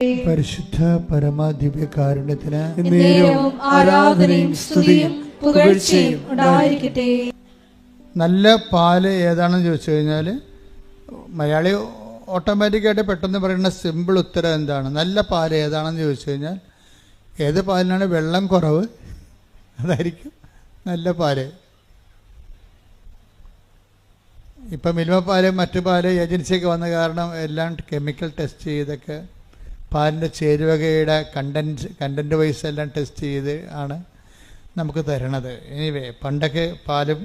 പരിശുദ്ധ പരമാദിവ്യകാരുണ്യത്തിന് ആരാധനയും സ്തുതിയും പുകഴ്ചയും ഉണ്ടായിരിക്കട്ടെ. നല്ല പാല് ഏതാണെന്ന് ചോദിച്ചു കഴിഞ്ഞാൽ മലയാളി ഓട്ടോമാറ്റിക്കായിട്ട് പെട്ടെന്ന് പറയുന്ന സിമ്പിൾ ഉത്തരം എന്താണ്? നല്ല പാല് ഏതാണെന്ന് ചോദിച്ചു കഴിഞ്ഞാൽ ഏത് പാലിനാണ് വെള്ളം കുറവ് അതായിരിക്കും നല്ല പാല്. ഇപ്പം മിൽമ പാല് മറ്റു പാല് ഏജൻസിയൊക്കെ വന്ന കാരണം എല്ലാം കെമിക്കൽ ടെസ്റ്റ് ചെയ്തൊക്കെ പാലിൻ്റെ ചേരുവകയുടെ കണ്ടൻറ്റ് വൈസ് എല്ലാം ടെസ്റ്റ് ചെയ്ത് ആണ് നമുക്ക് തരണത്. എനിവേ പണ്ടൊക്കെ പാലും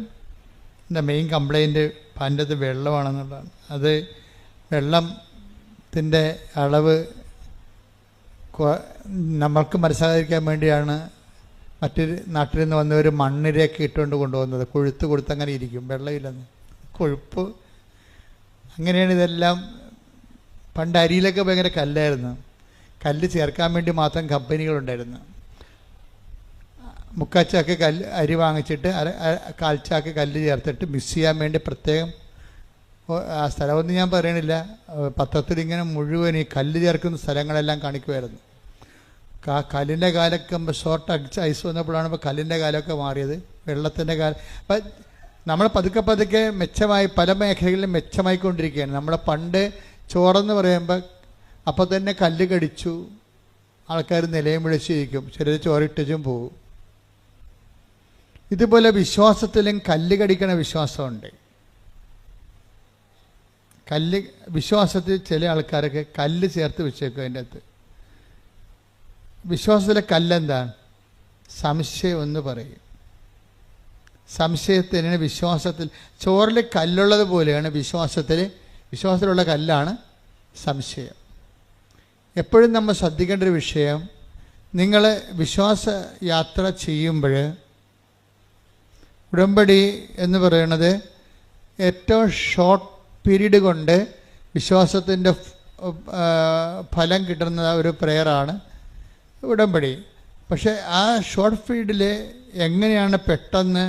മെയിൻ കംപ്ലൈൻറ്റ് പാലിൻ്റെ അത് വെള്ളമാണെന്നുള്ളതാണ്. അത് വെള്ളത്തിൻ്റെ അളവ് നമ്മൾക്ക് മനസ്സിലാക്കാൻ വേണ്ടിയാണ് മറ്റൊരു നാട്ടിൽ നിന്ന് വന്നവർ മണ്ണിരയൊക്കെ ഇട്ടുകൊണ്ട് കൊണ്ടുപോകുന്നത്. കൊഴുത്ത് കൊടുത്തങ്ങനെ ഇരിക്കും, വെള്ളമില്ലെന്ന് കൊഴുപ്പ്. അങ്ങനെയാണ് ഇതെല്ലാം. പണ്ട് അരിയിലൊക്കെ ഭയങ്കര കല്ലായിരുന്നു. കല്ല് ചേർക്കാൻ വേണ്ടി മാത്രം കമ്പനികളുണ്ടായിരുന്നു. മുക്കാച്ചാക്ക് അരി വാങ്ങിച്ചിട്ട് കാൽച്ചാക്ക് കല്ല് ചേർത്തിട്ട് മിക്സ് ചെയ്യാൻ വേണ്ടി പ്രത്യേകം ആ സ്ഥലമൊന്നും ഞാൻ പറയണില്ല, പത്രത്തിൽ ഇങ്ങനെ മുഴുവൻ ഈ കല്ല് ചേർക്കുന്ന സ്ഥലങ്ങളെല്ലാം കാണിക്കുമായിരുന്നു. കല്ലിൻ്റെ കാലൊക്കെ ഷോർട്ട് അടിച്ച് ഐസ് വന്നപ്പോഴാണ് ഇപ്പോൾ കല്ലിൻ്റെ കാലമൊക്കെ മാറിയത്. വെള്ളത്തിൻ്റെ കാലം അപ്പം നമ്മൾ പതുക്കെ പതുക്കെ മെച്ചമായി പല മേഖലകളിലും മെച്ചമായിക്കൊണ്ടിരിക്കുകയാണ്. നമ്മളെ പണ്ട് ചോറെന്ന് പറയുമ്പോൾ അപ്പോൾ തന്നെ കല്ല് കടിച്ചു ആൾക്കാർ നിലയും വിളിച്ചിരിക്കും, ചിലർ ചോറിട്ടും പോകും. ഇതുപോലെ വിശ്വാസത്തിലും കല്ല് കടിക്കണ വിശ്വാസമുണ്ട്. വിശ്വാസത്തിൽ ചില ആൾക്കാരൊക്കെ കല്ല് ചേർത്ത് വെച്ചേക്കും. അതിൻ്റെ അകത്ത് വിശ്വാസത്തിലെ കല്ലെന്താണ്? സംശയം എന്ന് പറയും. സംശയത്തിന് വിശ്വാസത്തിൽ ചോറിൽ കല്ലുള്ളത് പോലെയാണ് വിശ്വാസത്തിലുള്ള കല്ലാണ് സംശയം. എപ്പോഴും നമ്മൾ ശ്രദ്ധിക്കേണ്ട ഒരു വിഷയം, നിങ്ങൾ വിശ്വാസ യാത്ര ചെയ്യുമ്പോൾ ഉടമ്പടി എന്ന് പറയുന്നത് ഏറ്റവും ഷോർട്ട് പീരീഡ് കൊണ്ട് വിശ്വാസത്തിൻ്റെ ഫലം കിട്ടുന്ന ഒരു പ്രെയറാണ് ഉടമ്പടി. പക്ഷേ ആ ഷോർട്ട് പീരീഡിൽ എങ്ങനെയാണ് പെട്ടെന്ന്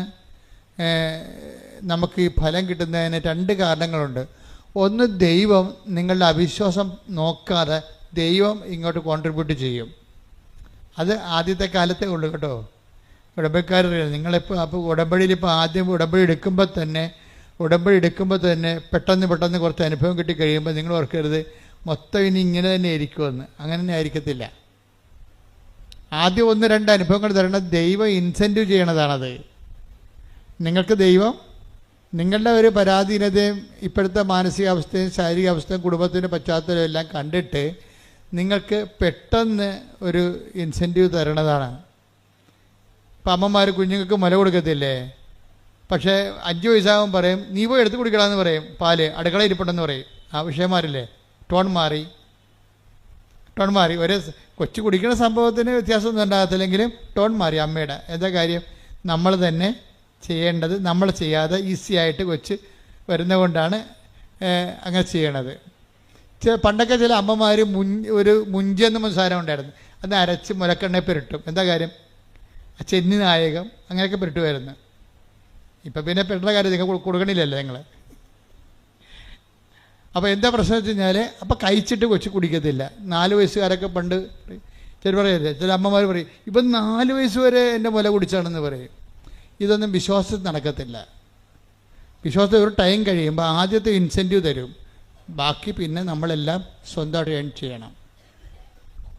നമുക്ക് ഈ ഫലം കിട്ടുന്നതിന് രണ്ട് കാരണങ്ങളുണ്ട്. ഒന്ന്, ദൈവം നിങ്ങളുടെ അവിശ്വാസം നോക്കാതെ ദൈവം ഇങ്ങോട്ട് കോൺട്രിബ്യൂട്ട് ചെയ്യും. അത് ആദ്യത്തെ കാലത്തേ ഉള്ളൂ കേട്ടോ. ഉടമ്പടിക്കാരറിയാം നിങ്ങളിപ്പോൾ അപ്പോൾ ഉടമ്പടിയിൽ ഇപ്പോൾ ആദ്യം ഉടമ്പടി എടുക്കുമ്പോൾ തന്നെ പെട്ടെന്ന് കുറച്ച് അനുഭവം കിട്ടിക്കഴിയുമ്പോൾ നിങ്ങൾ ഓർക്കരുത് മൊത്തം ഇനി ഇങ്ങനെ തന്നെ ആയിരിക്കുമെന്ന്. അങ്ങനെ തന്നെ ആയിരിക്കത്തില്ല. ആദ്യം 1-2 അനുഭവങ്ങൾ തരണം. ദൈവം ഇൻസെൻറ്റീവ് ചെയ്യണതാണത്. നിങ്ങൾക്ക് ദൈവം നിങ്ങളുടെ ഒരു പരാധീനതയും ഇപ്പോഴത്തെ മാനസികാവസ്ഥയും ശാരീരികാവസ്ഥയും കുടുംബത്തിൻ്റെ പശ്ചാത്തലം എല്ലാം കണ്ടിട്ട് നിങ്ങൾക്ക് പെട്ടെന്ന് ഒരു ഇൻസെൻറ്റീവ് തരണതാണ്. ഇപ്പം അമ്മമാർ കുഞ്ഞുങ്ങൾക്ക് മുല കൊടുക്കത്തില്ലേ? പക്ഷേ 5 വയസ്സാകുമ്പോൾ പറയും നീ പോയി എടുത്ത് കുടിക്കണമെന്ന് പറയും. പാല് അടുക്കള ഇരിപ്പുണ്ടെന്ന് പറയും. ആ വിഷയമാരില്ലേ? ടോൺ മാറി. ഒരേ കൊച്ചു കുടിക്കുന്ന സംഭവത്തിന് വ്യത്യാസമൊന്നും ഉണ്ടാകത്തില്ലെങ്കിലും ടോൺ മാറി അമ്മയുടെ. എന്താ കാര്യം? നമ്മൾ തന്നെ ചെയ്യേണ്ടത് നമ്മൾ ചെയ്യാതെ ഈസി ആയിട്ട് കൊച്ച് വരുന്നതുകൊണ്ടാണ് അങ്ങനെ ചെയ്യണത്. പണ്ടൊക്കെ ചില അമ്മമാർ ഒരു മുഞ്ചെന്ന സാധനം ഉണ്ടായിരുന്നു, അത് അരച്ച് മുലക്കെണ്ണ പുരട്ടും. എന്താ കാര്യം? ചെന്നി നായകം അങ്ങനെയൊക്കെ പുരട്ടുമായിരുന്നു. ഇപ്പം പിന്നെ പെട്ട കാര്യം നിങ്ങൾ കൊടുക്കണില്ലല്ലോ നിങ്ങൾ. അപ്പോൾ എന്താ പ്രശ്നം വെച്ച് കഴിഞ്ഞാൽ അപ്പോൾ കഴിച്ചിട്ട് കൊച്ചു കുടിക്കത്തില്ല. 4 വയസ്സുകാരൊക്കെ പണ്ട് ചില പറയില്ലേ, ചില അമ്മമാർ പറയും ഇപ്പം 4 വയസ്സ് വരെ എൻ്റെ മുല കുടിച്ചാണെന്ന് പറയും. ഇതൊന്നും വിശ്വാസത്തിൽ നടക്കത്തില്ല. വിശ്വാസത്തിൽ ഒരു ടൈം കഴിയുമ്പോൾ ആദ്യത്തെ ഇൻസെൻറ്റീവ് തരും, ബാക്കി പിന്നെ നമ്മളെല്ലാം സ്വന്തമായിട്ട് ഏൺ ചെയ്യണം.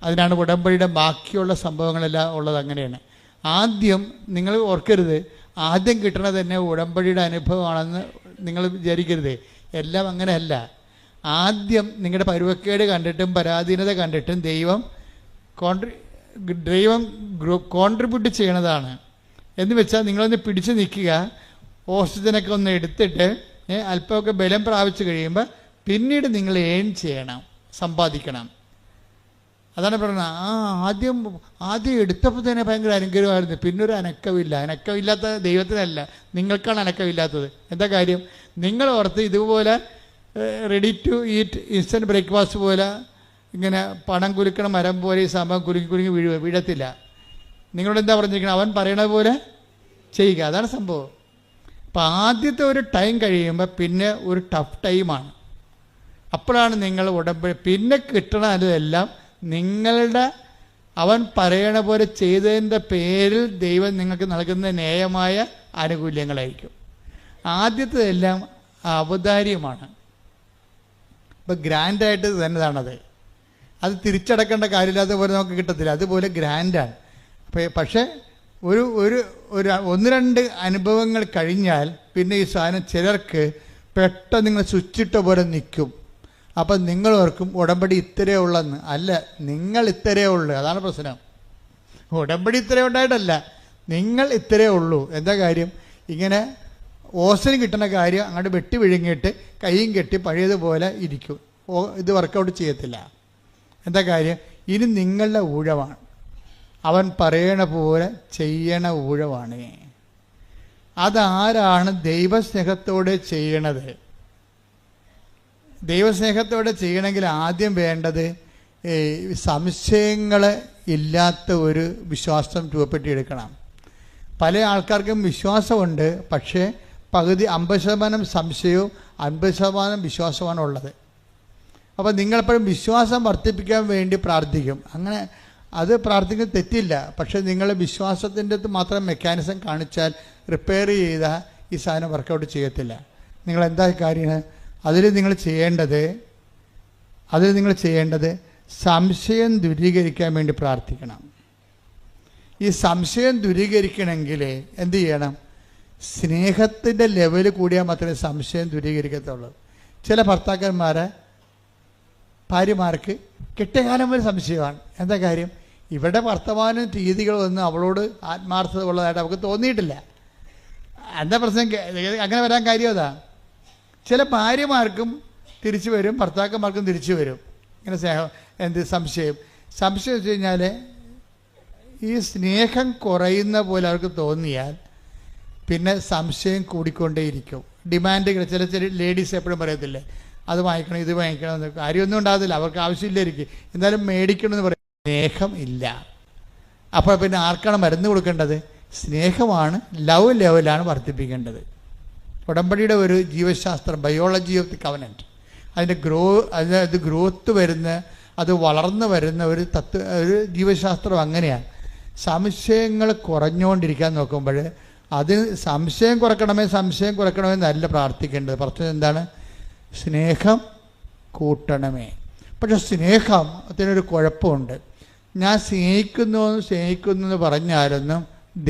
അതിനാണ് ഉടമ്പടിയുടെ ബാക്കിയുള്ള സംഭവങ്ങളെല്ലാം ഉള്ളത്. അങ്ങനെയാണ്. ആദ്യം നിങ്ങൾ ഓർക്കരുത്, ആദ്യം കിട്ടണത് തന്നെ ഉടമ്പടിയുടെ അനുഭവമാണെന്ന് നിങ്ങൾ വിചാരിക്കരുത്. എല്ലാം അങ്ങനെയല്ല. ആദ്യം നിങ്ങളുടെ പരുവക്കേട് കണ്ടിട്ടും പരാധീനത കണ്ടിട്ടും ദൈവം കോൺട്രിബ്യൂട്ട് ചെയ്യണതാണ്. എന്ന് വെച്ചാൽ നിങ്ങളൊന്ന് പിടിച്ചു നിൽക്കുക, ഓക്സിജനൊക്കെ ഒന്ന് എടുത്തിട്ട് അല്പമൊക്കെ ബലം പ്രാപിച്ചു കഴിയുമ്പോൾ പിന്നീട് നിങ്ങൾ ഏൺ ചെയ്യണം, സമ്പാദിക്കണം. അതാണ് പറയുന്നത്. ആദ്യം എടുത്തപ്പോൾ തന്നെ ഭയങ്കര അനുഗ്രഹമായിരുന്നു, പിന്നൊരു അനക്കമില്ലാത്ത ദൈവത്തിനല്ല, നിങ്ങൾക്കാണ് അനക്കമില്ലാത്തത്. എന്താ കാര്യം? നിങ്ങൾ ഓർത്ത് ഇതുപോലെ ready to eat instant breakfast പോലെ ഇങ്ങനെ പണം കുലുക്കണ മരം പോലെ ഈ സംഭവം കുലുങ്ങി വീഴത്തില്ല. നിങ്ങളോട് എന്താ പറഞ്ഞിരിക്കണം? അവൻ പറയണ പോലെ ചെയ്യുക. അതാണ് സംഭവം. അപ്പം ആദ്യത്തെ ഒരു ടൈം കഴിയുമ്പോൾ പിന്നെ ഒരു ടഫ് ടൈമാണ്. അപ്പോഴാണ് നിങ്ങൾ ഉടമ്പടി പിന്നെ കിട്ടണതെല്ലാം നിങ്ങളുടെ അവൻ പറയണ പോലെ ചെയ്തതിൻ്റെ പേരിൽ ദൈവം നിങ്ങൾക്ക് നൽകുന്ന ന്യായമായ ആനുകൂല്യങ്ങളായിരിക്കും. ആദ്യത്തേതെല്ലാം ഔദാര്യമാണ്. ഇപ്പം ഗ്രാൻഡായിട്ട് തന്നെയാണത്. അത് തിരിച്ചടക്കേണ്ട കാര്യമില്ലാത്ത പോലെ നമുക്ക് കിട്ടത്തില്ല. അതുപോലെ ഗ്രാൻഡാണ്. പക്ഷേ ഒരു ഒരു ഒരു ഒന്ന് രണ്ട് അനുഭവങ്ങൾ കഴിഞ്ഞാൽ പിന്നെ ഈ സാധനം ചിലർക്ക് പെട്ടെന്ന് നിങ്ങൾ സ്വിച്ചിട്ട പോലെ നിൽക്കും. അപ്പം നിങ്ങൾ ഓർക്കും ഉടമ്പടി ഇത്രയേ ഉള്ളെന്ന്. അല്ല, നിങ്ങൾ ഇത്രയേ ഉള്ളൂ. അതാണ് പ്രശ്നം. ഉടമ്പടി ഇത്രയേ ഉണ്ടായിട്ടല്ല, നിങ്ങൾ ഇത്രയേ ഉള്ളൂ. എന്താ കാര്യം? ഇങ്ങനെ ഓസിന് കിട്ടുന്ന കാര്യം അങ്ങോട്ട് വെട്ടി വിഴുങ്ങിയിട്ട് കൈയും കെട്ടി പഴയതുപോലെ ഇരിക്കും. ഇത് വർക്കൗട്ട് ചെയ്യത്തില്ല. എന്താ കാര്യം? ഇനി നിങ്ങളുടെ ഊഴമാണ്. അവൻ പറയണ പോലെ ചെയ്യണ ഊഴമാണ്. അതാരാണ് ദൈവസ്നേഹത്തോടെ ചെയ്യണത്? ദൈവസ്നേഹത്തോടെ ചെയ്യണമെങ്കിൽ ആദ്യം വേണ്ടത് സംശയങ്ങൾ ഇല്ലാത്ത ഒരു വിശ്വാസം രൂപപ്പെടുത്തിയെടുക്കണം. പല ആൾക്കാർക്കും വിശ്വാസമുണ്ട്, പക്ഷേ പകുതി 50% സംശയവും 50% വിശ്വാസമാണ് ഉള്ളത്. അപ്പോൾ നിങ്ങളെപ്പോഴും വിശ്വാസം വർദ്ധിപ്പിക്കാൻ വേണ്ടി പ്രാർത്ഥിക്കും. അങ്ങനെ അത് പ്രാർത്ഥിക്കുന്നത് തെറ്റില്ല. പക്ഷേ നിങ്ങൾ വിശ്വാസത്തിൻ്റെ മാത്രം മെക്കാനിസം കാണിച്ചാൽ റിപ്പയർ ചെയ്താൽ ഈ സാധനം വർക്കൗട്ട് ചെയ്യത്തില്ല. നിങ്ങളെന്താ കാര്യം? അതിൽ നിങ്ങൾ ചെയ്യേണ്ടത് സംശയം ദൂരീകരിക്കാൻ വേണ്ടി പ്രാർത്ഥിക്കണം. ഈ സംശയം ദൂരീകരിക്കണമെങ്കിൽ എന്ത് ചെയ്യണം? സ്നേഹത്തിൻ്റെ ലെവൽ കൂടിയാൽ മാത്രമേ സംശയം ദൂരീകരിക്കത്തുള്ളൂ. ചില ഭാര്യമാർക്ക് കെട്ടിയകാലം വരെ സംശയമാണ്. എന്താ കാര്യം? ഇവിടെ വർത്തമാന രീതികളൊന്നും അവളോട് ആത്മാർത്ഥത ഉള്ളതായിട്ട് അവൾക്ക് തോന്നിയിട്ടില്ല. എന്താ പ്രശ്നം? അങ്ങനെ വരാൻ കാര്യം അതാ. ചില ഭാര്യമാർക്കും തിരിച്ചു വരും, ഭർത്താക്കന്മാർക്കും തിരിച്ചു വരും. ഇങ്ങനെ സംശയം വെച്ച് കഴിഞ്ഞാൽ ഈ സ്നേഹം കുറയുന്ന പോലെ അവർക്ക് തോന്നിയാൽ പിന്നെ സംശയം കൂടിക്കൊണ്ടേയിരിക്കും. ഡിമാൻഡുകൾ ചില ലേഡീസ് എപ്പോഴും പറയത്തില്ലേ, അത് വാങ്ങിക്കണം ഇത് വാങ്ങിക്കണം എന്ന്. കാര്യമൊന്നും ഉണ്ടാകത്തില്ല, അവർക്ക് ആവശ്യമില്ലായിരിക്കും, എന്നാലും മേടിക്കണമെന്ന് പറയും. സ്നേഹം ഇല്ല. അപ്പോൾ പിന്നെ ആർക്കാണ് മരുന്ന് കൊടുക്കേണ്ടത്? സ്നേഹമാണ്, ലവ് ലെവലാണ് വർദ്ധിപ്പിക്കേണ്ടത്. ഉടമ്പടിയുടെ ഒരു ജീവശാസ്ത്രം, ബയോളജി ഓഫ് ദി കവനൻറ്റ്, അതിൻ്റെ ഗ്രോത്ത് വരുന്ന, അത് വളർന്നു വരുന്ന ഒരു ജീവശാസ്ത്രം അങ്ങനെയാണ്. സംശയങ്ങൾ കുറഞ്ഞുകൊണ്ടിരിക്കാൻ നോക്കുമ്പോൾ അതിന് സംശയം കുറയ്ക്കണമെന്നല്ല പ്രാർത്ഥിക്കേണ്ടത്. പ്രശ്നം എന്താണ്? സ്നേഹം കൂട്ടണമേ. പക്ഷെ സ്നേഹത്തിനൊരു കുഴപ്പമുണ്ട്. ഞാൻ സ്നേഹിക്കുന്നു എന്ന് പറഞ്ഞാലൊന്നും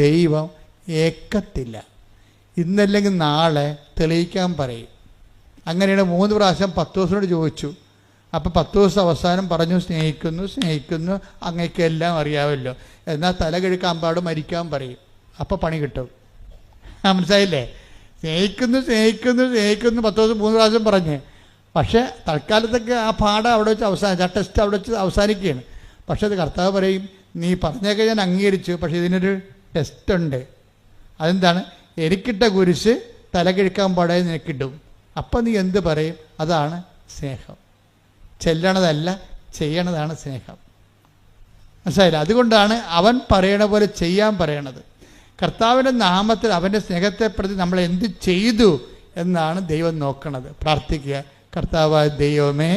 ദൈവം ഏക്കത്തില്ല. ഇന്നല്ലെങ്കിൽ നാളെ തെളിയിക്കാൻ പറയും. അങ്ങനെയാണ് 3 പ്രാവശ്യം പത്തോസിനോട് ചോദിച്ചു. അപ്പം 10 ദിവസം അവസാനം പറഞ്ഞു സ്നേഹിക്കുന്നു അങ്ങേക്കെല്ലാം അറിയാമല്ലോ, എന്നാൽ തല കിഴക്കാൻ പാട് മരിക്കാൻ പറയും. അപ്പം പണി കിട്ടും. മനസ്സിലായില്ലേ? സ്നേഹിക്കുന്നു 10 ദിവസം 3 പ്രാവശ്യം പറഞ്ഞ്. പക്ഷേ തൽക്കാലത്തൊക്കെ ആ പാഠം അവിടെ വെച്ച് ആ ടെസ്റ്റ് അവിടെ വെച്ച് അവസാനിക്കുകയാണ്. പക്ഷേ അത് കർത്താവ് പറയും, നീ പറഞ്ഞൊക്കെ ഞാൻ അംഗീകരിച്ചു, പക്ഷേ ഇതിനൊരു ടെസ്റ്റ് ഉണ്ട്. അതെന്താണ്? എനിക്കിട്ട കുരിശ് തല കിഴക്കാൻ പാടാതെ നിനക്കിട്ടും. അപ്പം നീ എന്ത് പറയും? അതാണ് സ്നേഹം. ചെല്ലണതല്ല, ചെയ്യണതാണ് സ്നേഹം. മനസ്സിലായില്ല? അതുകൊണ്ടാണ് അവൻ പറയണ പോലെ ചെയ്യാൻ പറയണത്. കർത്താവിൻ്റെ നാമത്തിൽ അവൻ്റെ സ്നേഹത്തെ പ്രതി നമ്മൾ എന്ത് ചെയ്തു എന്നാണ് ദൈവം നോക്കണത്. പ്രാർത്ഥിക്കുക. കർത്താവായ ദൈവമേ,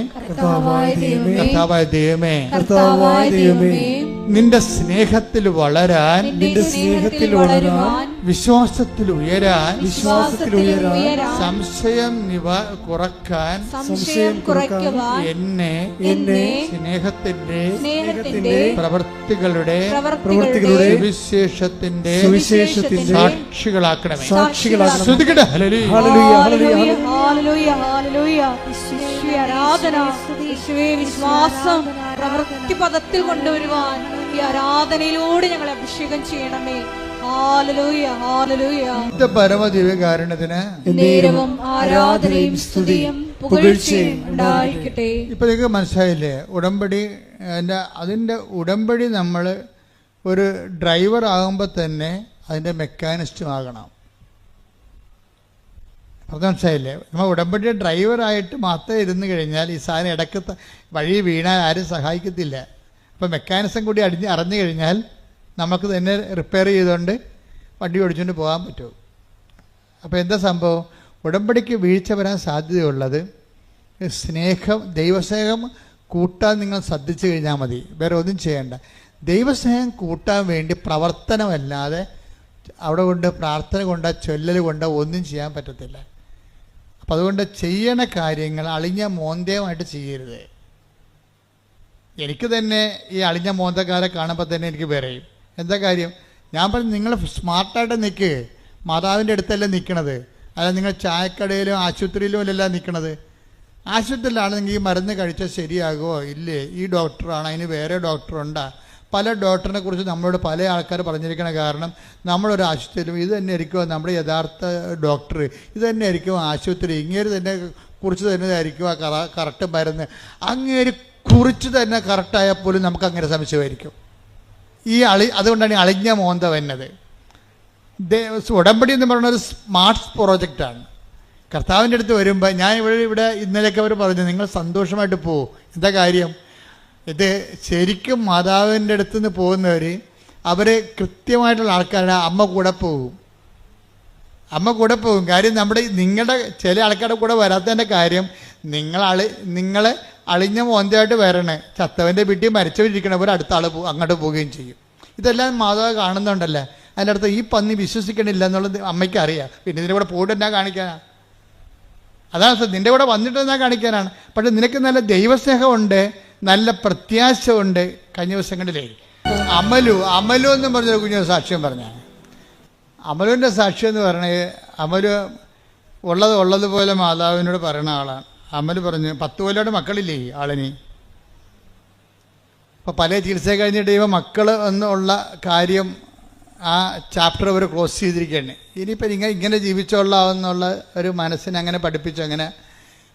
നിന്റെ സ്നേഹത്തിൽ വളരാൻ, വിശ്വാസത്തിൽ ഉയരാൻ, സംശയം കുറക്കാൻ എന്നെ സ്നേഹത്തിന്റെ പ്രവൃത്തികളുടെ സുവിശേഷത്തിന്റെ സാക്ഷികളാക്കണമേ. വിശ്വാസം പ്രവൃത്തി പദത്തിൽ കൊണ്ടുവരുവാൻ ഈ ആരാധനയിലൂടെ ഞങ്ങളെ അഭിഷേകം ചെയ്യണമേ. പരമദിവ്യകാരുണ്യത്തിന് നേരവും ആരാധനയും സ്തുതിയും പുകഴ്ചയും ഉണ്ടായിരിക്കട്ടെ. ഇപ്പൊ നിങ്ങൾക്ക് മനസ്സിലായില്ലേ? അതിന്റെ ഉടമ്പടി നമ്മൾ ഒരു ഡ്രൈവർ ആകുമ്പോൾ തന്നെ അതിന്റെ മെക്കാനിസ്റ്റും ആകണം. അത് മനസ്സിലായില്ലേ? നമ്മൾ ഉടമ്പടിയുടെ ഡ്രൈവറായിട്ട് മാത്രം ഇരുന്ന് കഴിഞ്ഞാൽ ഈ സാധനം ഇടയ്ക്ക് വഴി വീണാൽ ആരും സഹായിക്കത്തില്ല. അപ്പോൾ മെക്കാനിസം കൂടി അറിഞ്ഞു കഴിഞ്ഞാൽ നമുക്ക് തന്നെ റിപ്പയർ ചെയ്തുകൊണ്ട് വണ്ടി ഓടിച്ചുകൊണ്ട് പോകാൻ പറ്റും. അപ്പോൾ എന്താ സംഭവം? ഉടമ്പടിക്ക് വീഴ്ച വരാൻ സാധ്യതയുള്ളത് ദൈവസ്നേഹം കൂട്ടാൻ നിങ്ങൾ ശ്രദ്ധിച്ചു കഴിഞ്ഞാൽ മതി, വേറെ ഒന്നും ചെയ്യേണ്ട. ദൈവസ്നേഹം കൂട്ടാൻ വേണ്ടി പ്രവർത്തനമല്ലാതെ അവിടെ കൊണ്ട് പ്രാർത്ഥന കൊണ്ടോ ചൊല്ലൽ കൊണ്ടോ ഒന്നും ചെയ്യാൻ പറ്റത്തില്ല. അപ്പം അതുകൊണ്ട് ചെയ്യണ കാര്യങ്ങൾ അളിഞ്ഞ മോന്തയുമായിട്ട് ചെയ്യരുത്. എനിക്ക് തന്നെ ഈ അളിഞ്ഞ മോന്തക്കാരെ കാണുമ്പോൾ തന്നെ എനിക്ക് പറയും, എന്താ കാര്യം? ഞാൻ പറഞ്ഞു, നിങ്ങൾ സ്മാർട്ടായിട്ട് നിൽക്ക്, മാതാവിൻ്റെ അടുത്തല്ലേ നിൽക്കണത്, അല്ല നിങ്ങൾ ചായക്കടയിലും ആശുപത്രിയിലും അല്ലല്ല നിൽക്കണത്. ആശുപത്രിയിലാണെങ്കിൽ ഈ മരുന്ന് കഴിച്ചാൽ ശരിയാകുമോ ഇല്ലേ, ഈ ഡോക്ടറാണ്, അതിന് വേറെ ഡോക്ടറുണ്ടാ. പല ഡോക്ടറിനെ കുറിച്ച് നമ്മളോട് പല ആൾക്കാർ പറഞ്ഞിരിക്കണ കാരണം നമ്മളൊരു ആശുപത്രിയിലും ഇത് തന്നെ ആയിരിക്കുമോ നമ്മുടെ യഥാർത്ഥ ഡോക്ടർ, ഇത് തന്നെ ആയിരിക്കും ആശുപത്രി, ഇങ്ങേര് തന്നെ കുറിച്ച് തന്നെ ആയിരിക്കും ആ കറക്റ്റ് മരുന്ന്, അങ്ങേര് കുറിച്ച് തന്നെ കറക്റ്റായാൽ പോലും നമുക്ക് അങ്ങനെ സംശയമായിരിക്കും. അതുകൊണ്ടാണ് ഈ അളിഞ്ഞ മോന്ത വന്നത്. ഉടമ്പടി എന്ന് പറയുന്ന ഒരു സ്മാർട്ട് പ്രോജക്റ്റാണ്. കർത്താവിൻ്റെ അടുത്ത് വരുമ്പോൾ ഞാൻ ഇവിടെ ഇന്നലെയൊക്കെ അവർ പറഞ്ഞു, നിങ്ങൾ സന്തോഷമായിട്ട് പോകും. എന്താ കാര്യം? ഇത് ശരിക്കും മാതാവിൻ്റെ അടുത്ത് നിന്ന് പോകുന്നവർ അവർ കൃത്യമായിട്ടുള്ള ആൾക്കാരുടെ അമ്മ കൂടെ പോകും. കാര്യം നിങ്ങളുടെ ചില ആൾക്കാരുടെ കൂടെ വരാത്തതിൻ്റെ കാര്യം നിങ്ങൾ അളിഞ്ഞ മോന്തയായിട്ട് വരണേ, ചത്തവൻ്റെ വീട്ടിൽ മരിച്ചവരിക്കണവർ അടുത്ത ആൾ അങ്ങോട്ട് പോവുകയും ചെയ്യും. ഇതെല്ലാം മാതാവ് കാണുന്നുണ്ടല്ലേ. അതിൻ്റെ അടുത്ത് ഈ പന്നി വിശ്വസിക്കണില്ല എന്നുള്ളത് അമ്മയ്ക്ക് അറിയാം. പിന്നെ ഇതിൻ്റെ കൂടെ പോയിട്ട് എന്നാ കാണിക്കാനാണ്? അതാണ് നിൻ്റെ കൂടെ വന്നിട്ട് എന്നാ കാണിക്കാനാണ്. പക്ഷെ നിനക്ക് നല്ല ദൈവസ്നേഹമുണ്ട്, നല്ല പ്രത്യാശ ഉണ്ട്. കഴിഞ്ഞ ദിവസങ്ങളിലേ അമലു എന്നും പറഞ്ഞൊരു കുഞ്ഞു സാക്ഷ്യം പറഞ്ഞാണ്. അമലുവിൻ്റെ സാക്ഷ്യം എന്ന് പറഞ്ഞത്, അമലു ഉള്ളതുപോലെ മാതാവിനോട് പറയുന്ന ആളാണ്. അമല് പറഞ്ഞു, 10 കൊല്ലയുടെ മക്കളില്ലേ ആളിനി. അപ്പോൾ പല ചികിത്സ കഴിഞ്ഞിട്ട് ഇവ മക്കൾ എന്നുള്ള കാര്യം ആ ചാപ്റ്റർ അവർ ക്ലോസ് ചെയ്തിരിക്കുകയാണ്. ഇനിയിപ്പോൾ ഇങ്ങനെ ജീവിച്ചോളാമെന്നുള്ള ഒരു മനസ്സിനെ അങ്ങനെ പഠിപ്പിച്ച് അങ്ങനെ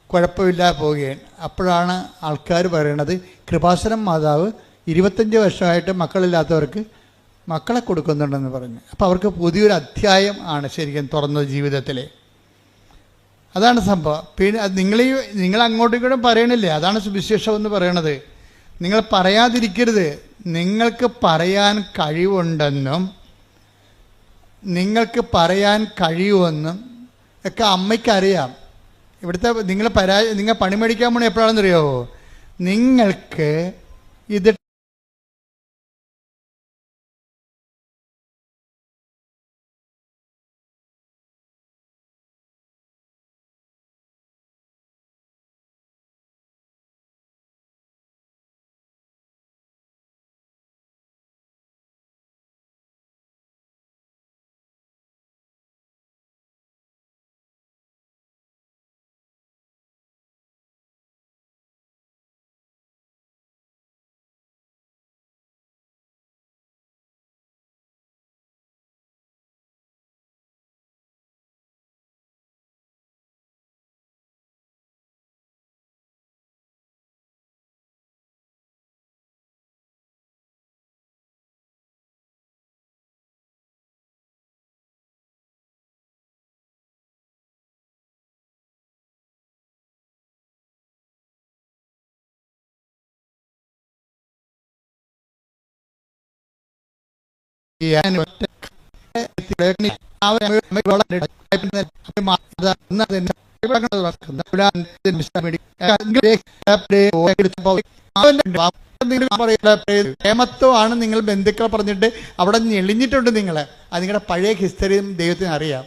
കുഴപ്പമില്ലാതെ പോവുകയാണ്. അപ്പോഴാണ് ആൾക്കാർ പറയണത്, കൃപാസനം മാതാവ് 25 വർഷമായിട്ട് മക്കളില്ലാത്തവർക്ക് മക്കളെ കൊടുക്കുന്നുണ്ടെന്ന് പറഞ്ഞു. അപ്പോൾ അവർക്ക് പുതിയൊരു അധ്യായം ആണ് ശരിക്കും തുറന്നത് ജീവിതത്തിൽ. അതാണ് സംഭവം. പിന്നെ അത് നിങ്ങൾ അങ്ങോട്ടും ഇങ്ങോട്ടും പറയണില്ലേ, അതാണ് സുവിശേഷം എന്ന് പറയണത്. നിങ്ങൾ പറയാതിരിക്കരുത്. നിങ്ങൾക്ക് പറയാൻ കഴിവുണ്ടെന്നും നിങ്ങൾക്ക് പറയാൻ കഴിയുമെന്നും ഒക്കെ അമ്മയ്ക്കറിയാം. ഇവിടുത്തെ നിങ്ങൾ പണി മേടിക്കാൻ പോണേ എപ്പോഴാണെന്നറിയാവോ? നിങ്ങൾക്ക് ഇത് പ്രേമത്വമാണ് നിങ്ങൾ ബന്ധുക്കളെ പറഞ്ഞിട്ട് അവിടെ ഞെളിഞ്ഞിട്ടുണ്ട്. നിങ്ങൾ അത് നിങ്ങളുടെ പഴയ ഹിസ്റ്ററിയും ദൈവത്തിന് അറിയാം.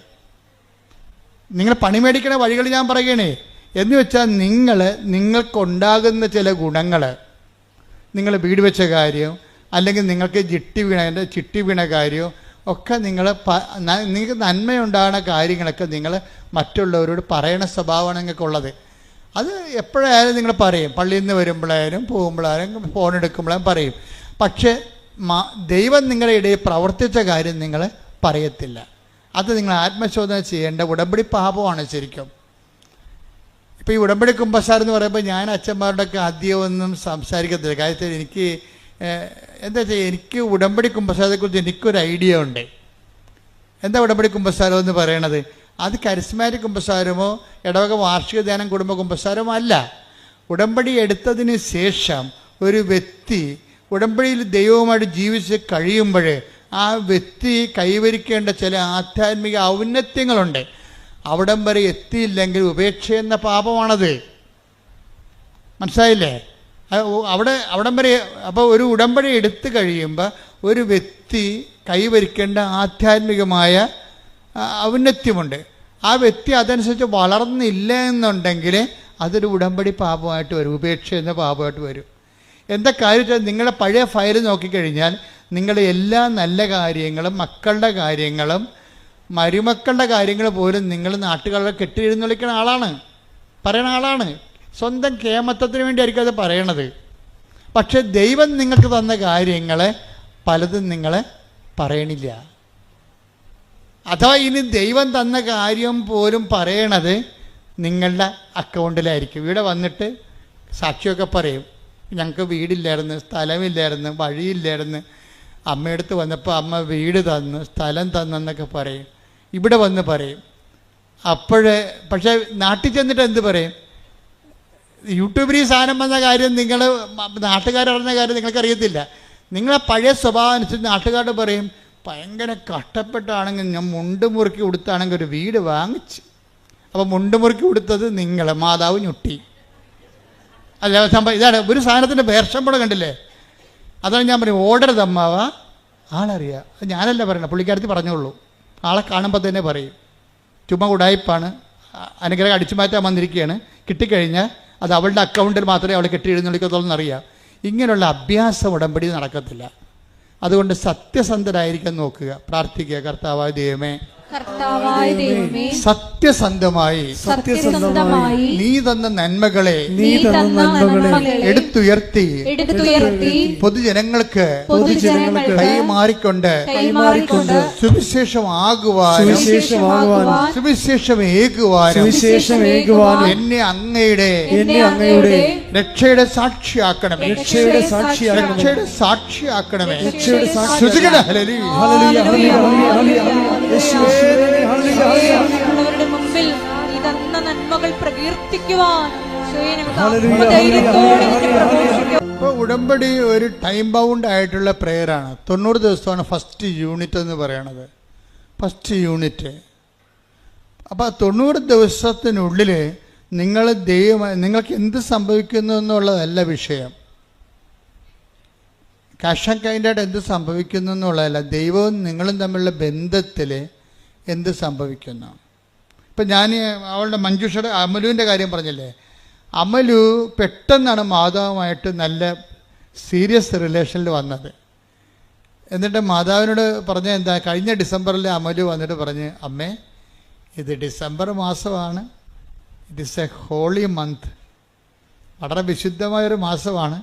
നിങ്ങൾ പണി മേടിക്കണ വഴികൾ ഞാൻ പറയുകയാണേ. എന്ന് വെച്ചാൽ നിങ്ങൾക്കുണ്ടാകുന്ന ചില ഗുണങ്ങൾ, നിങ്ങൾ വീട് വെച്ച കാര്യം, അല്ലെങ്കിൽ നിങ്ങൾക്ക് ചിട്ടി വീണ കാര്യം ഒക്കെ നിങ്ങൾക്ക് നന്മയുണ്ടാകുന്ന കാര്യങ്ങളൊക്കെ നിങ്ങൾ മറ്റുള്ളവരോട് പറയണ സ്വഭാവമാണ് നിങ്ങൾക്കുള്ളത്. അത് എപ്പോഴായാലും നിങ്ങൾ പറയും. പള്ളിയിൽ നിന്ന് വരുമ്പോഴായാലും പോകുമ്പോഴായാലും ഫോൺ എടുക്കുമ്പോഴും പറയും. പക്ഷേ ദൈവം നിങ്ങളുടെ ഇടയിൽ പ്രവർത്തിച്ച കാര്യം നിങ്ങൾ പറയത്തില്ല. അത് നിങ്ങൾ ആത്മശോധന ചെയ്യേണ്ട ഉടമ്പടി പാപമാണ് ശരിക്കും. ഇപ്പോൾ ഈ ഉടമ്പടി കുമ്പസാരം എന്ന് പറയുമ്പോൾ ഞാൻ അച്ഛന്മാരുടെയൊക്കെ അധികമൊന്നും സംസാരിക്കത്തില്ല. കാര്യത്തിൽ എന്താ വെച്ചാൽ എനിക്ക് ഉടമ്പടി കുമ്പസാരത്തെക്കുറിച്ച് എനിക്കൊരു ഐഡിയ ഉണ്ട്. എന്താ ഉടമ്പടി കുമ്പസാരം എന്ന് പറയണത്? അത് കരിസ്മാറ്റിക് കുമ്പസാരമോ ഇടവക വാർഷിക ധ്യാനം കുടുംബ കുമ്പസാരമോ അല്ല. ഉടമ്പടി എടുത്തതിന് ശേഷം ഒരു വ്യക്തി ഉടമ്പടിയിൽ ദൈവവുമായിട്ട് ജീവിച്ച് കഴിയുമ്പോൾ ആ വ്യക്തി കൈവരിക്കേണ്ട ചില ആധ്യാത്മിക ഔന്നത്യങ്ങളുണ്ട്. അവിടം വരെ എത്തിയില്ലെങ്കിൽ ഉപേക്ഷ എന്ന പാപമാണത്. മനസ്സിലായില്ലേ? അവിടം വരെ. അപ്പോൾ ഒരു ഉടമ്പടി എടുത്തു കഴിയുമ്പോൾ ഒരു വ്യക്തി കൈവരിക്കേണ്ട ആധ്യാത്മികമായ ഔന്നത്യമുണ്ട്. ആ വ്യക്തി അതനുസരിച്ച് വളർന്നില്ല എന്നുണ്ടെങ്കിൽ അതൊരു ഉടമ്പടി പാപമായിട്ട് വരും, ഉപേക്ഷ എന്ന പാപമായിട്ട് വരും. എന്താ കാര്യം? നിങ്ങളുടെ പഴയ ഫയൽ നോക്കിക്കഴിഞ്ഞാൽ നിങ്ങളുടെ എല്ലാ നല്ല കാര്യങ്ങളും, മക്കളുടെ കാര്യങ്ങളും, മരുമക്കളുടെ കാര്യങ്ങൾ പോലും നിങ്ങൾ നാട്ടുകാരെ കെട്ടിയിരുന്നൊളിക്കുന്ന ആളാണ്, പറയുന്ന ആളാണ്. സ്വന്തം കേമത്വത്തിന് വേണ്ടി ആയിരിക്കും അത് പറയണത്. പക്ഷെ ദൈവം നിങ്ങൾക്ക് തന്ന കാര്യങ്ങളെ പലതും നിങ്ങളെ പറയണില്ല. അഥവാ ഇനി ദൈവം തന്ന കാര്യം പോലും പറയണത് നിങ്ങളുടെ അക്കൗണ്ടിലായിരിക്കും. ഇവിടെ വന്നിട്ട് സാക്ഷിയൊക്കെ പറയും, ഞങ്ങൾക്ക് വീടില്ലായിരുന്നു, സ്ഥലമില്ലായിരുന്നു, വഴിയില്ലായിരുന്നു, അമ്മയടുത്ത് വന്നപ്പോൾ അമ്മ വീട് തന്നു, സ്ഥലം തന്നെന്നൊക്കെ പറയും. ഇവിടെ വന്ന് പറയും. പക്ഷേ നാട്ടിൽ ചെന്നിട്ട് എന്ത് പറയും? യൂട്യൂബിൽ ഈ സാധനം വന്ന കാര്യം നിങ്ങൾ നാട്ടുകാരറിഞ്ഞ കാര്യം നിങ്ങൾക്കറിയത്തില്ല. നിങ്ങളെ പഴയ സ്വഭാവം അനുസരിച്ച് നാട്ടുകാരോട് പറയും, ഭയങ്കര കഷ്ടപ്പെട്ടാണെങ്കിൽ ഞാൻ മുണ്ട് മുറുക്കി കൊടുത്താണെങ്കിൽ ഒരു വീട് വാങ്ങിച്ച്. അപ്പോൾ മുണ്ട് മുറുക്കി കൊടുത്തത് നിങ്ങൾ, മാതാവ് ഞൊട്ടി. അല്ല സംഭവം ഇതാണ്. ഒരു സാധനത്തിൻ്റെ വേർഷമ്പടം കണ്ടില്ലേ? അതാണ് ഞാൻ പറയും, ഓർഡർ അമ്മാവ ആളറിയാം. അത് ഞാനല്ല പറയണം, പുള്ളിക്കാരത്തി പറഞ്ഞോളൂ. ആളെ കാണുമ്പോൾ തന്നെ പറയും, ചുമ്മാ ഉടായ്പാണ്, അനുഗ്രഹം അടിച്ചു മാറ്റാൻ വന്നിരിക്കുകയാണ്, കിട്ടിക്കഴിഞ്ഞാൽ അത് അവളുടെ അക്കൗണ്ടിൽ മാത്രമേ അവൾ കെട്ടി എഴുന്നള്ളിക്കത്തുള്ളൂ എന്നറിയാം. ഇങ്ങനെയുള്ള അഭ്യാസം ഉടമ്പടി നടക്കത്തില്ല. അതുകൊണ്ട് സത്യസന്ധരായിരിക്കാൻ നോക്കുക, പ്രാർത്ഥിക്കുക. കർത്താവായ ദൈവമേ, സത്യസന്ധമായി നീ തന്ന നന്മകളെ എടുത്തുയർത്തി പൊതുജനങ്ങൾക്ക് കൈമാറിക്കൊണ്ട് സുവിശേഷമാകുവാനും സുവിശേഷമേകുവാനും എന്നെ അങ്ങയുടെ രക്ഷയുടെ സാക്ഷിയാക്കണമേ. രക്ഷയുടെ സാക്ഷിയാക്കണമേ. മുമ്പിൽ നീ തന്ന നന്മകൾ പ്രകീർത്തിക്കുവാൻ ഇപ്പോൾ ഉടമ്പടി ഒരു ടൈം ബൗണ്ട് ആയിട്ടുള്ള പ്രെയറാണ്. 90 ദിവസമാണ് ഫസ്റ്റ് യൂണിറ്റ് എന്ന് പറയണത്. First unit. അപ്പോൾ 90 ദിവസത്തിനുള്ളിൽ നിങ്ങൾക്ക് എന്ത് സംഭവിക്കുന്നു എന്നുള്ളതല്ല വിഷയം. ക്യാഷ് ആൻഡ് കൈൻഡായിട്ട് എന്ത് സംഭവിക്കുന്നു എന്നുള്ളതല്ല, ദൈവവും നിങ്ങളും തമ്മിലുള്ള ബന്ധത്തിൽ എന്ത് സംഭവിക്കുന്നു. ഇപ്പം ഞാൻ അവളുടെ മഞ്ജുഷയുടെ അമലുവിൻ്റെ കാര്യം പറഞ്ഞില്ലേ, അമലു പെട്ടെന്നാണ് മാതാവുമായിട്ട് നല്ല സീരിയസ് റിലേഷനിൽ വന്നത്. എന്നിട്ട് മാതാവിനോട് പറഞ്ഞ എന്താ, കഴിഞ്ഞ ഡിസംബറിൽ അമലു വന്നിട്ട് പറഞ്ഞ്, അമ്മേ ഇത് ഡിസംബർ മാസമാണ്, it is a holy month, വളരെ വിശുദ്ധമായൊരു മാസമാണ്,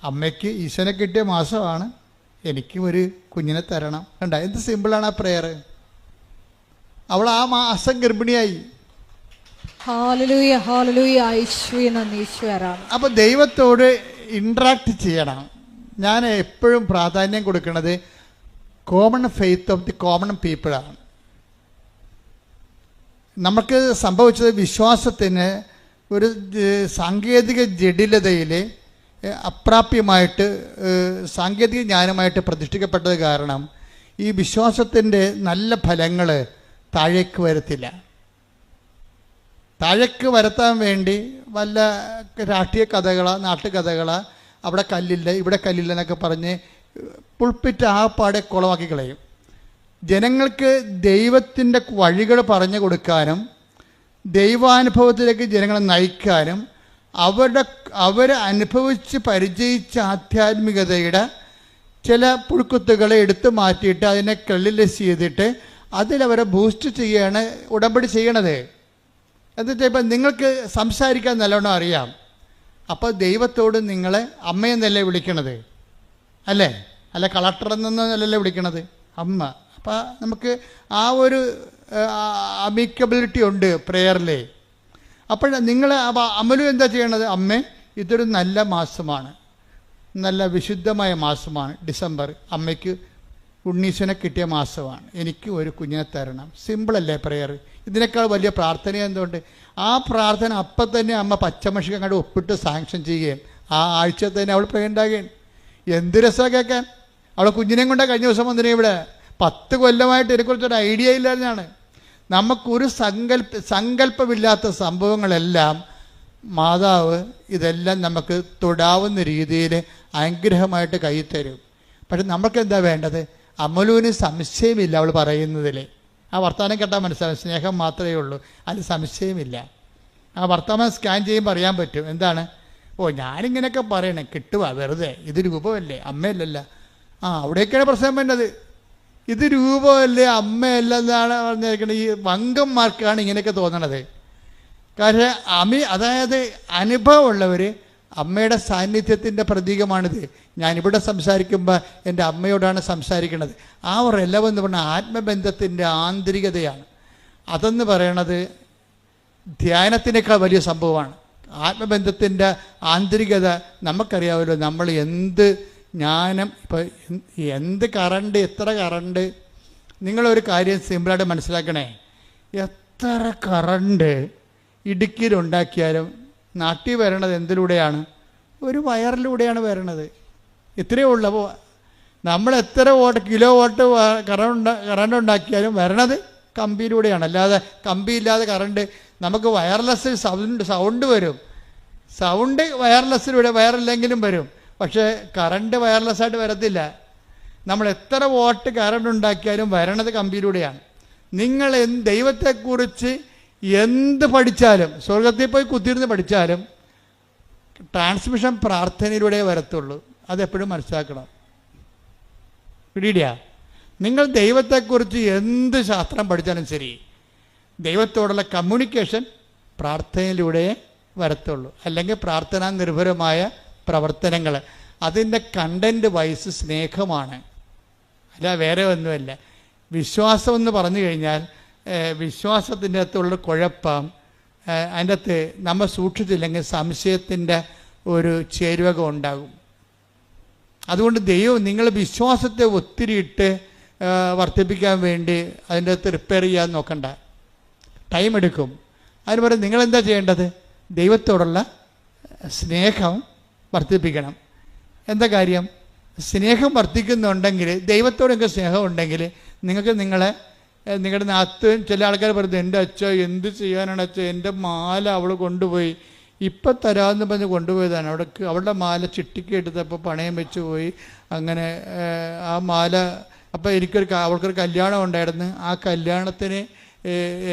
അമ്മയ്ക്ക് ഈശോനെ കിട്ടിയ മാസമാണ്, എനിക്കും ഒരു കുഞ്ഞിനെ തരണം. കണ്ട എന്ത് സിമ്പിളാണ് ആ പ്രെയർ. അവൾ ആ മാസം ഗർഭിണിയായി. അപ്പോൾ ദൈവത്തോട് ഇൻട്രാക്ട് ചെയ്യണം. ഞാൻ എപ്പോഴും പ്രാധാന്യം കൊടുക്കുന്നത് common faith of the common പീപ്പിളാണ്. നമുക്ക് സംഭവിച്ചത് വിശ്വാസത്തിന് ഒരു സാങ്കേതിക ജടിലതയിൽ അപ്രാപ്യമായിട്ട് സാങ്കേതിക ജ്ഞാനമായിട്ട് പ്രതിഷ്ഠിക്കപ്പെട്ടത് കാരണം ഈ വിശ്വാസത്തിൻ്റെ നല്ല ഫലങ്ങൾ താഴേക്ക് വരത്തില്ല. താഴേക്ക് വരുത്താൻ വേണ്ടി വല്ല രാഷ്ട്രീയ കഥകളാ, നാട്ടുകഥകളാ, അവിടെ കല്ലില്ല ഇവിടെ കല്ലില്ല എന്നൊക്കെ പറഞ്ഞ് പുൾപ്പിറ്റ് ആ പാടെ കുളമാക്കി കളയും. ജനങ്ങൾക്ക് ദൈവത്തിൻ്റെ വഴികൾ പറഞ്ഞു കൊടുക്കാനും ദൈവാനുഭവത്തിലേക്ക് ജനങ്ങളെ നയിക്കാനും അവർ അനുഭവിച്ച് പരിചയിച്ച ആധ്യാത്മികതയുടെ ചില പുഴുക്കുത്തുകളെ എടുത്തു മാറ്റിയിട്ട് അതിനെ ക്രെഡിറ്റ് ചെയ്തിട്ട് അതിലവരെ ബൂസ്റ്റ് ചെയ്യാണ് ഉടമ്പടി ചെയ്യണത്. എന്നിട്ട് ഇപ്പം നിങ്ങൾക്ക് സംസാരിക്കാൻ നല്ലോണം അറിയാം, അപ്പോൾ ദൈവത്തോട് നിങ്ങളെ അമ്മയെന്നല്ലേ വിളിക്കണത്, അല്ലേ? അല്ല കളക്ടർ എന്നല്ലേ വിളിക്കണത്, അമ്മ. അപ്പോൾ നമുക്ക് ആ ഒരു അമിക്കബിലിറ്റി ഉണ്ട് പ്രെയറിൽ. അപ്പോൾ നിങ്ങൾ അമലു എന്താ ചെയ്യണത്, അമ്മേ ഇതൊരു നല്ല മാസമാണ്, നല്ല വിശുദ്ധമായ മാസമാണ് ഡിസംബർ, അമ്മയ്ക്ക് ഉണ്ണീശനെ കിട്ടിയ മാസമാണ്, എനിക്ക് ഒരു കുഞ്ഞിനെ തരണം. സിമ്പിളല്ലേ പ്രെയർ? ഇതിനേക്കാൾ വലിയ പ്രാർത്ഥന എന്തുകൊണ്ട്? ആ പ്രാർത്ഥന അപ്പം തന്നെ അമ്മ പച്ചമഷിക്ക് അങ്ങോട്ട് ഒപ്പിട്ട് സാങ്ഷൻ ചെയ്യുകയും ആ ആഴ്ച തന്നെ അവൾ പ്രഗ്നൻ്റ് ആകുകയും. എന്ത് രസമാണ് കേൾക്കാൻ. അവളെ കുഞ്ഞിനെയും കൊണ്ട് കഴിഞ്ഞ ദിവസം വന്നിനെ ഇവിടെ 10 കൊല്ലമായിട്ട് ഇതിനെക്കുറിച്ചൊരു ഐഡിയ ഇല്ലാതെയാണ്. നമുക്കൊരു സങ്കല്പമില്ലാത്ത സംഭവങ്ങളെല്ലാം മാതാവ് ഇതെല്ലാം നമുക്ക് തൊടാവുന്ന രീതിയിൽ അനുഗ്രഹമായിട്ട് കൈ തരും. പക്ഷെ നമുക്ക് എന്താ വേണ്ടത്? അമലുവിന് സംശയമില്ല അവൾ പറയുന്നതിൽ. ആ വർത്തമാനം കേട്ടാൽ മനസ്സിലാവും, സ്നേഹം മാത്രമേ ഉള്ളൂ, അതിൽ സംശയമില്ല. ആ വർത്തമാനം സ്കാൻ ചെയ്യുമ്പോൾ അറിയാൻ പറ്റും. എന്താണ്? ഓ, ഞാനിങ്ങനെയൊക്കെ പറയണേ, കിട്ടുക വെറുതെ, ഇത് രൂപമല്ലേ, അമ്മയല്ലല്ല. അവിടെയൊക്കെയാണ് പ്രശ്നം വേണ്ടത്. ഇത് രൂപമല്ലേ, അമ്മയല്ല എന്നാണ് പറഞ്ഞിരിക്കുന്നത്. ഈ വങ്കന്മാർക്കാണ് ഇങ്ങനെയൊക്കെ തോന്നണത്. കാരണം അതായത് അനുഭവമുള്ളവർ അമ്മയുടെ സാന്നിധ്യത്തിൻ്റെ പ്രതീകമാണിത്. ഞാനിവിടെ സംസാരിക്കുമ്പോൾ എൻ്റെ അമ്മയോടാണ് സംസാരിക്കുന്നത്. ആ ഒരു എലവെന്ന് പറഞ്ഞാൽ ആത്മബന്ധത്തിൻ്റെ ആന്തരികതയാണ്. അതെന്ന് പറയണത് ധ്യാനത്തിനേക്കാൾ വലിയ സംഭവമാണ്. ആത്മബന്ധത്തിൻ്റെ ആന്തരികത നമുക്കറിയാമല്ലോ. നമ്മൾ എന്ത് ജ്ഞാനം, ഇപ്പോൾ എന്ത് കറണ്ട്, എത്ര കറണ്ട്, നിങ്ങളൊരു കാര്യം സിമ്പിളായിട്ട് മനസ്സിലാക്കണേ. എത്ര കറണ്ട് ഇടുക്കിയിലുണ്ടാക്കിയാലും നാട്ടിൽ വരണത് എന്തിലൂടെയാണ്? ഒരു വയറിലൂടെയാണ് വരണത്. ഇത്രയേ ഉള്ളൂ. അപ്പോൾ നമ്മൾ എത്ര കിലോ വോട്ട് കറണ്ട് ഉണ്ടാക്കിയാലും വരണത് കമ്പിയിലൂടെയാണ്. അല്ലാതെ കമ്പിയില്ലാതെ കറണ്ട് നമുക്ക് വയർലെസ് സൗണ്ട് വരും. സൗണ്ട് വയർലെസ്സിലൂടെ, വയറില്ലെങ്കിലും വരും. പക്ഷേ കറണ്ട് വയർലെസ്സായിട്ട് വരത്തില്ല. നമ്മൾ എത്ര വോട്ട് കറണ്ട് ഉണ്ടാക്കിയാലും വരണത് കമ്പിയിലൂടെയാണ്. നിങ്ങൾ ദൈവത്തെക്കുറിച്ച് എന്ത് പഠിച്ചാലും, സ്വർഗത്തിൽ പോയി കുത്തിയിരുന്ന് പഠിച്ചാലും ട്രാൻസ്മിഷൻ പ്രാർത്ഥനയിലൂടെ വരത്തുള്ളൂ. അതെപ്പോഴും മനസ്സിലാക്കണം. പിടിയിടിയാ. നിങ്ങൾ ദൈവത്തെക്കുറിച്ച് എന്ത് ശാസ്ത്രം പഠിച്ചാലും ശരി, ദൈവത്തോടുള്ള കമ്മ്യൂണിക്കേഷൻ പ്രാർത്ഥനയിലൂടെ വരത്തുള്ളൂ. അല്ലെങ്കിൽ പ്രാർത്ഥനാ നിർഭരമായ പ്രവർത്തനങ്ങൾ, അതിൻ്റെ കണ്ടൻറ്റ് വൈസ് സ്നേഹമാണ്, അല്ല വേറെ ഒന്നുമല്ല. വിശ്വാസം എന്ന് പറഞ്ഞു കഴിഞ്ഞാൽ വിശ്വാസത്തിൻ്റെ അകത്തുള്ള കുഴപ്പം, അതിൻ്റെ അകത്ത് നമ്മൾ സൂക്ഷിച്ചില്ലെങ്കിൽ സംശയത്തിൻ്റെ ഒരു ചേരുവകം ഉണ്ടാകും. അതുകൊണ്ട് ദൈവം നിങ്ങൾ വിശ്വാസത്തെ ഒത്തിരി ഇട്ട് വർദ്ധിപ്പിക്കാൻ വേണ്ടി അതിൻ്റെ അകത്ത് റിപ്പയർ ചെയ്യാൻ നോക്കണ്ട, ടൈം എടുക്കും. അതിന് പകരം നിങ്ങളെന്താ ചെയ്യേണ്ടത്? ദൈവത്തോടുള്ള സ്നേഹം വർദ്ധിപ്പിക്കണം. എന്താ കാര്യം? സ്നേഹം വർദ്ധിക്കുന്നുണ്ടെങ്കിൽ, ദൈവത്തോടൊക്കെ സ്നേഹം ഉണ്ടെങ്കിൽ നിങ്ങൾക്ക് നിങ്ങളുടെ നാത്ത് ചില ആൾക്കാർ പറയുന്നത്, എൻ്റെ അച്ഛൻ എന്ത് ചെയ്യാനാണ് അച്ഛൻ, എൻ്റെ മാല അവൾ കൊണ്ടുപോയി, ഇപ്പം തരാമെന്ന് പറഞ്ഞ് കൊണ്ടുപോയതാണ്. അവളുടെ മാല ചിട്ടിക്ക് എടുത്തപ്പോൾ പണയം വെച്ച് പോയി. അങ്ങനെ ആ മാല, അപ്പോൾ അവൾക്കൊരു കല്യാണം ഉണ്ടായിരുന്നു. ആ കല്യാണത്തിന്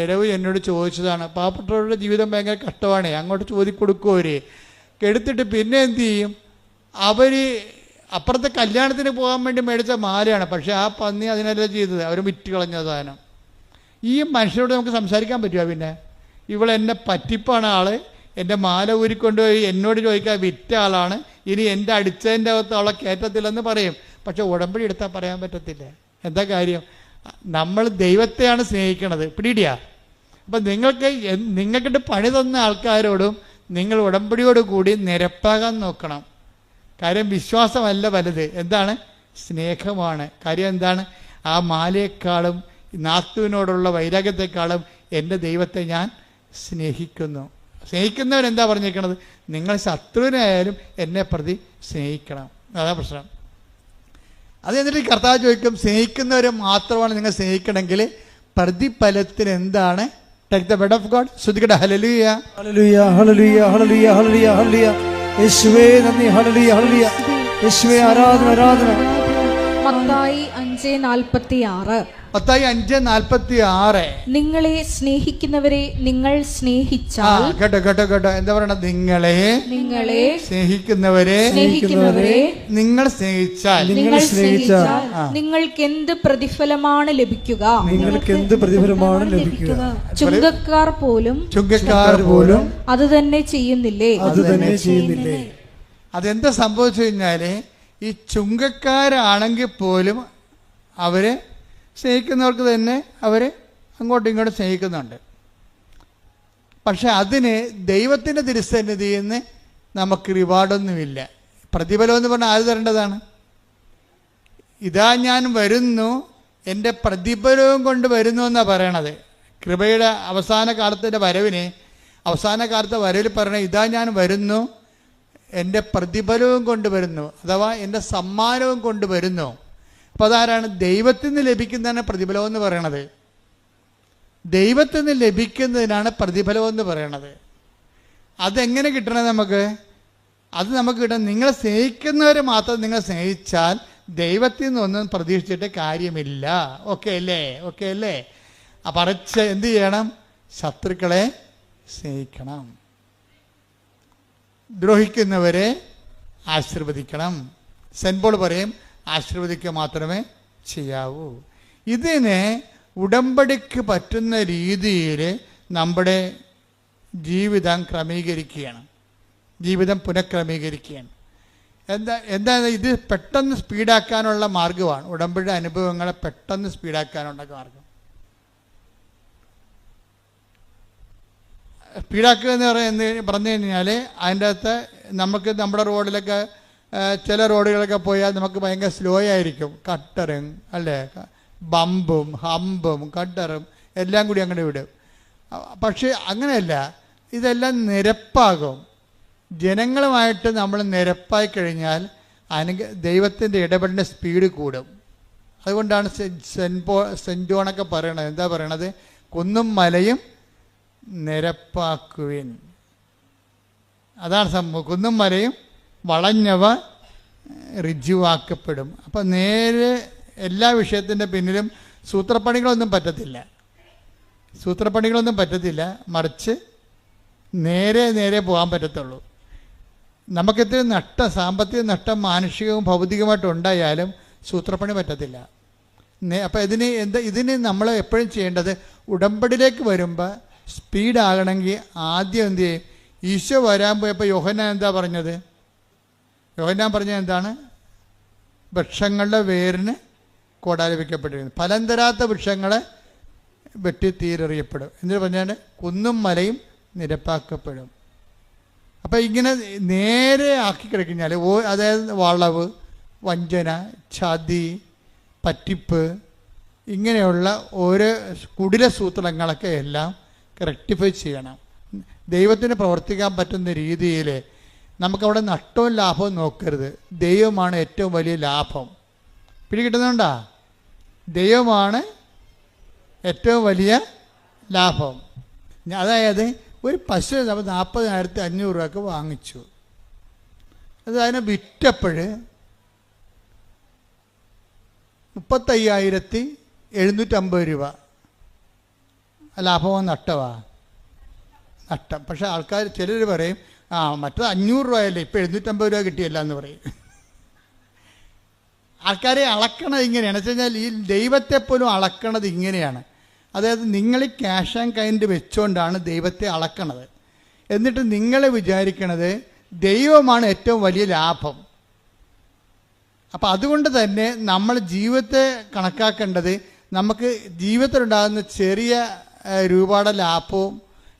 ഇരവ് എന്നോട് ചോദിച്ചതാണ്. പാവപ്പെട്ടവരുടെ ജീവിതം ഭയങ്കര കഷ്ടമാണ്. അങ്ങോട്ട് ചോദിക്കൊടുക്കും. അവർ എടുത്തിട്ട് പിന്നെ എന്ത് ചെയ്യും? അവർ അപ്പുറത്തെ കല്യാണത്തിന് പോകാൻ വേണ്ടി മേടിച്ച മാലയാണ്. പക്ഷേ ആ പന്നി അതിനല്ല ചെയ്തത്, അവർ വിറ്റ് കളഞ്ഞ സാധനം. ഈ മനുഷ്യരോട് നമുക്ക് സംസാരിക്കാൻ പറ്റുമോ? പിന്നെ ഇവളെന്നെ പറ്റിപ്പാണ് ആള്, എൻ്റെ മാല ഊരിക്കൊണ്ടുപോയി എന്നോട് ചോദിക്കാൻ വിറ്റ ആളാണ്, ഇനി എൻ്റെ അടിച്ചതിൻ്റെ അകത്ത് അവളെ കയറ്റത്തില്ലെന്ന് പറയും. പക്ഷെ ഉടമ്പടി എടുത്താൽ പറയാൻ പറ്റത്തില്ല. എന്താ കാര്യം? നമ്മൾ ദൈവത്തെയാണ് സ്നേഹിക്കണത്. പിടിയിടിയാ. അപ്പം നിങ്ങൾക്കിട്ട് പണി തന്ന ആൾക്കാരോടും നിങ്ങൾ ഉടമ്പടിയോടുകൂടി നിരപ്പാകാൻ നോക്കണം. കാര്യം വിശ്വാസമല്ല വലുത്, എന്താണ്? സ്നേഹമാണ്. കാര്യം എന്താണ്? ആ മാലയെക്കാളും നാത്തുവിനോടുള്ള വൈരാഗ്യത്തെക്കാളും എൻ്റെ ദൈവത്തെ ഞാൻ സ്നേഹിക്കുന്നു. സ്നേഹിക്കുന്നവരെന്താ പറഞ്ഞിരിക്കണത്? നിങ്ങൾ ശത്രുവിനായാലും എന്നെ പ്രതി സ്നേഹിക്കണം. അതാ പ്രശ്നം. അത് എന്നിട്ട് കർത്താവ് ചോദിക്കും, സ്നേഹിക്കുന്നവരെ മാത്രമാണ് നിങ്ങൾ സ്നേഹിക്കണമെങ്കിൽ പ്രതിഫലത്തിന് എന്താണ്? Take the word of God. ശ്രദ്ധിക്കട്ടെ. Hallelujah, hallelujah, hallelujah, hallelujah, hallelujah, hallelujah. യേശുവേ നന്ദി. Hallelujah, hallelujah. യേശുവേ ആരാധന, ആരാധന. മത്തായി 5:46. മത്തായി 5:46. നിങ്ങളെ സ്നേഹിക്കുന്നവരെ നിങ്ങൾ സ്നേഹിച്ചാൽ. കേട്ടോ എന്താ പറയണത്? നിങ്ങളെ സ്നേഹിക്കുന്നവരെ നിങ്ങൾ സ്നേഹിച്ചാൽ നിങ്ങൾക്ക് എന്ത് പ്രതിഫലമാണ് ലഭിക്കുക? ചുങ്കക്കാർ പോലും അത് തന്നെ ചെയ്യുന്നില്ലേ? അതെന്താ സംഭവിച്ചു കഴിഞ്ഞാല്, ഈ ചുങ്കക്കാരാണെങ്കിൽ പോലും അവര് സ്നേഹിക്കുന്നവർക്ക് തന്നെ അവർ അങ്ങോട്ടും ഇങ്ങോട്ടും സ്നേഹിക്കുന്നുണ്ട്. പക്ഷെ അതിന് ദൈവത്തിൻ്റെ തിരുസന്നിധിയിൽ നിന്ന് നമുക്ക് റിവാർഡൊന്നുമില്ല. പ്രതിഫലം എന്ന് പറഞ്ഞാൽ ആര് തരേണ്ടതാണ്? ഇതാ ഞാൻ വരുന്നു, എൻ്റെ പ്രതിഫലവും കൊണ്ട് വരുന്നു എന്നാണ് പറയണത്. കൃപയുടെ അവസാന കാലത്തിൻ്റെ വരവിന്, അവസാന കാലത്തെ വരവിൽ പറയണ, ഇതാ ഞാൻ വരുന്നു, എൻ്റെ പ്രതിഫലവും കൊണ്ട് വരുന്നു, അഥവാ എൻ്റെ സമ്മാനവും കൊണ്ട് വരുന്നു. അപ്പോൾ അതാരാണ്? ദൈവത്തിൽ നിന്ന് ലഭിക്കുന്നതാണ് പ്രതിഫലം എന്ന് പറയണത്. ദൈവത്തിൽ നിന്ന് ലഭിക്കുന്നതിനാണ് പ്രതിഫലം എന്ന് പറയണത്. അതെങ്ങനെ കിട്ടണത് നമുക്ക്? അത് നമുക്ക് കിട്ടണം, നിങ്ങളെ സ്നേഹിക്കുന്നവർ മാത്രം നിങ്ങൾ സ്നേഹിച്ചാൽ ദൈവത്തിൽ നിന്നൊന്നും പ്രതീക്ഷിച്ചിട്ട് കാര്യമില്ല. ഓക്കെ അല്ലേ? പറച്ച് എന്ത് ചെയ്യണം? ശത്രുക്കളെ സ്നേഹിക്കണം, ദ്രോഹിക്കുന്നവരെ ആശീർവദിക്കണം. സെന്റ് പോൾ പറയും ആശീർവദിക്കുക മാത്രമേ ചെയ്യാവൂ. ഇതിനെ ഉടമ്പടിക്ക് പറ്റുന്ന രീതിയിൽ നമ്മുടെ ജീവിതം ക്രമീകരിക്കുകയാണ്, ജീവിതം പുനഃക്രമീകരിക്കുകയാണ്. എന്താ ഇത് പെട്ടെന്ന് സ്പീഡാക്കാനുള്ള മാർഗമാണ്. ഉടമ്പടിയുടെ അനുഭവങ്ങളെ പെട്ടെന്ന് സ്പീഡാക്കാനുള്ള മാർഗം. സ്പീഡാക്കുക എന്ന് പറഞ്ഞു കഴിഞ്ഞാൽ അതിൻ്റെ അകത്ത് നമുക്ക് നമ്മുടെ റോഡിലൊക്കെ ചില റോഡുകളൊക്കെ പോയാൽ നമുക്ക് ഭയങ്കര സ്ലോ ആയിരിക്കും. കട്ടറും അല്ലേ, ബമ്പും ഹമ്പും കട്ടറും എല്ലാം കൂടി അങ്ങോട്ട് വിടും. പക്ഷേ അങ്ങനെയല്ല, ഇതെല്ലാം നിരപ്പാകും. ജനങ്ങളുമായിട്ട് നമ്മൾ നിരപ്പായി കഴിഞ്ഞാൽ ദൈവത്തിൻ്റെ ഇടപെടലിൻ്റെ സ്പീഡ് കൂടും. അതുകൊണ്ടാണ് സെൻറ്റ് ജോണൊക്കെ പറയണത്. എന്താ പറയണത്? കുന്നും മലയും നിരപ്പാക്കുവിൻ. അതാണ് സംഭവം. കുന്നും മലയും വളഞ്ഞവ ഋജുവാക്കപ്പെടും. അപ്പം നേരെ എല്ലാ വിഷയത്തിൻ്റെ പിന്നിലും സൂത്രപ്പണികളൊന്നും പറ്റത്തില്ല, മറിച്ച് നേരെ പോകാൻ പറ്റത്തുള്ളൂ. നമുക്കിത്തിരി നഷ്ടം, സാമ്പത്തിക നഷ്ടം മാനുഷികവും ഭൗതികമായിട്ടും ഉണ്ടായാലും സൂത്രപ്പണി പറ്റത്തില്ല. അപ്പം ഇതിന് നമ്മൾ എപ്പോഴും ചെയ്യേണ്ടത്, ഉടമ്പടിയിലേക്ക് വരുമ്പോൾ സ്പീഡാകണമെങ്കിൽ ആദ്യം എന്ത് ചെയ്യും? ഈശോ വരാൻ പോയപ്പോൾ യോഹന്നാൻ എന്താ പറഞ്ഞത്? യോഹന്നാൻ പറഞ്ഞത് എന്താണ്? വൃക്ഷങ്ങളുടെ വേരിന് കോടാലിപ്പിക്കപ്പെട്ടിരുന്നു, ഫലം തരാത്ത വൃക്ഷങ്ങളെ വെട്ടി തീരെറിയപ്പെടും. എന്നിട്ട് പറഞ്ഞാൽ കുന്നും മലയും നിരപ്പാക്കപ്പെടും. അപ്പം ഇങ്ങനെ നേരെ ആക്കി കഴിഞ്ഞാൽ, അതായത് വളവ്, വഞ്ചന, ചതി, പറ്റിപ്പ്, ഇങ്ങനെയുള്ള ഓരോ കുടില സൂത്രങ്ങളൊക്കെ എല്ലാം റെക്ടിഫൈ ചെയ്യണം. ദൈവത്തിന് പ്രവർത്തിക്കാൻ പറ്റുന്ന രീതിയിൽ നമുക്കവിടെ നഷ്ടവും ലാഭവും നോക്കരുത്. ദൈവമാണ് ഏറ്റവും വലിയ ലാഭം. പിടികിട്ടുന്നുണ്ടോ? ദൈവമാണ് ഏറ്റവും വലിയ ലാഭം. അതായത് ഒരു പശു നമ്മൾ 40,500 രൂപയ്ക്ക് വാങ്ങിച്ചു. അത് അതിനെ വിറ്റപ്പോൾ 35,750 രൂപ. ലാഭമോ നഷ്ടമാണ്? നഷ്ടം. പക്ഷെ ആൾക്കാർ ചിലർ പറയും, മറ്റത് 500 രൂപയല്ലേ, ഇപ്പോൾ 750 രൂപ കിട്ടിയല്ല എന്ന് പറയും. ആൾക്കാരെ അളക്കണത് ഇങ്ങനെയാണ്. വെച്ച് കഴിഞ്ഞാൽ ഈ ദൈവത്തെ പോലും അളക്കണത് ഇങ്ങനെയാണ്. അതായത് നിങ്ങൾ ഈ ക്യാഷ് ആൻഡ് കൈൻഡ് വെച്ചുകൊണ്ടാണ് ദൈവത്തെ അളക്കണത്. എന്നിട്ട് നിങ്ങൾ വിചാരിക്കണത് ദൈവമാണ് ഏറ്റവും വലിയ ലാഭം. അപ്പം അതുകൊണ്ട് തന്നെ നമ്മൾ ജീവിതത്തെ കണക്കാക്കേണ്ടത്, നമുക്ക് ജീവിതത്തിലുണ്ടാകുന്ന ചെറിയ രൂപയുടെ ലാഭവും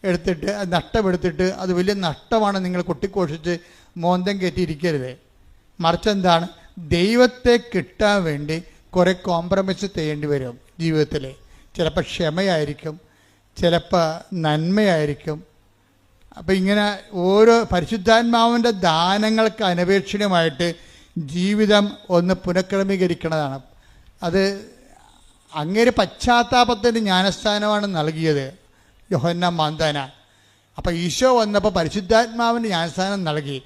എടുത്തിട്ട് നഷ്ടമെടുത്തിട്ട് അത് വലിയ നഷ്ടമാണ് നിങ്ങൾ കൊട്ടിക്കോഷിച്ച് മോന്തം കയറ്റിയിരിക്കരുത്. മറിച്ച് എന്താണ്? ദൈവത്തെ കിട്ടാൻ വേണ്ടി കുറേ കോംപ്രമൈസ് ചെയ്യേണ്ടി വരും ജീവിതത്തിൽ. ചിലപ്പോൾ ക്ഷമയായിരിക്കും, ചിലപ്പോൾ നന്മയായിരിക്കും. അപ്പം ഇങ്ങനെ ഓരോ പരിശുദ്ധാത്മാവിൻ്റെ ദാനങ്ങൾക്ക് അനപേക്ഷണീയമായിട്ട് ജീവിതം ഒന്ന് പുനഃക്രമീകരിക്കുന്നതാണ്. അത് അങ്ങേര് പശ്ചാത്താപത്തിൻ്റെ ജ്ഞാനസ്ഥാനമാണ് നൽകിയത് യോഹന്നാൻ മാന്താന. അപ്പം ഈശോ വന്നപ്പോൾ പരിശുദ്ധാത്മാവിൻ്റെ ജ്ഞാനസ്ഥാനം നൽകി.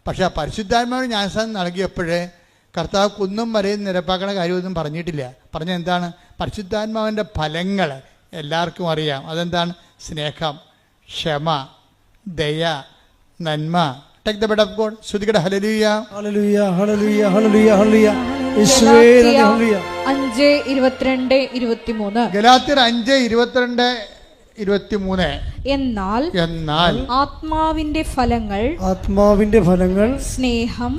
പക്ഷേ ആ പരിശുദ്ധാത്മാവിൻ്റെ ജ്ഞാനസ്ഥാനം നൽകിയപ്പോഴേ കർത്താവ് കുന്നും മലയും നിരപ്പാക്കണ കാര്യമൊന്നും പറഞ്ഞിട്ടില്ല. പറഞ്ഞ എന്താണ്? പരിശുദ്ധാത്മാവിൻ്റെ ഫലങ്ങൾ എല്ലാവർക്കും അറിയാം. അതെന്താണ്? സ്നേഹം, ക്ഷമ, ദയ, നന്മ. Take the word of God. ശ്രുതികട hallelujah, hallelujah, hallelujah, hallelujah, hallelujah. യേശുവേ നന്ദി. ഹല്ലേലൂയ. 5:22-23 ഗലാത്യർ 5:22-23. എന്നാൽ ആത്മാവിന്റെ ഫലങ്ങൾ സ്നേഹം,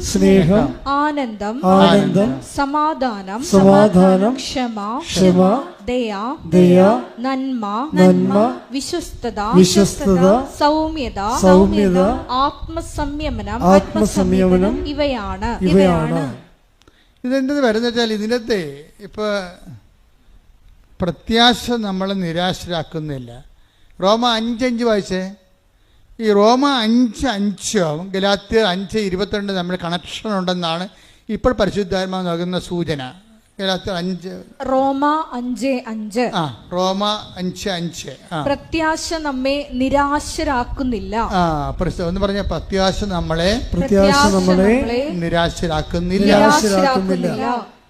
ആനന്ദം, സമാധാനം, ക്ഷമ, ദയ, നന്മ, വിശ്വസ്തത, സൗമ്യത, ആത്മസംയമനം ഇവയാണ്. ഇതെന്ത് വരുന്ന വെച്ചാൽ ഇതിനകത്ത് ഇപ്പോൾ പ്രത്യാശ നമ്മളെ നിരാശരാക്കുന്നില്ല. റോമ 5:5 വായിച്ചേ. ഈ റോമ 5:5 ഗലാത്യർ 5:22 നമ്മൾ കണക്ഷൻ ഉണ്ടെന്നാണ് ഇപ്പോൾ പരിശുദ്ധാത്മാവ് നൽകുന്ന സൂചന. ഗലാത്യർ 5 റോമ 5:5. റോമ 5:5. പ്രത്യാശ നമ്മെ നിരാശരാക്കുന്നില്ല. ഒന്ന് പറഞ്ഞ പ്രത്യാശ നമ്മളെ നിരാശരാക്കുന്നില്ല.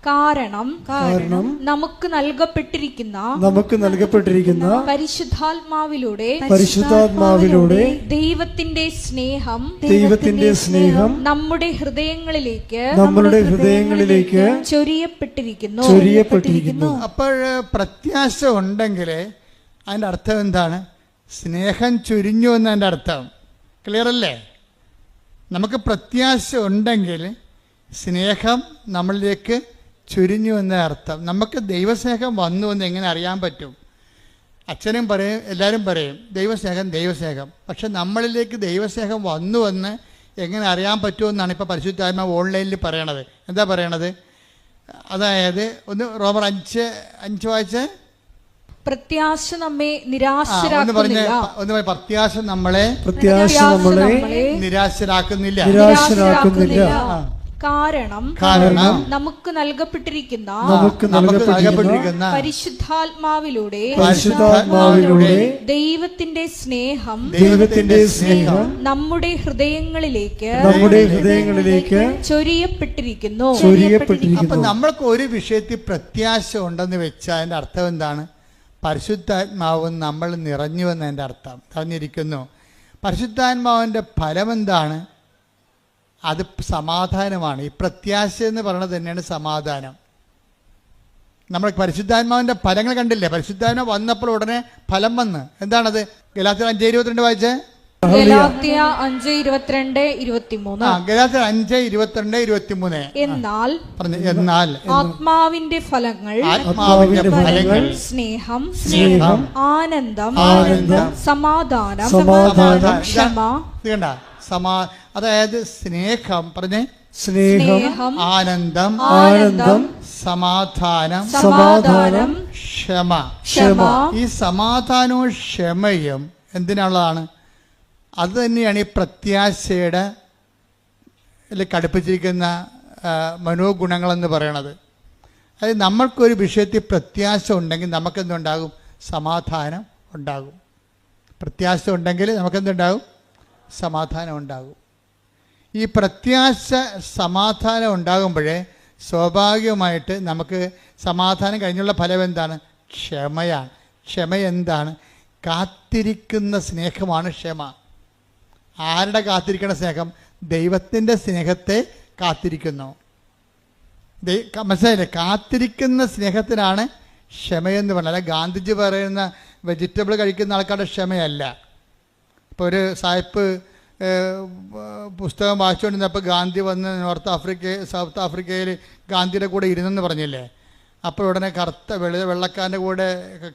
കാരണം നമുക്ക് നൽകപ്പെട്ടിരിക്കുന്ന പരിശുദ്ധാത്മാവിലൂടെ ദൈവത്തിന്റെ സ്നേഹം നമ്മുടെ ഹൃദയങ്ങളിലേക്ക് ചൊരിയപ്പെട്ടിരിക്കുന്നു. അപ്പോൾ പ്രത്യാശ ഉണ്ടെങ്കിൽ അതിൻ്റെ അർത്ഥം എന്താണ്? സ്നേഹം ചൊരിഞ്ഞു എന്നതിൻ്റെ അർത്ഥം. ക്ലിയർ അല്ലേ? നമുക്ക് പ്രത്യാശ ഉണ്ടെങ്കിൽ സ്നേഹം നമ്മളിലേക്ക് ചുരിഞ്ഞു എന്ന അർത്ഥം. നമുക്ക് ദൈവസ്നേഹം വന്നു എന്ന് എങ്ങനെ അറിയാൻ പറ്റും? അച്ഛനും പറയും, എല്ലാവരും പറയും ദൈവസ്നേഹം. പക്ഷെ നമ്മളിലേക്ക് ദൈവസ്നേഹം വന്നു എന്ന് എങ്ങനെ അറിയാൻ പറ്റുമെന്നാണ് ഇപ്പോൾ പരിശുദ്ധാത്മാവ് ഓൺലൈനിൽ പറയണത്. എന്താ പറയണത്? അതായത് ഒന്ന് റോമർ 5:5 വായിച്ച്. പ്രത്യാശ നമ്മെ നിരാശരാക്കുന്നില്ല. ഒന്ന് പ്രത്യാശ നമ്മളെ നിരാശരാക്കുന്നില്ല. കാരണം നമുക്ക് നൽകപ്പെട്ടിരിക്കുന്ന പരിശുദ്ധാത്മാവിലൂടെ ദൈവത്തിന്റെ സ്നേഹം നമ്മുടെ ഹൃദയങ്ങളിലേക്ക് ചൊരിയപ്പെട്ടിരിക്കുന്നു. അപ്പൊ നമ്മൾക്ക് ഒരു വിഷയത്തിൽ പ്രത്യാശ ഉണ്ടെന്ന് വെച്ചാൽ അതിന്റെ അർത്ഥം എന്താണ്? പരിശുദ്ധാത്മാവ് നമ്മൾ നിറഞ്ഞു എന്നതിൻ്റെ അർത്ഥം അറിഞ്ഞിരിക്കുന്നു. പരിശുദ്ധാത്മാവിൻ്റെ ഫലം എന്താണ്? അത് സമാധാനമാണ്. ഈ പ്രത്യാശ എന്ന് പറയുന്നത് തന്നെയാണ് സമാധാനം. നമ്മൾ പരിശുദ്ധാത്മാവിൻ്റെ ഫലങ്ങൾ കണ്ടില്ലേ? പരിശുദ്ധാത്മാവ് വന്നപ്പോൾ ഉടനെ ഫലം വന്ന്. എന്താണത്? ഗലാത്യർ 5:22 വായിച്ചേ. ഗലാത്യർ 5:22-23. ഗലാത്യർ 5:22-23. എന്നാൽ ആത്മാവിന്റെ ഫലങ്ങൾ സ്നേഹം, ആനന്ദം, സമാധാനം, അതായത് സ്നേഹം പറഞ്ഞേ, ആനന്ദം, സമാധാനം, ക്ഷമ. ഈ സമാധാനവും ക്ഷമയും എന്തിനുള്ളതാണ്? അത് തന്നെയാണ് ഈ പ്രത്യാശയുടെ കടുപ്പിച്ചിരിക്കുന്ന മനോഗുണങ്ങളെന്ന് പറയണത്. അതായത് നമ്മൾക്കൊരു വിഷയത്തിൽ പ്രത്യാശ ഉണ്ടെങ്കിൽ നമുക്കെന്തുണ്ടാകും? സമാധാനം ഉണ്ടാകും. പ്രത്യാശ ഉണ്ടെങ്കിൽ നമുക്കെന്തുണ്ടാകും? സമാധാനം ഉണ്ടാകും. ഈ പ്രത്യാശ സമാധാനം ഉണ്ടാകുമ്പോഴേ സ്വാഭാവികമായിട്ട് നമുക്ക് സമാധാനം കഴിഞ്ഞുള്ള ഫലം എന്താണ്? ക്ഷമയാണ്. ക്ഷമ എന്താണ്? കാത്തിരിക്കുന്ന സ്നേഹമാണ് ക്ഷമ. ആരുടെ കാത്തിരിക്കുന്ന സ്നേഹം? ദൈവത്തിൻ്റെ സ്നേഹത്തെ കാത്തിരിക്കുന്നു. മനസ്സിലായില്ലേ? കാത്തിരിക്കുന്ന സ്നേഹത്തിനാണ് ക്ഷമയെന്ന് പറഞ്ഞാൽ. അല്ല ഗാന്ധിജി പറയുന്ന വെജിറ്റബിൾ കഴിക്കുന്ന ആൾക്കാരുടെ ക്ഷമയല്ല. ഇപ്പോൾ ഒരു സായിപ്പ് പുസ്തകം വായിച്ചുകൊണ്ടിരുന്നപ്പോൾ ഗാന്ധി വന്ന് സൗത്ത് ആഫ്രിക്കയിൽ ഗാന്ധിയുടെ കൂടെ ഇരുന്നെന്ന് പറഞ്ഞില്ലേ? അപ്പോൾ ഉടനെ വെള്ളക്കാരൻ്റെ കൂടെ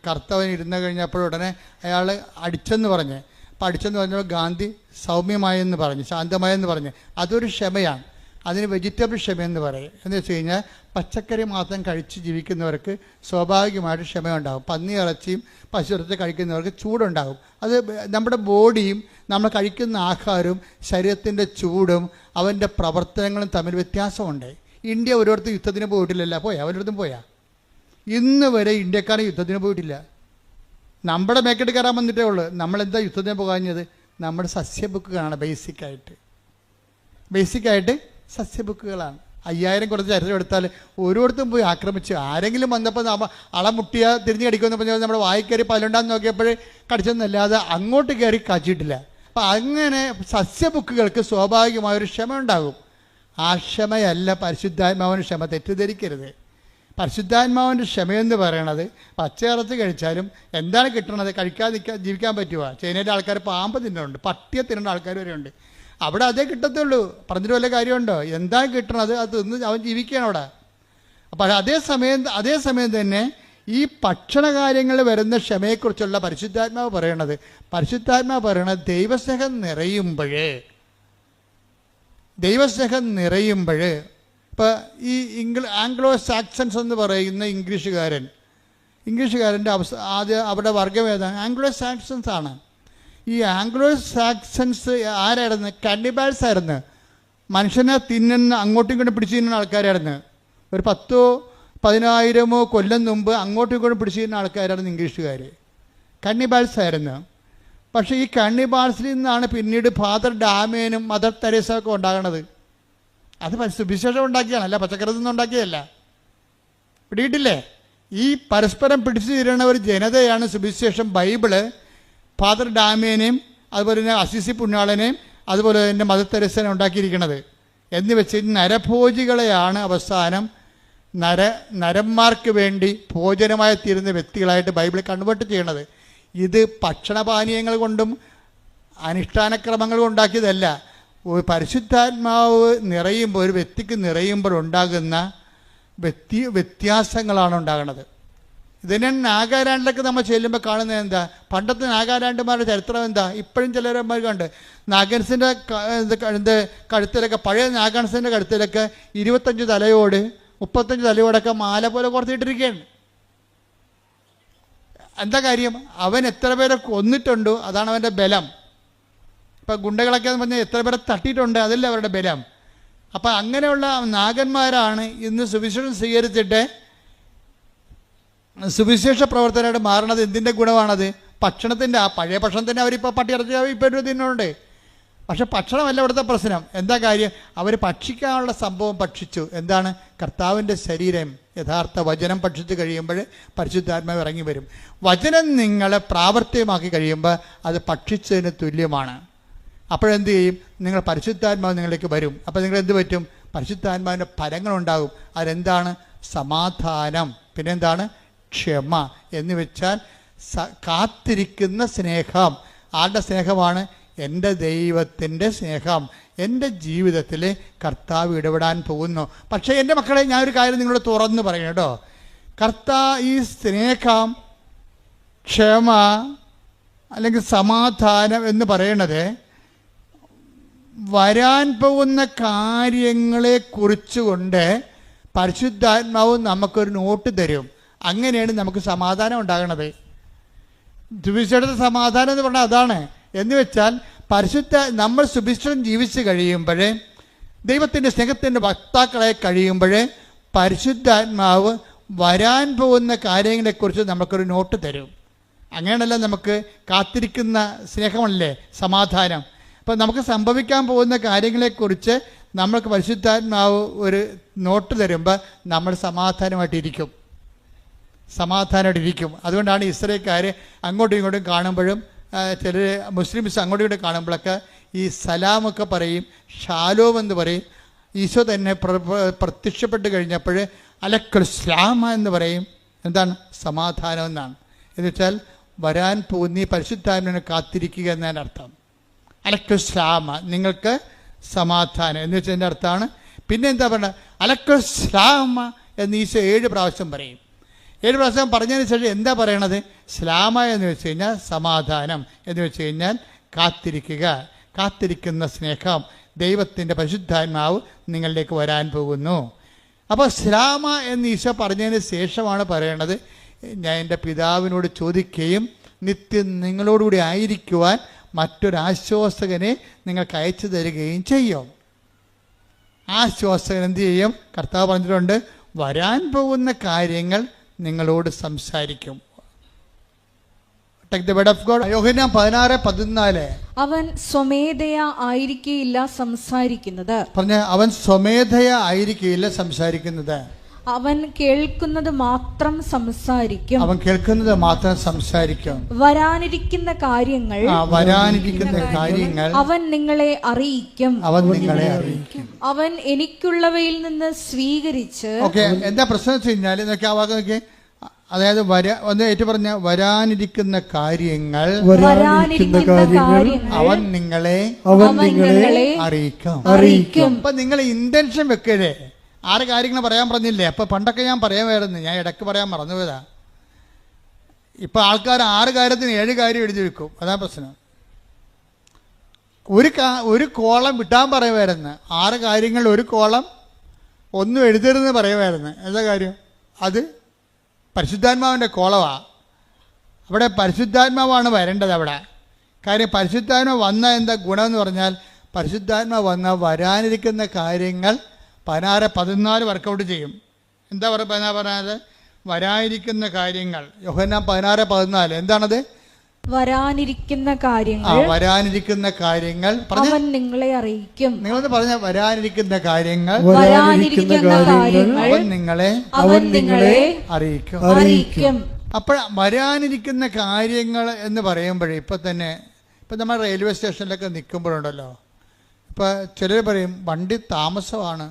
കറുത്തവൻ ഇരുന്ന് കഴിഞ്ഞപ്പോൾ ഉടനെ അയാൾ അടിച്ചെന്ന് പറഞ്ഞ്. അപ്പോൾ അടിച്ചെന്ന് പറഞ്ഞപ്പോൾ ഗാന്ധി സൗമ്യമായെന്ന് പറഞ്ഞു, ശാന്തമായെന്ന് പറഞ്ഞ്. അതൊരു ക്ഷമയാണ്. അതിന് വെജിറ്റബിൾ ക്ഷമയെന്ന് പറയും. എന്ന് വെച്ച് കഴിഞ്ഞാൽ പച്ചക്കറി മാത്രം കഴിച്ച് ജീവിക്കുന്നവർക്ക് സ്വാഭാവികമായിട്ട് ക്ഷമയുണ്ടാകും. പന്നി ഇറച്ചിയും പശു ഇറച്ചി കഴിക്കുന്നവർക്ക് ചൂടുണ്ടാകും. അത് നമ്മുടെ ബോഡിയും നമ്മൾ കഴിക്കുന്ന ആഹാരവും ശരീരത്തിൻ്റെ ചൂടും അവൻ്റെ പ്രവർത്തനങ്ങളും തമ്മിൽ വ്യത്യാസമുണ്ട്. ഇന്ത്യ ഓരോരുത്തർ യുദ്ധത്തിന് പോയിട്ടില്ലല്ലോ. അവരോടത്തും പോയാ? ഇന്ന് വരെ ഇന്ത്യക്കാർ യുദ്ധത്തിന് പോയിട്ടില്ല. നമ്മുടെ മേക്കെട്ട് കയറാൻ വന്നിട്ടേ ഉള്ളൂ. നമ്മളെന്താ യുദ്ധത്തിന് പോകാഞ്ഞത്? നമ്മുടെ സസ്യബുക്കുകളാണ്. ബേസിക്കായിട്ട് സസ്യബുക്കുകളാണ്. 5000 കുറച്ച് ചരിത്രം എടുത്താൽ ഓരോരുത്തരും പോയി ആക്രമിച്ച് ആരെങ്കിലും വന്നപ്പോൾ അളമുട്ടിയ തിരിഞ്ഞ് കടിക്കുമെന്ന് പറഞ്ഞാൽ നമ്മുടെ വായിക്കയറി പല്ലുണ്ടാന്ന് നോക്കിയപ്പോൾ കടിച്ചെന്നല്ലാതെ അങ്ങോട്ട് കയറി കാച്ചിട്ടില്ല. അപ്പം അങ്ങനെ സസ്യബുക്കുകൾക്ക് സ്വാഭാവികമായൊരു ക്ഷമ ഉണ്ടാകും. ആ ക്ഷമയല്ല പരിശുദ്ധാത്മാവിൻ്റെ ക്ഷമ. തെറ്റിദ്ധരിക്കരുത്. പരിശുദ്ധാത്മാവിൻ്റെ ക്ഷമയെന്ന് പറയണത് പച്ചയിറച്ചി കഴിച്ചാലും എന്താണ് കിട്ടണത്? കഴിക്കാതെ ജീവിക്കാൻ പറ്റുക? ചൈനയിലെ ആൾക്കാർ പാമ്പ് തിന്നുന്നുണ്ട്, പട്ടിയെ തിന്നേണ്ട ആൾക്കാർ വരെ ഉണ്ട്. അവിടെ അതേ കിട്ടത്തുള്ളൂ. പറഞ്ഞിട്ട് വല്ല കാര്യമുണ്ടോ? എന്താ കിട്ടണത് അത് തിന്ന് അവൻ ജീവിക്കുകയാണ് അവിടെ. അപ്പോൾ അതേസമയം തന്നെ ഈ ഭക്ഷണ കാര്യങ്ങളിൽ വരുന്ന ക്ഷമയെക്കുറിച്ചുള്ള പരിശുദ്ധാത്മാവ് പറയണത് ദൈവസ്നേഹം നിറയുമ്പോൾ ഇപ്പോൾ ഈ ആംഗ്ലോ സാക്സൺസ് എന്ന് പറയുന്ന ഇംഗ്ലീഷുകാരൻ്റെ അവരുടെ വർഗം ഏതാണ്? ആംഗ്ലോ സാക്സൺസ് ആണ്. ഈ ആംഗ്ലോ സാക്സൺസ് ആരായിരുന്നു? കാനിബാൽസ് ആയിരുന്നു. മനുഷ്യനെ അങ്ങോട്ടും ഇങ്ങോട്ടും പിടിച്ചു തിന്നുന്ന ആൾക്കാരായിരുന്നു. ഒരു 10,000 കൊല്ലം മുമ്പ് അങ്ങോട്ടും ഇങ്ങോട്ടും പിടിച്ചിരുന്ന ആൾക്കാരാണ് ഇംഗ്ലീഷുകാർ. കണ്ണിബാൾസ് ആയിരുന്നു. പക്ഷേ ഈ കണ്ണിബാൾസിൽ നിന്നാണ് പിന്നീട് ഫാദർ ഡാമേനും മദർ തെരേസ ഒക്കെ ഉണ്ടാകണത്. അത് സുവിശേഷം ഉണ്ടാക്കിയാണ്, അല്ല പച്ചക്കറിയിൽ നിന്ന് ഉണ്ടാക്കിയതല്ല. പിടിയിട്ടില്ലേ? ഈ പരസ്പരം പിടിച്ചു തീരുന്ന ഒരു ജനതയാണ് സുവിശേഷം, ബൈബിള്, ഫാദർ ഡാമേനെയും അതുപോലെ തന്നെ അസിസി പുണ്യാളനെയും അതുപോലെ തന്നെ മദർ തെരേസനെ ഉണ്ടാക്കിയിരിക്കുന്നത്. എന്ന് വെച്ച് നരഭോജികളെയാണ് അവസാനം നരന്മാർക്ക് വേണ്ടി ഭോജനമായി തീരുന്ന വ്യക്തികളായിട്ട് ബൈബിൾ കൺവേർട്ട് ചെയ്യണത്. ഇത് ഭക്ഷണപാനീയങ്ങൾ കൊണ്ടും അനുഷ്ഠാനക്രമങ്ങൾ ഉണ്ടാക്കിയതല്ല. പരിശുദ്ധാത്മാവ് നിറയുമ്പോൾ, ഒരു വ്യക്തിക്ക് നിറയുമ്പോൾ ഉണ്ടാകുന്ന വ്യത്യാസങ്ങളാണ് ഉണ്ടാകുന്നത്. ഇതിനെ നാഗാലാൻഡിലൊക്കെ നമ്മൾ ചെല്ലുമ്പോൾ കാണുന്നത് എന്താ? പണ്ടത്തെ നാഗാലാൻഡുമാരുടെ ചരിത്രം എന്താ? ഇപ്പോഴും ചിലരന്മാർ കണ്ട് നാഗൻസിൻ്റെ കഴുത്തിലൊക്കെ, പഴയ നാഗൻസിൻ്റെ കഴുത്തിലൊക്കെ 25 തലയോട് 35 തലയോടൊക്കെ മാല പോലെ കോർത്തിട്ടിരിക്കുകയാണ്. എന്താ കാര്യം? അവൻ എത്ര പേരെ കൊന്നിട്ടുണ്ടോ അതാണ് അവൻ്റെ ബലം. ഇപ്പം ഗുണ്ടകളൊക്കെ എന്ന് പറഞ്ഞാൽ എത്ര പേരെ തട്ടിയിട്ടുണ്ട്, അതല്ല അവരുടെ ബലം. അപ്പം അങ്ങനെയുള്ള നാഗന്മാരാണ് ഇന്ന് സുവിശേഷം സ്വീകരിച്ചിട്ട് സുവിശേഷ പ്രവർത്തനമായിട്ട് മാറണത്. എന്തിൻ്റെ ഗുണമാണത്? ഭക്ഷണത്തിൻ്റെ. ആ പഴയ ഭക്ഷണത്തിൻ്റെ അവരിപ്പോൾ പട്ടിയിറച്ചി ഇപ്പോൾ തിന്നുണ്ട്. പക്ഷെ ഭക്ഷണമല്ല ഇവിടുത്തെ പ്രശ്നം. എന്താ കാര്യം? അവർ ഭക്ഷിക്കാനുള്ള സംഭവം ഭക്ഷിച്ചു. എന്താണ്? കർത്താവിൻ്റെ ശരീരം, യഥാർത്ഥ വചനം ഭക്ഷിച്ച് കഴിയുമ്പോൾ പരിശുദ്ധാത്മാവ് ഇറങ്ങി വരും. വചനം നിങ്ങളെ പ്രാവർത്തികമാക്കി കഴിയുമ്പോൾ അത് ഭക്ഷിച്ചതിന് തുല്യമാണ്. അപ്പോഴെന്ത് ചെയ്യും? നിങ്ങൾ പരിശുദ്ധാത്മാവ് നിങ്ങളിലേക്ക് വരും. അപ്പോൾ നിങ്ങൾ എന്ത് പറ്റും? പരിശുദ്ധാത്മാവിൻ്റെ ഫലങ്ങളുണ്ടാകും. അതെന്താണ്? സമാധാനം, പിന്നെന്താണ്? ക്ഷമ. എന്ന് വെച്ചാൽ കാത്തിരിക്കുന്ന സ്നേഹം. ആരുടെ സ്നേഹമാണ്? എൻ്റെ ദൈവത്തിൻ്റെ സ്നേഹം. എൻ്റെ ജീവിതത്തിൽ കർത്താവ് ഇടപെടാൻ പോകുന്നു. പക്ഷേ എൻ്റെ മക്കളെ, ഞാനൊരു കാര്യം നിങ്ങളോട് തുറന്ന് പറയണം കേട്ടോ. ഈ സ്നേഹം, ക്ഷമ അല്ലെങ്കിൽ സമാധാനം എന്ന് പറയണത് വരാൻ പോകുന്ന കാര്യങ്ങളെ കുറിച്ചുകൊണ്ട് പരിശുദ്ധാത്മാവ് നമുക്കൊരു നോട്ട് തരും. അങ്ങനെയാണ് നമുക്ക് സമാധാനം ഉണ്ടാകണത്. സുവിശേഷത്തെ സമാധാനം എന്ന് പറഞ്ഞാൽ അതാണ്. എന്ന് വെച്ചാൽ നമ്മൾ സുവിശേഷം ജീവിച്ച് കഴിയുമ്പോൾ, ദൈവത്തിൻ്റെ സ്നേഹത്തിൻ്റെ വക്താക്കളായി കഴിയുമ്പോൾ, പരിശുദ്ധാത്മാവ് വരാൻ പോകുന്ന കാര്യങ്ങളെക്കുറിച്ച് നമുക്കൊരു നോട്ട് തരും. അങ്ങനെയല്ല നമുക്ക് കാത്തിരിക്കുന്ന സ്നേഹമല്ലേ സമാധാനം. അപ്പം നമുക്ക് സംഭവിക്കാൻ പോകുന്ന കാര്യങ്ങളെക്കുറിച്ച് നമ്മൾക്ക് പരിശുദ്ധാത്മാവ് ഒരു നോട്ട് തരുമ്പോൾ നമ്മൾ സമാധാനമായിട്ടിരിക്കും. അതുകൊണ്ടാണ് ഇസ്രായേൽക്കാർ അങ്ങോട്ടും ഇങ്ങോട്ടും കാണുമ്പോഴും, ചിലർ മുസ്ലിംസ് അങ്ങോട്ടും ഇങ്ങോട്ടും കാണുമ്പോഴൊക്കെ ഈ സലാമൊക്കെ പറയും, ഷാലോം എന്ന് പറയും. ഈശോ തന്നെ പ്രത്യക്ഷപ്പെട്ട് കഴിഞ്ഞപ്പോൾ അലക്കുസ്ലാമ എന്ന് പറയും. എന്താണ്? സമാധാനം എന്നാണ്. എന്ന് വെച്ചാൽ വരാൻ പോകുന്ന ഈ പരിശുദ്ധാത്മാവിനെ കാത്തിരിക്കുക എന്നതിൻ്റെ അർത്ഥം. അലക്കുസ്ലാമ, നിങ്ങൾക്ക് സമാധാനം എന്ന് വെച്ചാൽ എൻ്റെ അർത്ഥമാണ്. പിന്നെ എന്താ പറയുക? അലക്കുസ്ലാമ എന്ന് ഈശോ 7 പ്രാവശ്യം പറയും. 7 പ്രാവശ്യം പറഞ്ഞതിന് ശേഷം എന്താ പറയണത്? സ്ലാമ എന്ന് വെച്ച് കഴിഞ്ഞാൽ സമാധാനം, എന്ന് വെച്ച് കഴിഞ്ഞാൽ കാത്തിരിക്കുക, കാത്തിരിക്കുന്ന സ്നേഹം. ദൈവത്തിൻ്റെ പരിശുദ്ധാത്മാവ് നിങ്ങളിലേക്ക് വരാൻ പോകുന്നു. അപ്പോൾ സ്ലാമ എന്ന് ഈശോ പറഞ്ഞതിന് ശേഷമാണ് പറയണത്, ഞാൻ എൻ്റെ പിതാവിനോട് ചോദിക്കുകയും നിത്യം നിങ്ങളോടുകൂടി ആയിരിക്കുവാൻ മറ്റൊരാശ്വാസകനെ നിങ്ങൾക്ക് അയച്ചു തരികയും ചെയ്യും. ആശ്വാസകൻ എന്ത് ചെയ്യും? കർത്താവ് പറഞ്ഞിട്ടുണ്ട്, വരാൻ പോകുന്ന കാര്യങ്ങൾ നിങ്ങളോട് സംസാരിക്കും. Take the word of God. യോഹന്നാൻ 16:14. അവൻ സ്വമേധയാ ആയിരിക്കില്ല സംസാരിക്കുന്നത്. പറഞ്ഞ അവൻ സ്വമേധയാ ആയിരിക്കില്ല സംസാരിക്കുന്നത്. അവൻ കേൾക്കുന്നത് മാത്രം സംസാരിക്കും. വരാനിരിക്കുന്ന കാര്യങ്ങൾ അവൻ നിങ്ങളെ അറിയിക്കും. അവൻ എനിക്കുള്ളവയിൽ നിന്ന് സ്വീകരിച്ച്. എന്താ പ്രശ്നം വെച്ച് കഴിഞ്ഞാൽ നോക്കി, അതായത് ഒന്ന് ഏറ്റു പറഞ്ഞ വരാനിരിക്കുന്ന കാര്യങ്ങൾ അവൻ നിങ്ങളെ അറിയിക്കും. അപ്പൊ നിങ്ങൾ ഇന്റൻഷൻ വെക്കരുത്. 6 കാര്യങ്ങൾ പറയാൻ പറഞ്ഞില്ലേ? അപ്പൊ പണ്ടൊക്കെ ഞാൻ പറയാമായിരുന്നു, ഞാൻ ഇടയ്ക്ക് പറയാൻ മറന്നുപോയതാ. ഇപ്പൊ ആൾക്കാർ 6 കാര്യത്തിന് 7 കാര്യം എഴുതി വെക്കും. അതാ പ്രശ്നം. ഒരു കോളം വിട്ടാൻ പറയുമായിരുന്നു. 6 കാര്യങ്ങൾ ഒരു കോളം ഒന്നും എഴുതരുതെന്ന് പറയുമായിരുന്നു. എന്താ കാര്യം? അത് പരിശുദ്ധാത്മാവിൻ്റെ കോളമാണ്. അവിടെ പരിശുദ്ധാത്മാവാണ് വരേണ്ടത് അവിടെ. കാര്യം പരിശുദ്ധാത്മാവ് വന്ന എന്താ ഗുണമെന്ന് പറഞ്ഞാൽ, പരിശുദ്ധാത്മാവ് വന്ന വരാനിരിക്കുന്ന കാര്യങ്ങൾ 16-14 വർക്കൗട്ട് ചെയ്യും. എന്താ പറഞ്ഞത്? വരാനിരിക്കുന്ന കാര്യങ്ങൾ. യോഹന്നാൻ 16:14 എന്താണത്? വരാനിരിക്കുന്ന കാര്യങ്ങൾ വരാനിരിക്കുന്ന കാര്യങ്ങൾ അവൻ നിങ്ങളെ അറിയിക്കും. നിങ്ങളൊന്ന് പറഞ്ഞ വരാനിരിക്കുന്ന കാര്യങ്ങൾ അവൻ നിങ്ങളെ അറിയിക്കും. അപ്പോൾ വരാനിരിക്കുന്ന കാര്യങ്ങൾ എന്ന് പറയുമ്പോഴേ ഇപ്പം നമ്മൾ റെയിൽവേ സ്റ്റേഷനിലൊക്കെ നിൽക്കുമ്പോഴുണ്ടല്ലോ, ഇപ്പം ചിലർ പറയും വണ്ടി താമസമാണ്,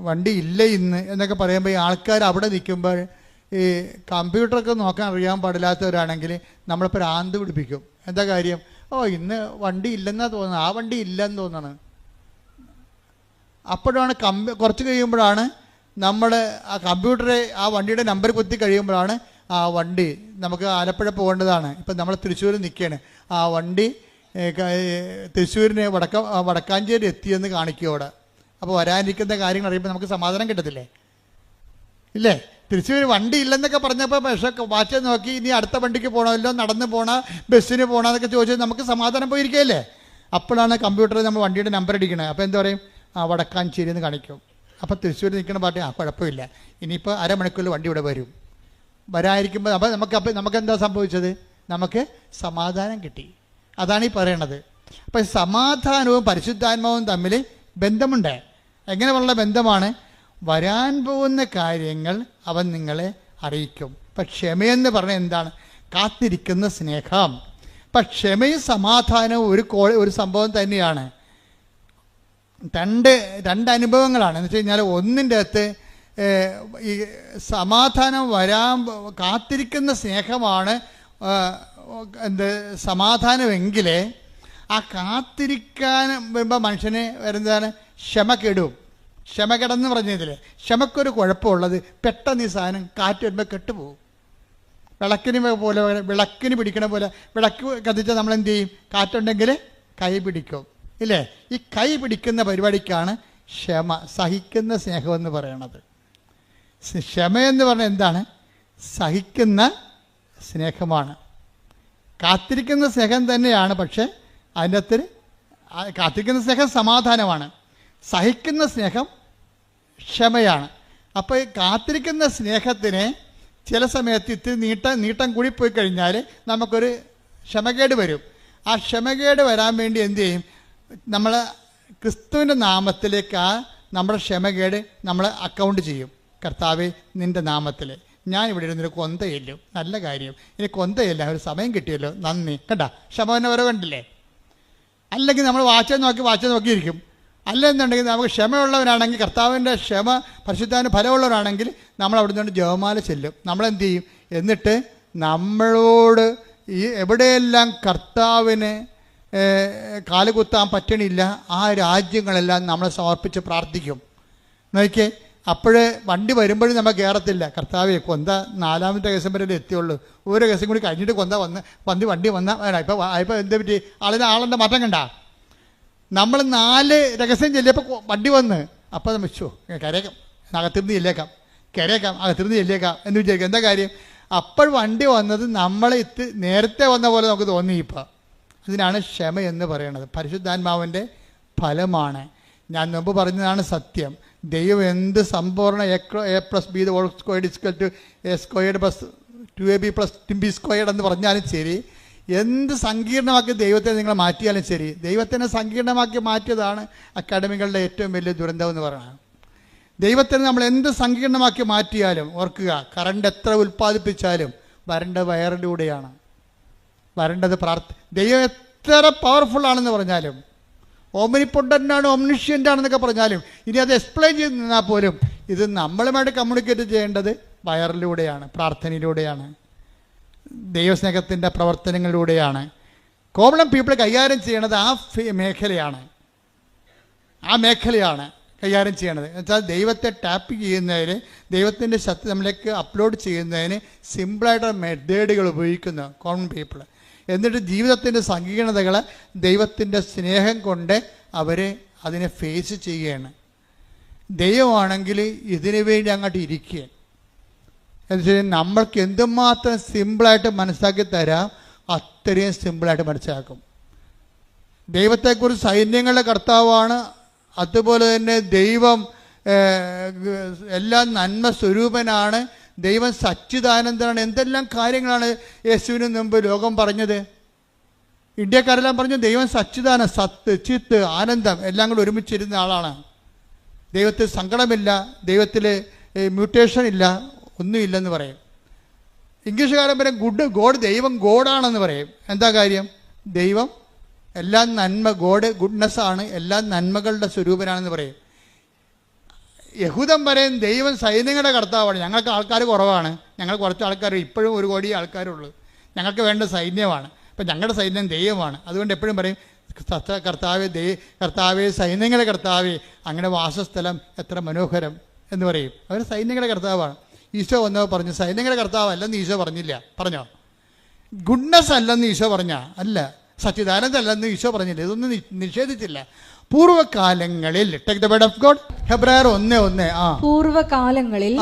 വണ്ടി ഇല്ല ഇന്ന് എന്നൊക്കെ പറയുമ്പോൾ ഈ ആൾക്കാർ അവിടെ നിൽക്കുമ്പോൾ ഈ കമ്പ്യൂട്ടറൊക്കെ നോക്കാൻ അറിയാൻ പാടില്ലാത്തവരാണെങ്കിൽ നമ്മളിപ്പോൾ ഭ്രാന്ത് പിടിപ്പിക്കും. എന്താ കാര്യം? ഇന്ന് വണ്ടി ഇല്ലെന്നാ തോന്നുന്നത്, ആ വണ്ടി ഇല്ലെന്ന് തോന്നണം. അപ്പോഴാണ് കുറച്ച് കഴിയുമ്പോഴാണ് നമ്മൾ ആ കമ്പ്യൂട്ടറെ ആ വണ്ടിയുടെ നമ്പർ കുത്തി കഴിയുമ്പോഴാണ് ആ വണ്ടി നമുക്ക് ആലപ്പുഴ പോകേണ്ടതാണ്. ഇപ്പം നമ്മൾ തൃശ്ശൂർ നിൽക്കുകയാണ്, ആ വണ്ടി തൃശ്ശൂരിന് വടക്കാഞ്ചേരി എത്തിയെന്ന് കാണിക്കും അവിടെ. അപ്പോൾ വരാനിരിക്കുന്ന കാര്യങ്ങൾ അറിയുമ്പോൾ നമുക്ക് സമാധാനം കിട്ടത്തില്ലേ? ഇല്ലേ? തൃശ്ശൂർ വണ്ടി ഇല്ലെന്നൊക്കെ പറഞ്ഞപ്പോൾ പക്ഷേ വാച്ച് നോക്കി ഇനി അടുത്ത വണ്ടിക്ക് പോകണമല്ലോ, നടന്ന് പോകണ, ബസ്സിന് പോകണമെന്നൊക്കെ ചോദിച്ചാൽ നമുക്ക് സമാധാനം പോയിരിക്കുകയല്ലേ? അപ്പോഴാണ് കമ്പ്യൂട്ടറിൽ നമ്മൾ വണ്ടിയുടെ നമ്പർ അടിക്കണത്. അപ്പോൾ എന്താ പറയും? വടക്കാഞ്ചേരി എന്ന് കാണിക്കും. അപ്പോൾ തൃശ്ശൂർ നിൽക്കുന്ന പാർട്ടി കുഴപ്പമില്ല, ഇനിയിപ്പോൾ അരമണിക്കൂറിൽ വണ്ടി ഇവിടെ വരും. വരാതിരിക്കുമ്പോൾ അപ്പോൾ നമുക്ക് എന്താ സംഭവിച്ചത്? നമുക്ക് സമാധാനം കിട്ടി. അതാണ് ഈ പറയണത്. അപ്പം സമാധാനവും പരിശുദ്ധാത്മാവും തമ്മിൽ ബന്ധമുണ്ട്. എങ്ങനെയുള്ള ബന്ധമാണ്? വരാൻ പോകുന്ന കാര്യങ്ങൾ അവൻ നിങ്ങളെ അറിയിക്കും. ഇപ്പം ക്ഷമയെന്ന് പറഞ്ഞാൽ എന്താണ്? കാത്തിരിക്കുന്ന സ്നേഹം. അപ്പം ക്ഷമയും സമാധാനവും ഒരു സംഭവം തന്നെയാണ്. രണ്ട് അനുഭവങ്ങളാണ്. എന്ന് വെച്ച് കഴിഞ്ഞാൽ ഒന്നിൻ്റെ അകത്ത് ഈ സമാധാനം കാത്തിരിക്കുന്ന സ്നേഹമാണ് സമാധാനമെങ്കിൽ ആ കാത്തിരിക്കാൻ വരുമ്പോൾ മനുഷ്യന് വരുന്നതാണ് ക്ഷമക്കെടും. ക്ഷമക്കെടെന്ന് പറഞ്ഞതില്ലേ, ക്ഷമക്കൊരു കുഴപ്പമുള്ളത് പെട്ടെന്ന് ഈ സാധനം കാറ്റ് വരുമ്പോൾ കെട്ടുപോകും. വിളക്കിന് പിടിക്കണ പോലെ വിളക്ക് കത്തിച്ചാൽ നമ്മൾ എന്ത് ചെയ്യും? കാറ്റുണ്ടെങ്കിൽ കൈ പിടിക്കും, ഇല്ലേ? ഈ കൈ പിടിക്കുന്ന പരിപാടിക്കാണ് ക്ഷമ, സഹിക്കുന്ന സ്നേഹമെന്ന് പറയണത്. ക്ഷമയെന്ന് പറഞ്ഞാൽ എന്താണ്? സഹിക്കുന്ന സ്നേഹമാണ്. കാത്തിരിക്കുന്ന സ്നേഹം തന്നെയാണ്, പക്ഷെ അതിൻ്റെ അകത്ത് കാത്തിരിക്കുന്ന സ്നേഹം സമാധാനമാണ്, സഹിക്കുന്ന സ്നേഹം ക്ഷമയാണ്. അപ്പോൾ ഈ കാത്തിരിക്കുന്ന സ്നേഹത്തിന് ചില സമയത്ത് ഇത്തിരി നീട്ടം കൂടി പോയി കഴിഞ്ഞാൽ നമുക്കൊരു ക്ഷമകേട് വരും. ആ ക്ഷമകേട് വരാൻ വേണ്ടി എന്ത് ചെയ്യും? നമ്മൾ ക്രിസ്തുവിൻ്റെ നാമത്തിലേക്ക് നമ്മുടെ ക്ഷമകേട് നമ്മൾ അക്കൗണ്ട് ചെയ്യും. കർത്താവേ, നിൻ്റെ നാമത്തിൽ ഞാൻ ഇവിടെ ഇരുന്നൊരു കൊന്തയില്ലോ, നല്ല കാര്യം, ഇനി കൊന്തയില്ല, ഒരു സമയം കിട്ടിയല്ലോ, നന്ദി. കണ്ടാ ക്ഷമനെ ഓരോ കണ്ടില്ലേ? അല്ലെങ്കിൽ നമ്മൾ വാച്ച് നോക്കിയിരിക്കും. അല്ലെന്നുണ്ടെങ്കിൽ നമുക്ക് ക്ഷമയുള്ളവരാണെങ്കിൽ, കർത്താവിൻ്റെ ക്ഷമ പരിശുദ്ധാവിന് ഫലമുള്ളവരാണെങ്കിൽ നമ്മൾ അവിടെ നിന്ന് ജപമാല ചെല്ലും. നമ്മളെന്ത് ചെയ്യും? എന്നിട്ട് നമ്മളോട് ഈ എവിടെയെല്ലാം കർത്താവിന് കാലുകുത്താൻ പറ്റണില്ല ആ രാജ്യങ്ങളെല്ലാം നമ്മളെ സമർപ്പിച്ച് പ്രാർത്ഥിക്കും. നോക്കിയേ, അപ്പോഴേ വണ്ടി വരുമ്പോഴും നമ്മൾ കയറത്തില്ല. കർത്താവേ, കൊന്ത 4ാമത്തെ കേസം വരെ എത്തിയുള്ളൂ, ഒരു കേസം കൂടി കഴിഞ്ഞിട്ട് കൊന്ത വണ്ടി വന്നാൽ ഇപ്പോൾ എന്താ പറ്റി? ആളിൻ്റെ മാറ്റം കണ്ട. നമ്മൾ 4 രഹസ്യം ചെല്ലിയപ്പോൾ വണ്ടി വന്ന്, അപ്പോൾ നമ്മൾ കരയേക്കാം, അകത്തിരുന്ന് ചെല്ലേക്കാം എന്ന് വിചാരിക്കും. എന്താ കാര്യം? അപ്പോൾ വണ്ടി വന്നത് നമ്മളെ നേരത്തെ വന്ന പോലെ നമുക്ക് തോന്നി. ഇപ്പം അതിനാണ് ക്ഷമ എന്ന് പറയുന്നത്. പരിശുദ്ധാത്മാവിൻ്റെ ഫലമാണ്. ഞാൻ മുമ്പ് പറഞ്ഞതാണ് സത്യം. ദൈവം എന്ത് സമ്പൂർണ്ണ A+B² A² + 2AB + 2B² എന്ന് പറഞ്ഞാലും ശരി, എന്ത് സങ്കീർണമാക്കി ദൈവത്തെ നിങ്ങൾ മാറ്റിയാലും ശരി, ദൈവത്തിനെ സങ്കീർണമാക്കി മാറ്റിയതാണ് അക്കാഡമികളുടെ ഏറ്റവും വലിയ ദുരന്തം എന്ന് പറയുന്നത്. ദൈവത്തിന് നമ്മൾ എന്ത് സങ്കീർണമാക്കി മാറ്റിയാലും ഓർക്കുക, കറണ്ട് എത്ര ഉൽപ്പാദിപ്പിച്ചാലും വരേണ്ടത് വയറിലൂടെയാണ്. വരേണ്ടത് ദൈവം എത്ര പവർഫുൾ ആണെന്ന് പറഞ്ഞാലും, ഓംനിപ്പൊട്ടൻ്റാണ്, ഓംനിഷ്യൻ്റ് ആണെന്നൊക്കെ പറഞ്ഞാലും, ഇനി അത് എക്സ്പ്ലെയിൻ ചെയ്ത് നിന്നാൽ പോലും ഇത് നമ്മളുമായിട്ട് കമ്മ്യൂണിക്കേറ്റ് ചെയ്യേണ്ടത് വയറിലൂടെയാണ്, പ്രാർത്ഥനയിലൂടെയാണ്, ദൈവസ്നേഹത്തിൻ്റെ പ്രവർത്തനങ്ങളിലൂടെയാണ്. കോമൺ പീപ്പിൾ കൈകാര്യം ചെയ്യണത് ആ മേഖലയാണ് കൈകാര്യം ചെയ്യണത്. എന്നുവെച്ചാൽ ദൈവത്തെ ടാപ്പ് ചെയ്യുന്നതിന്, ദൈവത്തിൻ്റെ ശക്തി നമ്മളിലേക്ക് അപ്ലോഡ് ചെയ്യുന്നതിന് സിമ്പിളായിട്ടുള്ള മെത്തേഡുകൾ ഉപയോഗിക്കുന്നു കോമൺ പീപ്പിൾ. എന്നിട്ട് ജീവിതത്തിൻ്റെ സങ്കീർണതകൾ ദൈവത്തിൻ്റെ സ്നേഹം കൊണ്ട് അവർ അതിനെ ഫേസ് ചെയ്യുകയാണ്. ദൈവമാണെങ്കിൽ ഇതിനു വേണ്ടി അങ്ങോട്ട് ഇരിക്കുക. എന്ന് വെച്ചാൽ നമ്മൾക്ക് എന്തുമാത്രം സിമ്പിളായിട്ട് മനസ്സിലാക്കി തരാം, അത്രയും സിമ്പിളായിട്ട് മനസ്സിലാക്കും. ദൈവത്തെക്കുറിച്ച് സൈന്യങ്ങളുടെ കർത്താവാണ്. അതുപോലെ തന്നെ ദൈവം എല്ലാം നന്മ സ്വരൂപനാണ്, ദൈവം സച്ചിദാനന്ദനാണ്, എന്തെല്ലാം കാര്യങ്ങളാണ് യേശുവിന് മുമ്പ് ലോകം പറഞ്ഞത്. ഇന്ത്യക്കാരെല്ലാം പറഞ്ഞു ദൈവം സച്ചിദാനന്ദ, സത്ത്, ചിത്ത്, ആനന്ദം എല്ലാം കൂടെ ഒരുമിച്ചിരുന്ന ആളാണ്. ദൈവത്തിൽ സങ്കടമില്ല, ദൈവത്തിൽ മ്യൂട്ടേഷൻ ഇല്ല, ഒന്നുമില്ലെന്ന് പറയും. ഇംഗ്ലീഷുകാരൻ പറയും ഗോഡ്, ദൈവം ഗോഡാണെന്ന് പറയും. എന്താ കാര്യം? ദൈവം എല്ലാം നന്മ, ഗോഡ് ഗുഡ്നെസ് ആണ്, എല്ലാ നന്മകളുടെ സ്വരൂപനാണെന്ന് പറയും. യഹൂദൻ പറയും ദൈവം സൈന്യങ്ങളുടെ കർത്താവാണ്, ഞങ്ങൾക്ക് ആൾക്കാർ കുറവാണ്, ഞങ്ങൾ കുറച്ച് ആൾക്കാർ, ഇപ്പോഴും 1 കോടി ആൾക്കാരുള്ളൂ, ഞങ്ങൾക്ക് വേണ്ട സൈന്യമാണ്, അപ്പം ഞങ്ങളുടെ സൈന്യം ദൈവമാണ്. അതുകൊണ്ട് എപ്പോഴും പറയും കർത്താവേ സൈന്യങ്ങളുടെ കർത്താവേ, അങ്ങനെ വാസസ്ഥലം എത്ര മനോഹരം എന്ന് പറയും. അവർ സൈന്യങ്ങളുടെ കർത്താവാണ്. ഈശോ വന്നോ പറഞ്ഞു സൈന്യങ്ങളുടെ കർത്താവ് അല്ലെന്ന് ഈശോ പറഞ്ഞില്ല. പറഞ്ഞോ? ഗുഡ്നെസ് അല്ലെന്ന് ഈശോ പറഞ്ഞ അല്ല, സച്ചിദാനന്ദ അല്ലെന്ന് ഈശോ പറഞ്ഞില്ല, ഇതൊന്നും നിഷേധിച്ചില്ല. പൂർവ്വകാലങ്ങളിൽ take the word of God, ഹെബ്രായർ 1:1. പൂർവ്വകാലങ്ങളിൽ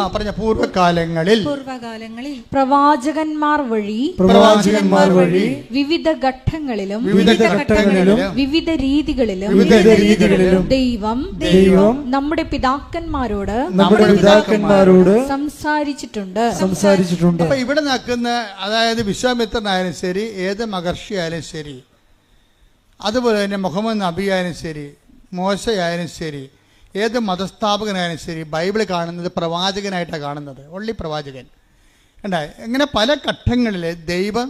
പ്രവാചകന്മാർ വഴി വിവിധ ഘട്ടങ്ങളിലും വിവിധ രീതികളിലും ദൈവം നമ്മുടെ പിതാക്കന്മാരോട് സംസാരിച്ചിട്ടുണ്ട്. അപ്പൊ ഇവിടെ നിൽക്കുന്ന, അതായത് വിശ്വാമിത്രനായാലും ശരി, ഏത് മഹർഷിയായാലും ശരി, അതുപോലെ തന്നെ മുഹമ്മദ് നബി ആയാലും ശരി, മോശയായാലും ശരി, ഏത് മതസ്ഥാപകനായാലും ശരി, ബൈബിൾ കാണുന്നത് പ്രവാചകനായിട്ടാണ് കാണുന്നത്. ഒള്ളി പ്രവാചകൻ. ഇങ്ങനെ പല ഘട്ടങ്ങളിൽ ദൈവം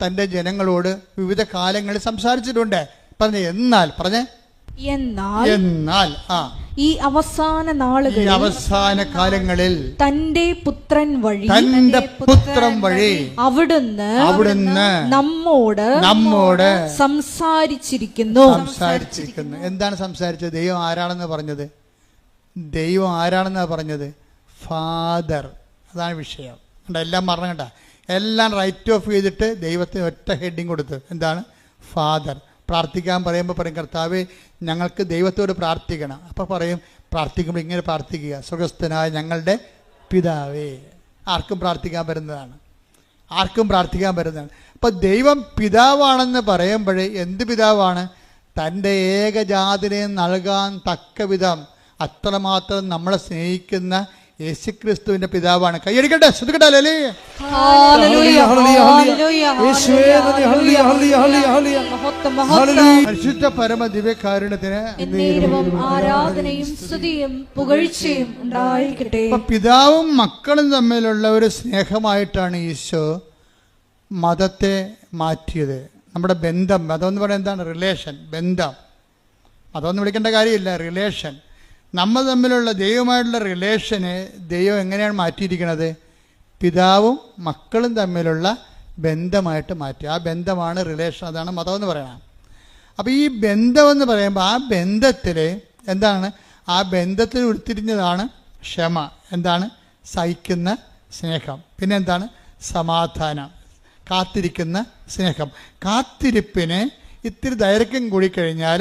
തൻ്റെ ജനങ്ങളോട് വിവിധ കാലങ്ങളിൽ സംസാരിച്ചിട്ടുണ്ട്. എന്നാൽ ഈ അവസാന കാലങ്ങളിൽ തന്റെ പുത്രൻ വഴി അവിടുന്ന് നമ്മോട് സംസാരിച്ചിരിക്കുന്നു. എന്താണ് സംസാരിച്ചത്? ദൈവം ആരാണെന്ന് പറഞ്ഞത്? ഫാദർ. അതാണ് വിഷയം. എല്ലാം പറഞ്ഞ എല്ലാം റൈറ്റ് ഓഫ് ചെയ്തിട്ട് ദൈവത്തിന് ഒറ്റ ഹെഡിങ് കൊടുത്ത്. എന്താണ്? ഫാദർ. പ്രാർത്ഥിക്കാൻ പറയുമ്പോൾ പറയും കർത്താവേ ഞങ്ങൾക്ക് ദൈവത്തോട് പ്രാർത്ഥിക്കണം. അപ്പോൾ പറയും പ്രാർത്ഥിക്കുമ്പോൾ ഇങ്ങനെ പ്രാർത്ഥിക്കുക, സ്വർഗ്ഗസ്ഥനായ ഞങ്ങളുടെ പിതാവേ. ആർക്കും പ്രാർത്ഥിക്കാൻ പറ്റുന്നതാണ്. അപ്പോൾ ദൈവം പിതാവാണെന്ന് പറയുമ്പോഴേ എന്ത് പിതാവാണ്? തൻ്റെ ഏകജാതിനെ നൽകാൻ തക്ക വിധം അത്രമാത്രം നമ്മളെ സ്നേഹിക്കുന്ന യേശുക്രിസ്തുവിന്റെ പിതാവാണ്. കൈയടിക്കട്ടെ, ശ്രദ്ധിക്കട്ടെ. പരിശുദ്ധ പരമ ദിവ്യകാരുണ്യത്തിന് ആരാധനയും സ്തുതിയും പുകഴ്ചയും ഉണ്ടായിരിക്കട്ടെ. പിതാവും മക്കളും തമ്മിലുള്ള ഒരു സ്നേഹമായിട്ടാണ് ഈശോ മതത്തെ മാറ്റിയത്. നമ്മുടെ ബന്ധം, മതം എന്ന് പറയുന്നത് എന്താണ്? റിലേഷൻ, ബന്ധം. മതമൊന്നും വിളിക്കേണ്ട കാര്യമില്ല, റിലേഷൻ. നമ്മൾ തമ്മിലുള്ള ദൈവമായിട്ടുള്ള റിലേഷനെ ദൈവം എങ്ങനെയാണ് മാറ്റിയിരിക്കുന്നത്? പിതാവും മക്കളും തമ്മിലുള്ള ബന്ധമായിട്ട് മാറ്റി. ആ ബന്ധമാണ് റിലേഷൻ, അതാണ് മതമെന്ന് പറയണം. അപ്പോൾ ഈ ബന്ധമെന്ന് പറയുമ്പോൾ ആ ബന്ധത്തിൽ എന്താണ്? ആ ബന്ധത്തിൽ ഉരുത്തിരിഞ്ഞതാണ് ക്ഷമ. എന്താണ്? സഹിക്കുന്ന സ്നേഹം. പിന്നെ എന്താണ്? സമാധാനം, കാത്തിരിക്കുന്ന സ്നേഹം. കാത്തിരിപ്പിന് ഇത്തിരി ദൈർഘ്യം കൂടിക്കഴിഞ്ഞാൽ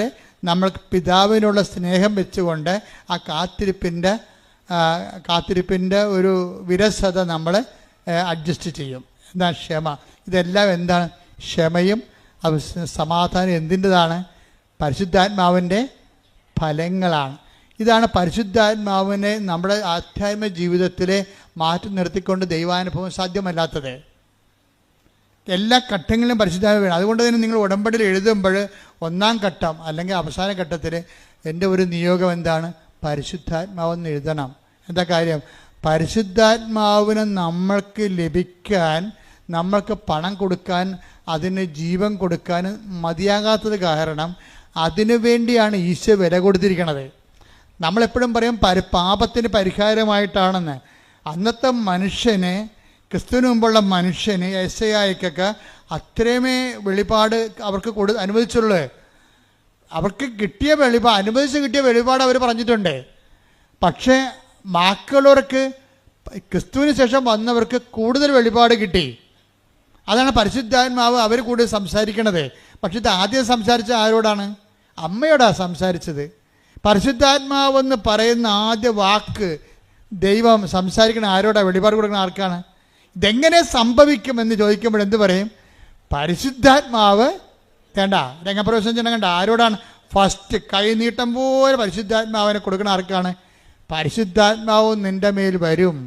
നമ്മൾക്ക് പിതാവിനുള്ള സ്നേഹം വെച്ചുകൊണ്ട് ആ കാത്തിരിപ്പിൻ്റെ ഒരു വിരസത നമ്മൾ അഡ്ജസ്റ്റ് ചെയ്യും. എന്താണ്? ക്ഷമ. ഇതെല്ലാം എന്താണ്? ക്ഷമയും സമാധാനം എന്തിൻ്റെതാണ്? പരിശുദ്ധാത്മാവിൻ്റെ ഫലങ്ങളാണ്. ഇതാണ് പരിശുദ്ധാത്മാവിനെ നമ്മുടെ ആധ്യാത്മിക ജീവിതത്തിൽ മാറ്റി നിർത്തിക്കൊണ്ട് ദൈവാനുഭവം സാധ്യമല്ലാത്തത്. എല്ലാ ഘട്ടങ്ങളിലും പരിശുദ്ധാത്മാവ് വേണം. അതുകൊണ്ട് തന്നെ നിങ്ങൾ ഉടമ്പടിയിൽ എഴുതുമ്പോൾ 1-ാം ഘട്ടം അല്ലെങ്കിൽ അവസാന ഘട്ടത്തിൽ എൻ്റെ ഒരു നിയോഗം എന്താണ്? പരിശുദ്ധാത്മാവെന്ന് എഴുതണം. എന്താ കാര്യം? പരിശുദ്ധാത്മാവിനെ നമ്മൾക്ക് ലഭിക്കാൻ, നമ്മൾക്ക് പണം കൊടുക്കാൻ, അതിന് ജീവൻ കൊടുക്കാൻ മതിയാകാത്തത് കാരണം അതിനു വേണ്ടിയാണ് ഈശോ വില കൊടുത്തിരിക്കുന്നത്. നമ്മളെപ്പോഴും പറയും പാപത്തിന് പരിഹാരമായിട്ടാണെന്ന്. അന്നത്തെ മനുഷ്യന്, ക്രിസ്തുവിന് മുമ്പുള്ള മനുഷ്യന്, യെശയ്യായ്ക്കൊക്കെ അത്രയുമേ വെളിപാട് അവർക്ക് അനുവദിച്ചുള്ളൂ. അവർക്ക് കിട്ടിയ അനുവദിച്ച് കിട്ടിയ വെളിപാട് അവർ പറഞ്ഞിട്ടുണ്ട്. പക്ഷേ ബാക്കിയുള്ളവർക്ക്, ക്രിസ്തുവിന് ശേഷം വന്നവർക്ക് കൂടുതൽ വെളിപാട് കിട്ടി. അതാണ് പരിശുദ്ധാത്മാവ് അവർ കൂടുതൽ സംസാരിക്കണത്. പക്ഷെ ഇത് ആദ്യം സംസാരിച്ച ആരോടാണ്? അമ്മയോടാണ് സംസാരിച്ചത്. പരിശുദ്ധാത്മാവെന്ന് പറയുന്ന ആദ്യ വാക്ക് ദൈവം സംസാരിക്കണ ആരോടാണ്? വെളിപാട് കൊടുക്കുന്ന ആർക്കാണ്? ഇതെങ്ങനെ സംഭവിക്കുമെന്ന് ചോദിക്കുമ്പോൾ എന്ത് പറയും? പരിശുദ്ധാത്മാവ് വേണ്ട രംഗപ്രവേശനം ചെയ്യണം. കണ്ട ആരോടാണ്? ഫസ്റ്റ് കൈനീട്ടം പോലെ പരിശുദ്ധാത്മാവിനെ കൊടുക്കുന്ന ആർക്കാണ്? പരിശുദ്ധാത്മാവും നിന്റെ മേൽ വരും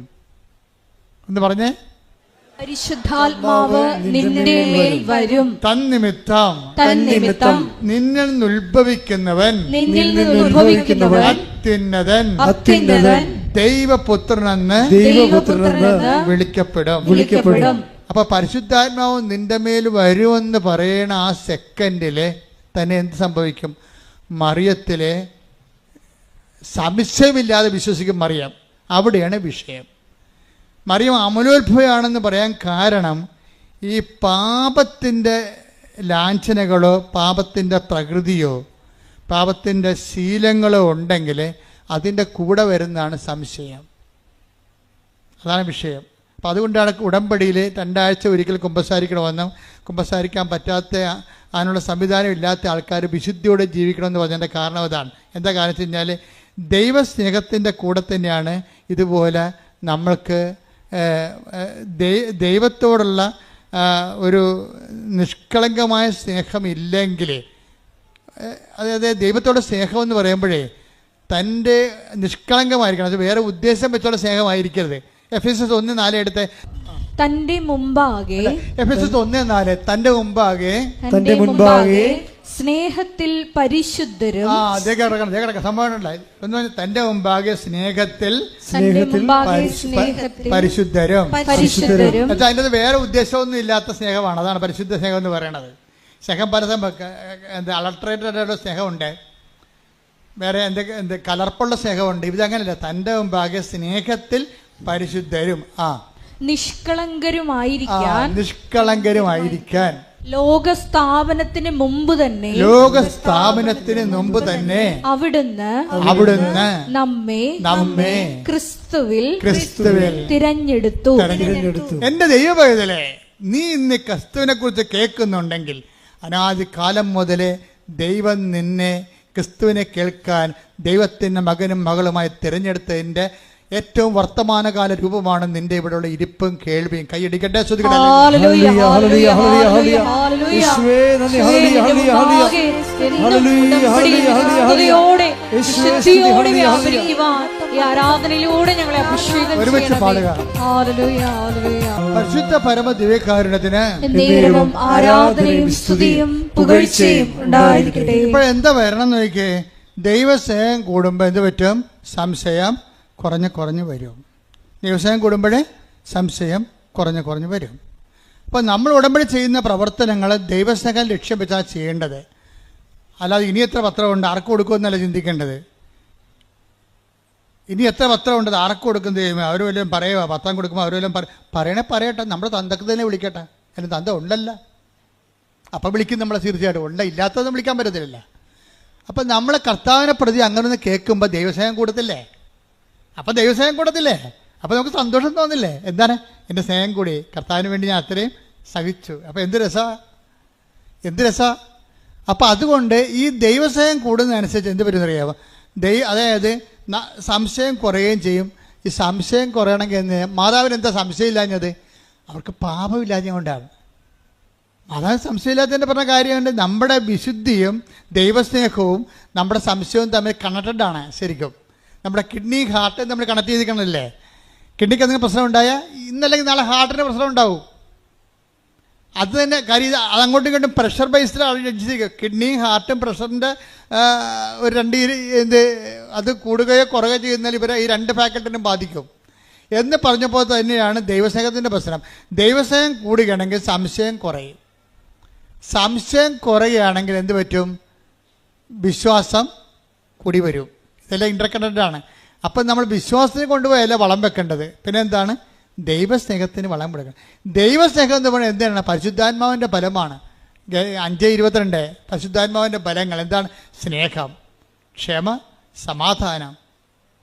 എന്ന് പറഞ്ഞേ. പരിശുദ്ധാത്മാവ് നിന്റെ മേൽ വരും. തന്നിമിത്തം നിന്നിൽ നിന്ന് ഉത്ഭവിക്കുന്നവൻ അത്യുന്നതൻ ദൈവപുത്രനെന്ന് വിളിക്കപ്പെടും. അപ്പൊ പരിശുദ്ധാത്മാവ് നിന്റെ മേൽ വരുമെന്ന് പറയണ ആ സെക്കൻഡില് തന്നെ എന്ത് സംഭവിക്കും? മറിയത്തിലെ സംശയമില്ലാതെ വിശ്വസിക്കും മറിയം. അവിടെയാണ് വിഷയം. മറിയം അമലോത്ഭവയാണെന്ന് പറയാൻ കാരണം ഈ പാപത്തിൻ്റെ ലാഞ്ചനകളോ പാപത്തിൻ്റെ പ്രകൃതിയോ പാപത്തിൻ്റെ ശീലങ്ങളോ ഉണ്ടെങ്കിൽ അതിൻ്റെ കൂടെ വരുന്നതാണ് സംശയം. അതാണ് വിഷയം. അപ്പം അതുകൊണ്ടാണ് ഉടമ്പടിയിൽ 2 ആഴ്ച ഒരിക്കൽ കുമ്പസാരിക്കണമെന്നും കുമ്പസാരിക്കാൻ പറ്റാത്ത അതിനുള്ള സംവിധാനം ഇല്ലാത്ത ആൾക്കാർ വിശുദ്ധിയോടെ ജീവിക്കണമെന്ന് പറഞ്ഞതിൻ്റെ കാരണം അതാണ്. എന്താ കാരണം വെച്ച് കഴിഞ്ഞാൽ ദൈവസ്നേഹത്തിൻ്റെ കൂടെ തന്നെയാണ് ഇതുപോലെ നമ്മൾക്ക് ദൈവത്തോടുള്ള ഒരു നിഷ്കളങ്കമായ സ്നേഹമില്ലെങ്കിൽ, അതായത് ദൈവത്തോടെ സ്നേഹം എന്ന് പറയുമ്പോഴേ തൻ്റെ നിഷ്കളങ്കമായിരിക്കണം. അത് വേറെ ഉദ്ദേശം വെച്ചുള്ള സ്നേഹമായിരിക്കരുത്. എഫെസസ് 1:4 എടുത്ത് തന്റെ മുമ്പാകെ എഫെസസ് 1:4 തന്റെ മുമ്പാകെ സ്നേഹത്തിൽ പരിശുദ്ധരും സംഭവം തന്റെ മുമ്പാകെ സ്നേഹത്തിൽ പരിശുദ്ധരും. അതിൻ്റെ വേറെ ഉദ്ദേശമൊന്നും ഇല്ലാത്ത സ്നേഹമാണ്. അതാണ് പരിശുദ്ധ സ്നേഹം എന്ന് പറയുന്നത്. സ്നേഹം പലതും അളട്രേറ്റഡ് സ്നേഹമുണ്ട്, വേറെ എന്തൊക്കെ കലർപ്പുള്ള സ്നേഹമുണ്ട്. ഇതങ്ങനല്ല. തന്റെ മുമ്പാകെ സ്നേഹത്തിൽ പരിശുദ്ധരും നിഷ്കളങ്കരുമായിരിക്കാൻ ലോകസ്ഥാപനത്തിന് മുമ്പ് തന്നെ അവിടുന്ന് നമ്മെ ക്രിസ്തുവിൽ തിരഞ്ഞെടുത്തു. എന്റെ ദൈവപൈതലേ, നീ ഇന്ന് ക്രിസ്തുവിനെ കുറിച്ച് കേൾക്കുന്നുണ്ടെങ്കിൽ അനാദികാലം മുതലേ ദൈവം നിന്നെ ക്രിസ്തുവിനെ കേൾക്കാൻ ദൈവത്തിന്റെ മകനും മകളുമായി തിരഞ്ഞെടുത്തതിന്റെ ഏറ്റവും വർത്തമാനകാല രൂപമാണ് നിന്റെ ഇവിടെയുള്ള ഇരിപ്പും കേൾവിയും. കൈയടിക്കട്ടെ, ഒരുമിച്ച് പാടുക. പരിശുദ്ധ പരമ ദിവ്യകാരുണ്യത്തിന് ആരാധനയും സ്തുതിയും പുകഴ്ചയും ഉണ്ടായിരിക്കട്ടെ. ഇപ്പോഴെന്താ വരണം നോക്കിയേ, ദൈവസ്നേഹം കൂടുമ്പോ എന്ത് പറ്റും? സംശയം കുറഞ്ഞു വരും. ദൈവസ്നേഹം കൂടുമ്പോഴേ സംശയം കുറഞ്ഞു വരും. അപ്പോൾ നമ്മൾ ഉടമ്പടി ചെയ്യുന്ന പ്രവർത്തനങ്ങൾ ദൈവസ്നേഹം ലക്ഷ്യം വെച്ചാൽ ചെയ്യേണ്ടത്. അല്ലാതെ ഇനി എത്ര പത്രമുണ്ട് ആർക്ക് കൊടുക്കുമെന്നല്ല ചിന്തിക്കേണ്ടത്. ഇനി എത്ര പത്രമുണ്ട് ആർക്ക് കൊടുക്കുന്നത് ചെയ്യുമ്പോൾ അവർ വല്ലതും പറയുക, പത്രം കൊടുക്കുമ്പോൾ അവർ വല്ലതും പറയട്ടെ. നമ്മുടെ തന്തക്ക് തന്നെ വിളിക്കട്ടെ. അതിന് തന്ത ഉണ്ടല്ല, അപ്പം വിളിക്കും നമ്മളെ. തീർച്ചയായിട്ടും ഉണ്ട്, ഇല്ലാത്തതൊന്നും വിളിക്കാൻ പറ്റത്തില്ല. അപ്പം നമ്മളെ കർത്താവിനെ പ്രതി അങ്ങനെ കേൾക്കുമ്പോൾ ദൈവസ്നേഹം കൂടത്തില്ലേ? അപ്പം ദൈവസ്നേഹം കൂടത്തില്ലേ? അപ്പം നമുക്ക് സന്തോഷം തോന്നില്ലേ? എന്താണ് എൻ്റെ സ്നേഹം കൂടി, കർത്താവിന് വേണ്ടി ഞാൻ അത്രയും സഹിച്ചു. അപ്പം എന്ത് രസാ. അപ്പം അതുകൊണ്ട് ഈ ദൈവസ്നേഹം കൂടുന്നതനുസരിച്ച് എന്ത് പറ്റുന്നറിയാമോ? അതായത് സംശയം കുറയുകയും ചെയ്യും. ഈ സംശയം കുറയണമെങ്കിൽ മാതാവിന് എന്താ സംശയം ഇല്ലാഞ്ഞത്? അവർക്ക് പാപമില്ലാഞ്ഞ കൊണ്ടാണ്. മാതാവിന് സംശയമില്ലാത്തതിൻ്റെ പറഞ്ഞ കാര്യമുണ്ട്. നമ്മുടെ വിശുദ്ധിയും ദൈവസ്നേഹവും നമ്മുടെ സംശയവും തമ്മിൽ കണക്റ്റഡാണ്. ശരിക്കും നമ്മുടെ കിഡ്നി ഹാർട്ട് നമ്മൾ കണക്ട് ചെയ്തിരിക്കണമല്ലേ. കിഡ്നിക്ക് എന്തെങ്കിലും പ്രശ്നം ഉണ്ടായാൽ ഇന്നല്ലെങ്കിൽ നാളെ ഹാർട്ടിന് പ്രശ്നം ഉണ്ടാവും. അത് തന്നെ കാര്യം. അതങ്ങോട്ടും ഇങ്ങോട്ടും പ്രഷർ ബേസ്ഡ് കിഡ്നിയും ഹാർട്ടും പ്രഷറിൻ്റെ ഒരു അത് കൂടുകയോ കുറയുകയോ ചെയ്യുന്നതിൽ ഇവരെ ഈ 2 ഫാക്കൽറ്റിനും ബാധിക്കും എന്ന് പറഞ്ഞപ്പോൾ തന്നെയാണ് ദൈവസ്നേഹത്തിൻ്റെ പ്രശ്നം. ദൈവസ്നേഹം കൂടുകയാണെങ്കിൽ സംശയം കുറയും. സംശയം കുറയുകയാണെങ്കിൽ എന്ത് പറ്റും? വിശ്വാസം കൂടി വരും. ഇതെല്ലാം ഇൻ്റർകണക്റ്റഡാണ്. അപ്പം നമ്മൾ വിശ്വാസത്തിന് കൊണ്ടുപോയല്ല വളം വെക്കേണ്ടത്. പിന്നെ എന്താണ്? ദൈവസ്നേഹത്തിന് വളം കൊടുക്കണം. ദൈവസ്നേഹം എന്ന് പറയുന്നത് എന്താണ്? പരിശുദ്ധാത്മാവിൻ്റെ ഫലമാണ്. 5:22 പരിശുദ്ധാത്മാവിൻ്റെ ഫലങ്ങൾ എന്താണ്? സ്നേഹം, ക്ഷമ, സമാധാനം,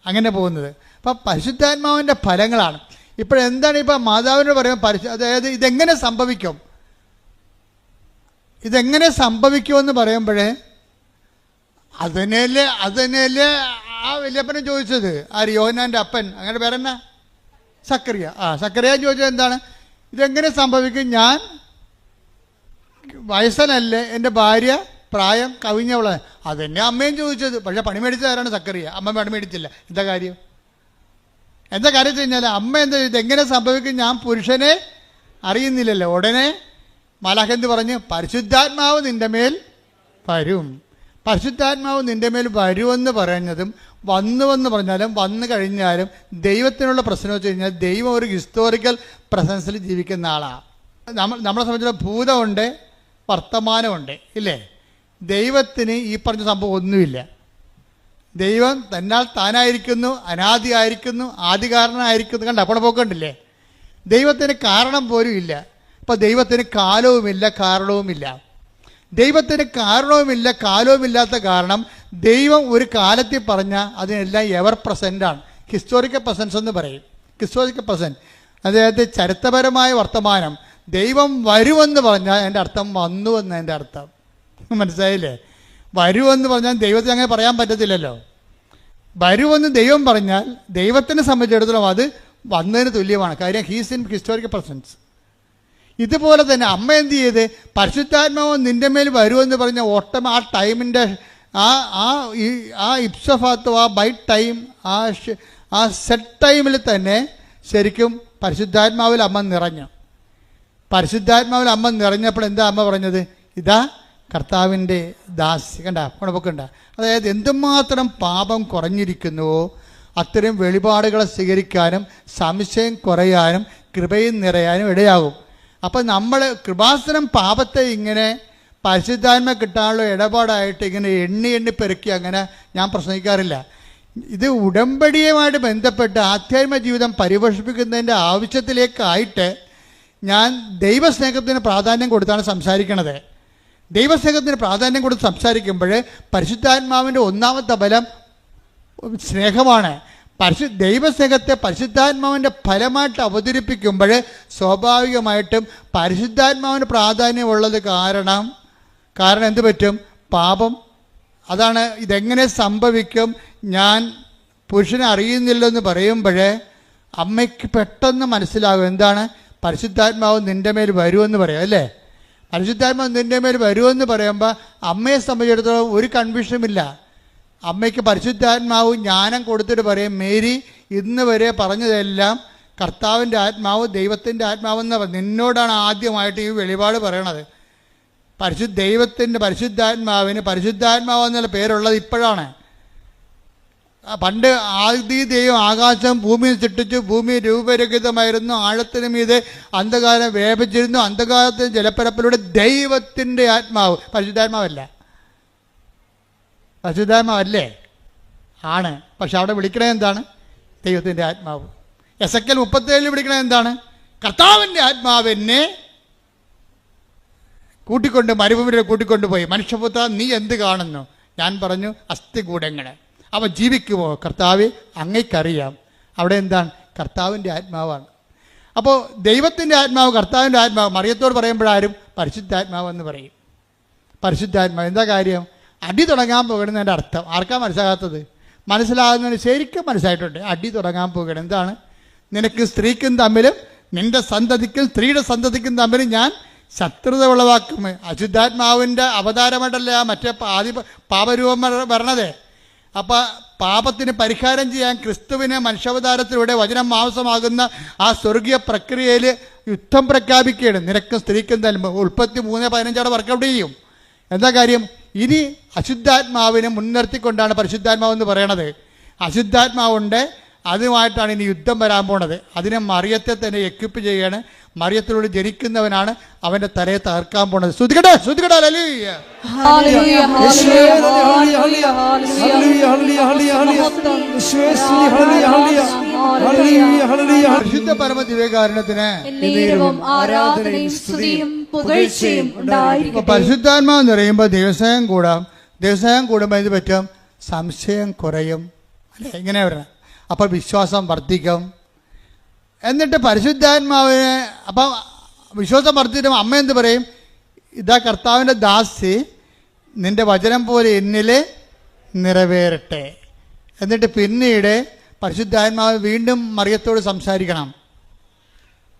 അങ്ങനെ പോകുന്നത്. അപ്പം പരിശുദ്ധാത്മാവിൻ്റെ ഫലങ്ങളാണ്. ഇപ്പോഴെന്താണ് ഇപ്പം മാതാവിനോട് പറയുമ്പോൾ അതായത് ഇതെങ്ങനെ സംഭവിക്കുമെന്ന് പറയുമ്പോഴേ അതിനല്ലേ ആ വല്യപ്പനെ ചോദിച്ചത്. യോഹന്നാൻ്റെ അപ്പൻ, അങ്ങനെ പേരെന്നാ? സക്കറിയ. സക്കറിയ ചോദിച്ചത് എന്താണ്? ഇതെങ്ങനെ സംഭവിക്കും? ഞാൻ വയസ്സനല്ലേ, എൻ്റെ ഭാര്യ പ്രായം കവിഞ്ഞവളെ. അതെന്നെ അമ്മയും ചോദിച്ചത്. പക്ഷേ പണി മേടിച്ചത് ആരാണ്? സക്കറിയ. അമ്മ പണി മേടിച്ചില്ല. എന്താ കാര്യം? എന്താ കാര്യം വെച്ച് കഴിഞ്ഞാൽ അമ്മ എന്താ ഇതെങ്ങനെ സംഭവിക്കും, ഞാൻ പുരുഷനെ അറിയുന്നില്ലല്ലോ. ഉടനെ മാലാഖ എന്ത് പറഞ്ഞു? പരിശുദ്ധാത്മാവ് നിന്റെ മേൽ വരും. പരിശുദ്ധാത്മാവ് നിന്റെ മേൽ വരുമെന്ന് പറയുന്നതും വന്നുവെന്ന് പറഞ്ഞാലും വന്നു കഴിഞ്ഞാലും ദൈവത്തിനുള്ള പ്രശ്നം വെച്ച് കഴിഞ്ഞാൽ ദൈവം ഒരു ഹിസ്റ്റോറിക്കൽ പ്രസൻസിൽ ജീവിക്കുന്ന ആളാണ്. നമ്മളെ സംബന്ധിച്ചുള്ള ഭൂതമുണ്ട്, വർത്തമാനമുണ്ട്, ഇല്ലേ? ദൈവത്തിന് ഈ പറഞ്ഞ സംഭവം ഒന്നുമില്ല. ദൈവം തന്നാൽ താനായിരിക്കുന്നു, അനാദിയായിരിക്കുന്നു, ആദികാരണമായിരിക്കുന്നു. കണ്ട അപ്പോൾ പോക്കണ്ടില്ലേ? ദൈവത്തിന് കാരണം പോലും ഇല്ല. അപ്പോൾ ദൈവത്തിന് കാലവുമില്ല, കാരണവുമില്ല. ദൈവത്തിന് കാരണവുമില്ല, കാലവുമില്ലാത്ത കാരണം ദൈവം ഒരു കാലത്തിൽ പറഞ്ഞാൽ അതിനെല്ലാം എവർ പ്രസൻ്റാണ്. ഹിസ്റ്റോറിക്കൽ പ്രസൻസ് എന്ന് പറയും. ഹിസ്റ്റോറിക്കൽ പ്രസൻറ്റ്, അതായത് ചരിത്രപരമായ വർത്തമാനം. ദൈവം വരുമെന്ന് പറഞ്ഞാൽ എൻ്റെ അർത്ഥം വന്നു എന്ന് എൻ്റെ അർത്ഥം. മനസ്സിലായില്ലേ? വരുമെന്ന് പറഞ്ഞാൽ ദൈവത്തിന് അങ്ങനെ പറയാൻ പറ്റത്തില്ലല്ലോ. വരുമെന്ന് ദൈവം പറഞ്ഞാൽ ദൈവത്തിനെ സംബന്ധിച്ചിടത്തോളം അത് വന്നതിന് തുല്യമാണ്. കാര്യം ഹീസ് ഇൻ ഹിസ്റ്റോറിക്കൽ പ്രസൻസ്. ഇതുപോലെ തന്നെ അമ്മ എന്ത് ചെയ്ത് പരിശുദ്ധാത്മാവ് നിൻ്റെ മേൽ വരുമെന്ന് പറഞ്ഞ ആ ടൈമിൻ്റെ ആ ഇപ്സഫാത്തോ ആ ബൈ ടൈം ആ സെറ്റ് ടൈമിൽ തന്നെ ശരിക്കും പരിശുദ്ധാത്മാവിൽ അമ്മ നിറഞ്ഞു. പരിശുദ്ധാത്മാവിൽ അമ്മ നിറഞ്ഞപ്പോൾ എന്താ അമ്മ പറഞ്ഞത്? ഇതാ കർത്താവിൻ്റെ ദാസി. കണ്ട ഗുണപ്പൊക്കണ്ട. അതായത് എന്തുമാത്രം പാപം കുറഞ്ഞിരിക്കുന്നുവോ അത്തരം വെളിപാടുകളെ സ്വീകരിക്കാനും സംശയം കുറയാനും കൃപയും നിറയാനും ഇടയാകും. അപ്പം നമ്മൾ കൃപാസനം പാപത്തെ ഇങ്ങനെ പരിശുദ്ധാത്മ കിട്ടാനുള്ള ഇടപാടായിട്ട് ഇങ്ങനെ എണ്ണി പെരുക്കി അങ്ങനെ ഞാൻ പ്രസംഗിക്കാറില്ല. ഇത് ഉടമ്പടിയുമായിട്ട് ബന്ധപ്പെട്ട് ആധ്യാത്മിക ജീവിതം പരിപോഷിപ്പിക്കുന്നതിൻ്റെ ആവശ്യത്തിലേക്കായിട്ട് ഞാൻ ദൈവസ്നേഹത്തിന് പ്രാധാന്യം കൊടുത്താണ് സംസാരിക്കണത്. ദൈവസ്നേഹത്തിന് പ്രാധാന്യം കൊടുത്ത് സംസാരിക്കുമ്പോൾ പരിശുദ്ധാത്മാവിൻ്റെ ഒന്നാമത്തെ ബലം സ്നേഹമാണ്. ദൈവസ്നേഹത്തെ പരിശുദ്ധാത്മാവിൻ്റെ ഫലമായിട്ട് അവതരിപ്പിക്കുമ്പോൾ സ്വാഭാവികമായിട്ടും പരിശുദ്ധാത്മാവിന് പ്രാധാന്യമുള്ളത് കാരണം എന്ത് പറ്റും? പാപം. അതാണ് ഇതെങ്ങനെ സംഭവിക്കും, ഞാൻ പുരുഷനെ അറിയുന്നില്ലെന്ന് പറയുമ്പോൾ അമ്മയ്ക്ക് പെട്ടെന്ന് മനസ്സിലാകും എന്താണ് പരിശുദ്ധാത്മാവ് നിൻ്റെ മേൽ വരുമെന്ന് പറയാം, അല്ലേ? പരിശുദ്ധാത്മാവ് നിൻ്റെ മേൽ വരുമെന്ന് പറയുമ്പോൾ അമ്മയെ സംബന്ധിച്ചിടത്തോളം ഒരു കൺഫ്യൂഷനുമില്ല. അമ്മയ്ക്ക് പരിശുദ്ധാത്മാവ് ജ്ഞാനം കൊടുത്തിട്ട് പറയും, മേരി ഇന്ന് വരെ പറഞ്ഞതെല്ലാം കർത്താവിൻ്റെ ആത്മാവ് ദൈവത്തിൻ്റെ ആത്മാവെന്ന് പറയും. നിന്നോടാണ് ആദ്യമായിട്ട് ഈ വെളിപാട് പറയണത്. ദൈവത്തിൻ്റെ പരിശുദ്ധാത്മാവിന് പരിശുദ്ധാത്മാവ് എന്നുള്ള പേരുള്ളത് ഇപ്പോഴാണ്. പണ്ട് ആദി ദൈവം ആകാശം ഭൂമിയിൽ സൃഷ്ടിച്ചു, ഭൂമി രൂപരഹിതമായിരുന്നു, ആഴത്തിന് മീതെ അന്ധകാരം വ്യാപിച്ചിരുന്നു, അന്ധകാരത്തിന് ജലപ്പരപ്പിലൂടെ ദൈവത്തിൻ്റെ ആത്മാവ്. പരിശുദ്ധാത്മാവല്ല, പരിശുദ്ധാത്മാവല്ലേ? ആണ്. പക്ഷെ അവിടെ വിളിക്കണത് എന്താണ്? ദൈവത്തിൻ്റെ ആത്മാവ്. എസെക്കിയേൽ 37 വിളിക്കണത് എന്താണ്? കർത്താവിൻ്റെ ആത്മാവിനെ മരുഭൂമിയിലെ കൂട്ടിക്കൊണ്ടുപോയി. മനുഷ്യപുത്ര നീ എന്ത് കാണുന്നു? ഞാൻ പറഞ്ഞു അസ്ഥികൂടങ്ങളെ. അവ ജീവിക്കുമോ? കർത്താവ് അങ്ങയ്ക്കറിയാം. അവിടെ എന്താണ്? കർത്താവിൻ്റെ ആത്മാവാണ്. അപ്പോൾ ദൈവത്തിൻ്റെ ആത്മാവ്, കർത്താവിൻ്റെ ആത്മാവ്. മറിയത്തോട് പറയുമ്പോഴാരും പരിശുദ്ധാത്മാവ് എന്ന് പറയും. പരിശുദ്ധാത്മാവ് എന്താ കാര്യം? അടി തുടങ്ങാൻ പോകണമെന്നതിൻ്റെ അർത്ഥം ആർക്കാ മനസ്സിലാകാത്തത്? മനസ്സിലാകുന്നതിന് ശരിക്കും മനസ്സിലായിട്ടുണ്ട്. അടി തുടങ്ങാൻ പോകണം. എന്താണ്? നിനക്ക് സ്ത്രീക്കും തമ്മിലും നിന്റെ സന്തതിക്കും സ്ത്രീയുടെ സന്തതിക്കും തമ്മിലും ഞാൻ ശത്രുത ഉളവാക്കും. അശുദ്ധാത്മാവിൻ്റെ അവതാരമായിട്ടല്ല മറ്റേ പാപരൂപം വരണത്. അപ്പം പാപത്തിന് പരിഹാരം ചെയ്യാൻ ക്രിസ്തുവിനെ മനുഷ്യാവതാരത്തിലൂടെ വചനം മാംസമാകുന്ന ആ സ്വർഗീയ പ്രക്രിയയിൽ യുദ്ധം പ്രഖ്യാപിക്കുകയാണ്. നിനക്കും സ്ത്രീക്കും തമ്മിൽ ഉൽപ്പത്തി 3:15 വർക്കൗട്ട് ചെയ്യും. എന്താ കാര്യം? ഇനി അശുദ്ധാത്മാവിനെ മുൻനിർത്തിക്കൊണ്ടാണ് പരിശുദ്ധാത്മാവെന്ന് പറയണത്. അശുദ്ധാത്മാവുണ്ട്, അതുമായിട്ടാണ് ഇനി യുദ്ധം വരാൻ പോണത്. അതിനെ മറിയത്തെ തന്നെ എക്വിപ്പ് ചെയ്യാണ്. മറിയത്തിലൂടെ ജനിക്കുന്നവനാണ് അവൻ്റെ തലയെ തകർക്കാൻ പോണത്. ശ്രുതികട്ടെ, ശ്രുതികട്ടെ. പരിശുദ്ധ പരമ ദിവ്യകാരുണ്യത്തിന് പരിശുദ്ധാത്മാവ് എന്ന് പറയുമ്പോൾ ദിവസം കൂടാം. ദിവസം കൂടുമ്പോൾ ഇത് പറ്റും, സംശയം കുറയും, അല്ലേ? ഇങ്ങനെ വരണം. അപ്പോൾ വിശ്വാസം വർദ്ധിക്കും. എന്നിട്ട് പരിശുദ്ധാത്മാവിനെ അപ്പം വിശ്വാസം വർദ്ധിക്കുമ്പോൾ അമ്മ എന്ത് പറയും? ഇതാ കർത്താവിൻ്റെ ദാസി, നിൻ്റെ വചനം പോലെ എന്നിൽ നിറവേറട്ടെ. എന്നിട്ട് പിന്നീട് പരിശുദ്ധാത്മാവ് വീണ്ടും മറിയത്തോട് സംസാരിക്കണം.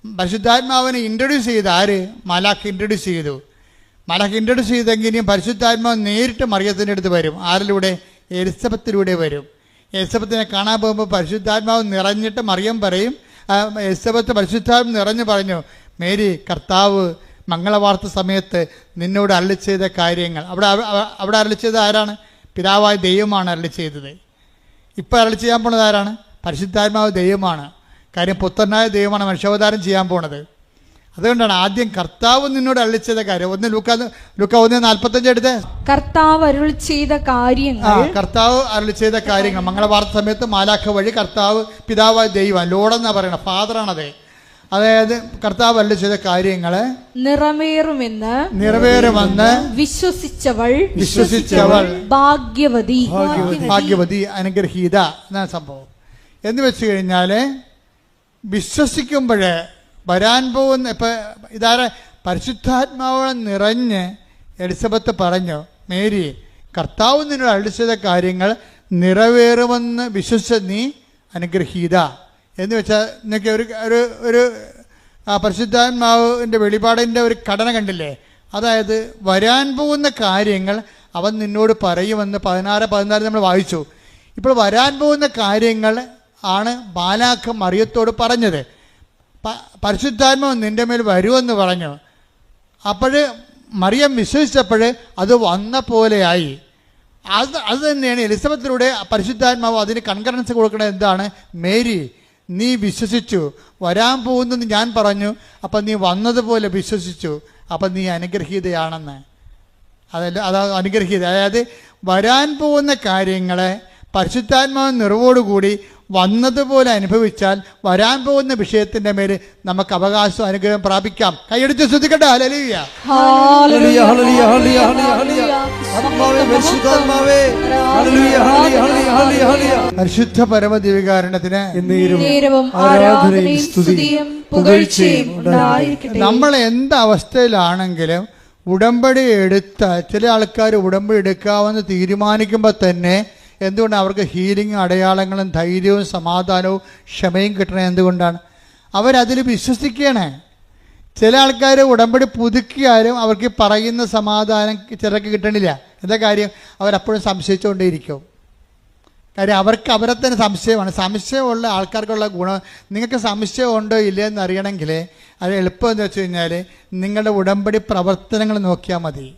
പരിശുദ്ധാത്മാവിനെ ഇൻട്രൊഡ്യൂസ് ചെയ്ത് ആര്? മാലാഖ് ഇൻട്രൊഡ്യൂസ് ചെയ്തു. മാലാഖ് ഇൻട്രൊഡ്യൂസ് ചെയ്തെങ്കിലും പരിശുദ്ധാത്മാവ് നേരിട്ട് മറിയത്തിൻ്റെ അടുത്ത് വരും. ആരിലൂടെ? എലിസബത്തിലൂടെ വരും. എലിസബത്തിനെ കാണാൻ പോകുമ്പോൾ പരിശുദ്ധാത്മാവ് നിറഞ്ഞിട്ട് മറിയം പറയും, എലിസബത്ത് പരിശുദ്ധാത്മാവ് നിറഞ്ഞു പറഞ്ഞു, മേരി, കർത്താവ് മംഗളവാർത്ത സമയത്ത് നിന്നോട് അരുളി ചെയ്ത കാര്യങ്ങൾ. അവിടെ അരുളി ചെയ്തത് ആരാണ്? പിതാവായ ദൈവമാണ് അരുളി ചെയ്തത്. ഇപ്പോൾ അരുളി ചെയ്യാൻ പോണത് ആരാണ്? പരിശുദ്ധാത്മാവ് ദൈവമാണ്. കാര്യം പുത്രനായ ദൈവമാണ് മനുഷ്യാവതാരം ചെയ്യാൻ പോണത്. അതുകൊണ്ടാണ് ആദ്യം കർത്താവ് നിന്നോട് അരുളി ചെയ്ത കാര്യം. ലൂക്ക 1:45 എടുത്ത്, കർത്താവ് അരുൾ ചെയ്ത കാര്യങ്ങൾ. കർത്താവ് അരുളി ചെയ്ത കാര്യങ്ങൾ. മംഗളവാർത്ത സമയത്ത് മാലാഖ വഴി കർത്താവ് പിതാവായ ദൈവം, ലോഡെന്നാ പറയണ, ഫാദറാണത്. അതായത് കർത്താവ് അരുളി ചെയ്ത കാര്യങ്ങള് നിറവേറുമെന്ന് വിശ്വസിച്ചവൾ ഭാഗ്യവതി അനുഗ്രഹീത എന്നാണ് സംഭവം. എന്ന് വെച്ച് കഴിഞ്ഞാല് വിശ്വസിക്കുമ്പോഴേ വരാൻ പോകുന്ന ഇതാരെ പരിശുദ്ധാത്മാവോളം നിറഞ്ഞ് എലിസബത്ത് പറഞ്ഞു, മേരി, കർത്താവ് നിന്നോട് അരുളി ചെയ്ത കാര്യങ്ങൾ നിറവേറുമെന്ന് വിശ്വസിച്ച നീ അനുഗ്രഹീത. എന്ന് വെച്ചാൽ നിങ്ങൾക്ക് ഒരു പരിശുദ്ധാത്മാവിൻ്റെ വെളിപാടിൻ്റെ ഒരു ഘടന കണ്ടില്ലേ? അതായത് വരാൻ പോകുന്ന കാര്യങ്ങൾ അവൻ നിന്നോട് പറയുമെന്ന് 16 നമ്മൾ വായിച്ചു. ഇപ്പോൾ വരാൻ പോകുന്ന കാര്യങ്ങൾ ആണ് മാലാഖ മറിയത്തോട് പറഞ്ഞത്. പരിശുദ്ധാത്മാവ് നിൻ്റെ മേൽ വരുമെന്ന് പറഞ്ഞു. അപ്പോൾ മറിയം വിശ്വസിച്ചപ്പോൾ അത് വന്ന പോലെയായി. അത് തന്നെയാണ് എലിസബത്തിലൂടെ പരിശുദ്ധാത്മാവ് അതിന് കൺകറൻസ് കൊടുക്കുന്നത്. എന്താണ്? മേരി, നീ വിശ്വസിച്ചു, വരാൻ പോകുന്നെന്ന് ഞാൻ പറഞ്ഞു, അപ്പം നീ വന്നതുപോലെ വിശ്വസിച്ചു, അപ്പം നീ അനുഗ്രഹീതയാണെന്ന്. അത് അനുഗ്രഹീത. അതായത് വരാൻ പോകുന്ന കാര്യങ്ങളെ പരിശുദ്ധാത്മാവ് നിറവോടുകൂടി വന്നതുപോലെ അനുഭവിച്ചാൽ വരാൻ പോകുന്ന വിഷയത്തിന്റെ മേൽ നമുക്ക് അവകാശം അനുഗ്രഹം പ്രാപിക്കാം. കൈയടിച്ച് ശ്രദ്ധിക്കട്ടെ. ഹല്ലേലൂയ. പരിശുദ്ധ പരമദിവ്യകാരുണ്യത്തിന് നമ്മൾ എന്ത് അവസ്ഥയിലാണെങ്കിലും ഉടമ്പടി എടുത്ത ചില ആൾക്കാർ ഉടമ്പടി എടുക്കാമെന്ന് തീരുമാനിക്കുമ്പോൾ തന്നെ എന്തുകൊണ്ടാണ് അവർക്ക് ഹീലിംഗും അടയാളങ്ങളും ധൈര്യവും സമാധാനവും ക്ഷമയും കിട്ടണത്? എന്തുകൊണ്ടാണ്? അവരതിൽ വിശ്വസിക്കുകയാണ്. ചില ആൾക്കാർ ഉടമ്പടി പുതുക്കിയാലും അവർക്ക് പറയുന്ന സമാധാനം ചിലർക്ക് കിട്ടണില്ല. എന്താ കാര്യം? അവരപ്പോഴും സംശയിച്ചുകൊണ്ടേയിരിക്കും. കാര്യം അവർക്ക് അവരെ തന്നെ സംശയമാണ്. സംശയമുള്ള ആൾക്കാർക്കുള്ള ഗുണം, നിങ്ങൾക്ക് സംശയം ഉണ്ടോ ഇല്ലയോ എന്ന് അറിയണമെങ്കിൽ അത് എളുപ്പം എന്ന് വെച്ച് കഴിഞ്ഞാൽ നിങ്ങളുടെ ഉടമ്പടി പ്രവർത്തനങ്ങൾ നോക്കിയാൽ മതി.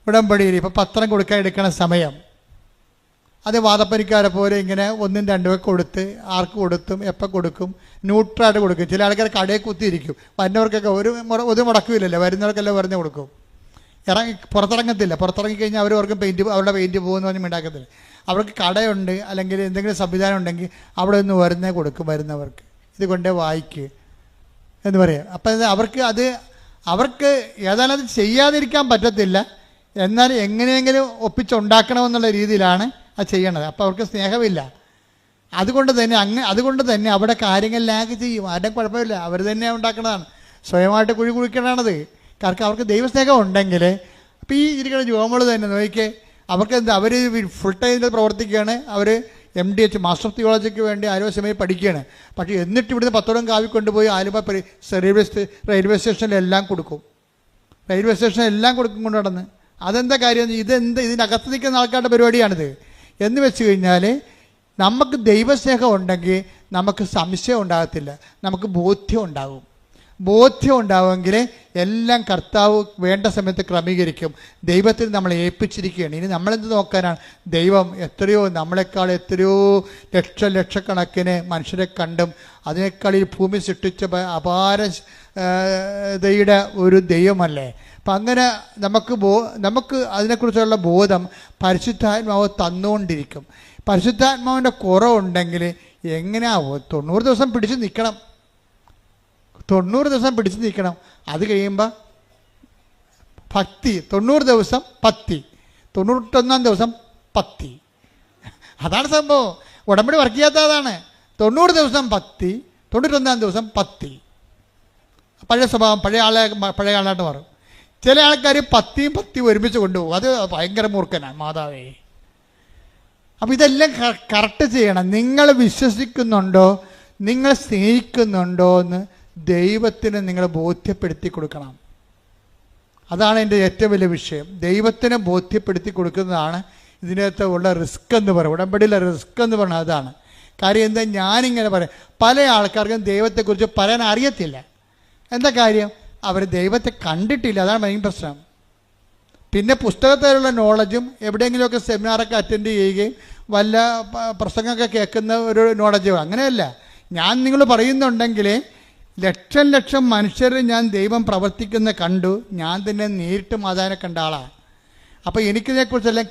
ഉടമ്പടിയിൽ ഇപ്പോൾ പത്രം കൊടുക്കാൻ എടുക്കണ സമയം അത് വാദപ്പനിക്കാരെ പോലെ ഇങ്ങനെ 1, 2 കൊടുത്ത് ആർക്ക് കൊടുത്തും എപ്പോൾ കൊടുക്കും, ന്യൂട്രായിട്ട് കൊടുക്കും. ചില ആൾക്കാർ കടയിൽ കുത്തിയിരിക്കും. വരുന്നവർക്കൊക്കെ ഒരു മുടക്കുമില്ലല്ലോ, വരുന്നവർക്കെല്ലാം വെറുതെ കൊടുക്കും. പുറത്തിറങ്ങത്തില്ല. പുറത്തിറങ്ങിക്കഴിഞ്ഞാൽ അവർക്ക് അവരുടെ പെയിൻറ്റ് പോകുന്ന പറഞ്ഞ് ഉണ്ടാക്കത്തില്ല. അവർക്ക് കടയുണ്ട് അല്ലെങ്കിൽ എന്തെങ്കിലും സംവിധാനം ഉണ്ടെങ്കിൽ അവിടെ നിന്ന് വരുന്നേ കൊടുക്കും. വരുന്നവർക്ക് ഇത് കൊണ്ടേ വായിക്ക് എന്ന് പറയാം. അപ്പം അവർക്ക് ഏതായാലും അത് ചെയ്യാതിരിക്കാൻ പറ്റത്തില്ല. എന്നാൽ എങ്ങനെയെങ്കിലും ഒപ്പിച്ചുണ്ടാക്കണമെന്നുള്ള രീതിയിലാണ് അത് ചെയ്യണത്. അപ്പോൾ അവർക്ക് സ്നേഹമില്ല. അതുകൊണ്ട് തന്നെ അവിടെ കാര്യങ്ങൾ ലാഗ് ചെയ്യും. ആരുടെയും കുഴപ്പമില്ല, അവർ തന്നെ ഉണ്ടാക്കണതാണ്. സ്വയമായിട്ട് കുഴി കുഴിക്കണതാണത്. കാരണം അവർക്ക് ദൈവസ്നേഹം ഉണ്ടെങ്കിൽ അപ്പോൾ ഈ ഇരിക്കുന്ന ജോമകൾ തന്നെ നോക്കിക്കേ, അവർക്ക് അവർ ഫുൾ ടൈം പ്രവർത്തിക്കുകയാണ്. അവർ MDH മാസ്റ്റർ ഓഫ് തിയോളജിക്ക് വേണ്ടി ആലുവ പഠിക്കുകയാണ്. പക്ഷേ എന്നിട്ട് ഇവിടുന്ന് 10 കാവി കൊണ്ടുപോയി ആലുവ റെയിൽവേ സ്റ്റേഷനിലെല്ലാം കൊടുക്കും. റെയിൽവേ സ്റ്റേഷനിലെല്ലാം കൊടുക്കും കൊണ്ട് നടന്ന്. അതെന്താ കാര്യം? ഇതിനകത്ത് നിൽക്കുന്ന ആൾക്കാരുടെ പരിപാടിയാണിത്. എന്ന് വെച്ച് കഴിഞ്ഞാൽ നമുക്ക് ദൈവസ്നേഹം ഉണ്ടെങ്കിൽ നമുക്ക് സംശയം ഉണ്ടാകത്തില്ല, നമുക്ക് ബോധ്യം ഉണ്ടാകും. ബോധ്യം ഉണ്ടാവുമെങ്കിൽ എല്ലാം കർത്താവ് വേണ്ട സമയത്ത് ക്രമീകരിക്കും. ദൈവത്തിൽ നമ്മളെ ഏൽപ്പിച്ചിരിക്കുകയാണ്. ഇനി നമ്മളെന്ത് നോക്കാനാണ്? ദൈവം നമ്മളെക്കാൾ എത്രയോ ലക്ഷക്കണക്കിന് മനുഷ്യരെ കണ്ടും അതിനേക്കാൾ ഈ ഭൂമി സൃഷ്ടിച്ച അപാരതയുടെ ഒരു ദൈവമല്ലേ. അപ്പം അങ്ങനെ നമുക്ക് അതിനെക്കുറിച്ചുള്ള ബോധം പരിശുദ്ധാത്മാവ് തന്നുകൊണ്ടിരിക്കും. പരിശുദ്ധാത്മാവിൻ്റെ കുറവുണ്ടെങ്കിൽ എങ്ങനെയാവോ? 90 ദിവസം പിടിച്ച് നിൽക്കണം. 90 ദിവസം പിടിച്ച് നിൽക്കണം. അത് കഴിയുമ്പോൾ ഭക്തി. 90 ദിവസം പത്തി, 91 ദിവസം പത്തി. അതാണ് സംഭവം. ഉടമ്പടി വർക്ക് ചെയ്യാത്ത അതാണ്. 90 ദിവസം പത്തി, 91 ദിവസം പത്തി. പഴയ സ്വഭാവം പഴയ ആളായിട്ട് മാറും. ചില ആൾക്കാർ പത്തിയും ഒരുമിച്ച് കൊണ്ടുപോകും. അത് ഭയങ്കര മൂർഖനാണ് മാതാവേ. അപ്പം ഇതെല്ലാം കറക്റ്റ് ചെയ്യണം. നിങ്ങൾ വിശ്വസിക്കുന്നുണ്ടോ, നിങ്ങൾ സ്നേഹിക്കുന്നുണ്ടോ എന്ന് ദൈവത്തിന് നിങ്ങൾ ബോധ്യപ്പെടുത്തി കൊടുക്കണം. അതാണ് എൻ്റെ ഏറ്റവും വലിയ വിഷയം. ദൈവത്തിന് ബോധ്യപ്പെടുത്തി കൊടുക്കുന്നതാണ് ഇതിനകത്ത് ഉള്ള റിസ്ക് എന്ന് പറയും, ഉടമ്പടിയിലെ റിസ്ക് എന്ന് പറഞ്ഞാൽ അതാണ്. കാര്യം എന്താ, ഞാനിങ്ങനെ പറയാം, പല ആൾക്കാർക്കും ദൈവത്തെക്കുറിച്ച് പറയാൻ അറിയത്തില്ല. എന്താ കാര്യം, അവർ ദൈവത്തെ കണ്ടിട്ടില്ല, അതാണ് മെയിൻ പ്രശ്നം. പിന്നെ പുസ്തകത്തിലുള്ള നോളജും എവിടെയെങ്കിലുമൊക്കെ സെമിനാറൊക്കെ അറ്റൻഡ് ചെയ്യുകയും വല്ല പ്രസംഗമൊക്കെ കേൾക്കുന്ന ഒരു നോളജ്, അങ്ങനെയല്ല. ഞാൻ നിങ്ങൾ പറയുന്നുണ്ടെങ്കിൽ ലക്ഷം ലക്ഷം മനുഷ്യർ ഞാൻ ദൈവം പ്രവർത്തിക്കുന്ന കണ്ടു, ഞാൻ തന്നെ നേരിട്ട് മാതാവിനെ കണ്ട ആളാണ്. അപ്പോൾ എനിക്കിതിനെക്കുറിച്ചെല്ലാം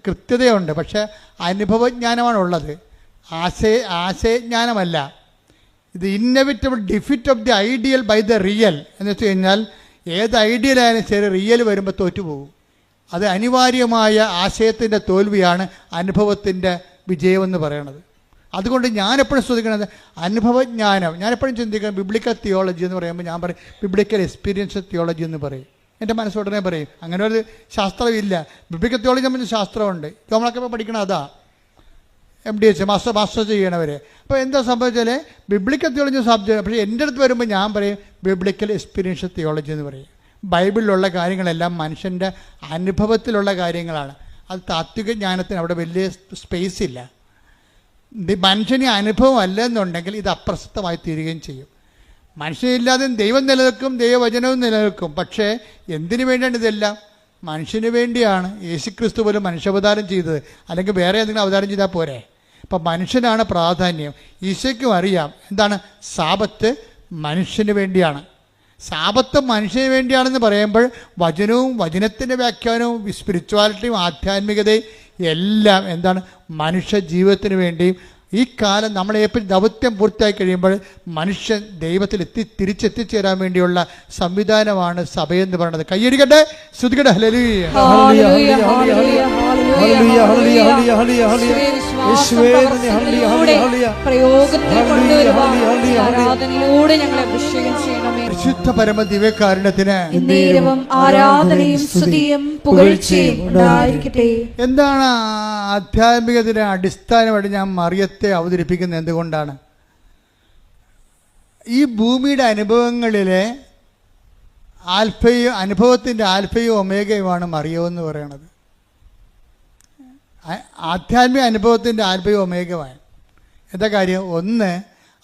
കൃത്യതയുണ്ട്, പക്ഷേ അനുഭവജ്ഞാനമാണുള്ളത്, ആശയജ്ഞാനമല്ല. ഇത് inevitable defeat of the ideal by the real എന്ന് വെച്ച് കഴിഞ്ഞാൽ ഏത് ഐഡിയലായാലും ശരി റിയൽ വരുമ്പോൾ തോറ്റുപോകും. അത് അനിവാര്യമായ ആശയത്തിൻ്റെ തോൽവിയാണ് അനുഭവത്തിൻ്റെ വിജയമെന്ന് പറയണത്. അതുകൊണ്ട് ഞാനെപ്പോഴും ശ്രദ്ധിക്കുന്നത് അനുഭവജ്ഞാനം. ഞാനെപ്പോഴും ചിന്തിക്കുന്നത് ബിബ്ലിക്കൽ തിയോളജി എന്ന് പറയുമ്പോൾ ഞാൻ പറയും ബിബ്ലിക്കൽ എക്സ്പീരിയൻസ് തിയോളജി എന്ന് പറയും. എൻ്റെ മനസ്സുടനെ പറയും, അങ്ങനെ ഒരു ശാസ്ത്രമില്ല. ബിബ്ലിക്കൽ തിയോളജി നമ്മൾ ശാസ്ത്രമുണ്ട്, നമ്മളൊക്കെ ഇപ്പോൾ പഠിക്കണം അതാ MDH മാസ്റ്റർ ചെയ്യണവർ. അപ്പോൾ എന്താ സംഭവിച്ചാൽ ബിബ്ലിക്കൽ തിയോളജി സബ്ജക്റ്റ്, പക്ഷേ എൻ്റെ അടുത്ത് വരുമ്പോൾ ഞാൻ പറയും ബിബ്ലിക്കൽ എക്സ്പീരിയൻസ് തിയോളജി എന്ന് പറയും. ബൈബിളിലുള്ള കാര്യങ്ങളെല്ലാം മനുഷ്യൻ്റെ അനുഭവത്തിലുള്ള കാര്യങ്ങളാണ്. അത് താത്വിക ജ്ഞാനത്തിന് അവിടെ വലിയ സ്പേസ് ഇല്ല. മനുഷ്യന് അനുഭവം അല്ലെന്നുണ്ടെങ്കിൽ ഇത് അപ്രസക്തമായി തീരുകയും ചെയ്യും. മനുഷ്യനില്ലാതെ ദൈവം നിലനിൽക്കും, ദൈവവചനവും നിലനിൽക്കും. പക്ഷേ എന്തിനു വേണ്ടിയാണ് ഇതെല്ലാം? മനുഷ്യന് വേണ്ടിയാണ്. യേശുക്രിസ്തു പോലും മനുഷ്യാവതാരം ചെയ്തത്, അല്ലെങ്കിൽ വേറെ എന്തെങ്കിലും അവതാരം ചെയ്താൽ പോരെ? അപ്പം മനുഷ്യനാണ് പ്രാധാന്യം. ഈശോയ്ക്കും അറിയാം എന്താണ് സാബത്ത് മനുഷ്യന് വേണ്ടിയാണ്. സാബത്ത് മനുഷ്യന് വേണ്ടിയാണെന്ന് പറയുമ്പോൾ വചനവും വചനത്തിൻ്റെ വ്യാഖ്യാനവും സ്പിരിച്വാലിറ്റിയും ആധ്യാത്മികതയും എല്ലാം എന്താണ് മനുഷ്യ ജീവിതത്തിന് വേണ്ടിയും. ഈ കാലം നമ്മളെ എപ്പോഴും ദൗത്യം പൂർത്തിയായി കഴിയുമ്പോൾ മനുഷ്യൻ ദൈവത്തിൽ തിരിച്ചെത്തിച്ചേരാൻ വേണ്ടിയുള്ള സംവിധാനമാണ് സഭയെന്ന് പറയുന്നത്. കയ്യടിക്കട്ടെ, ശ്രുതികട്ടെ. ഹല്ലേലൂയ. പരിശുദ്ധ പരമ ദിവ്യകാരുണ്യത്തിന് ആരാധനയും സ്തുതിയും പുകഴ്ചയും ഉണ്ടായിരിക്കട്ടെ. എന്താണ് ആധ്യാത്മികത്തിന് അടിസ്ഥാനമായിട്ട് ഞാൻ മറിയത്തെ അവതരിപ്പിക്കുന്നത്? എന്തുകൊണ്ടാണ്? ഈ ഭൂമിയുടെ അനുഭവങ്ങളിലെ അനുഭവത്തിൻ്റെ ആൽഫയും ഒമേഗയുമാണ് മറിയമെന്ന് പറയണത്. ആധ്യാത്മിക അനുഭവത്തിൻ്റെ ആൽഫയും ഒമേഗയാണ്. എന്താ കാര്യം? ഒന്ന്,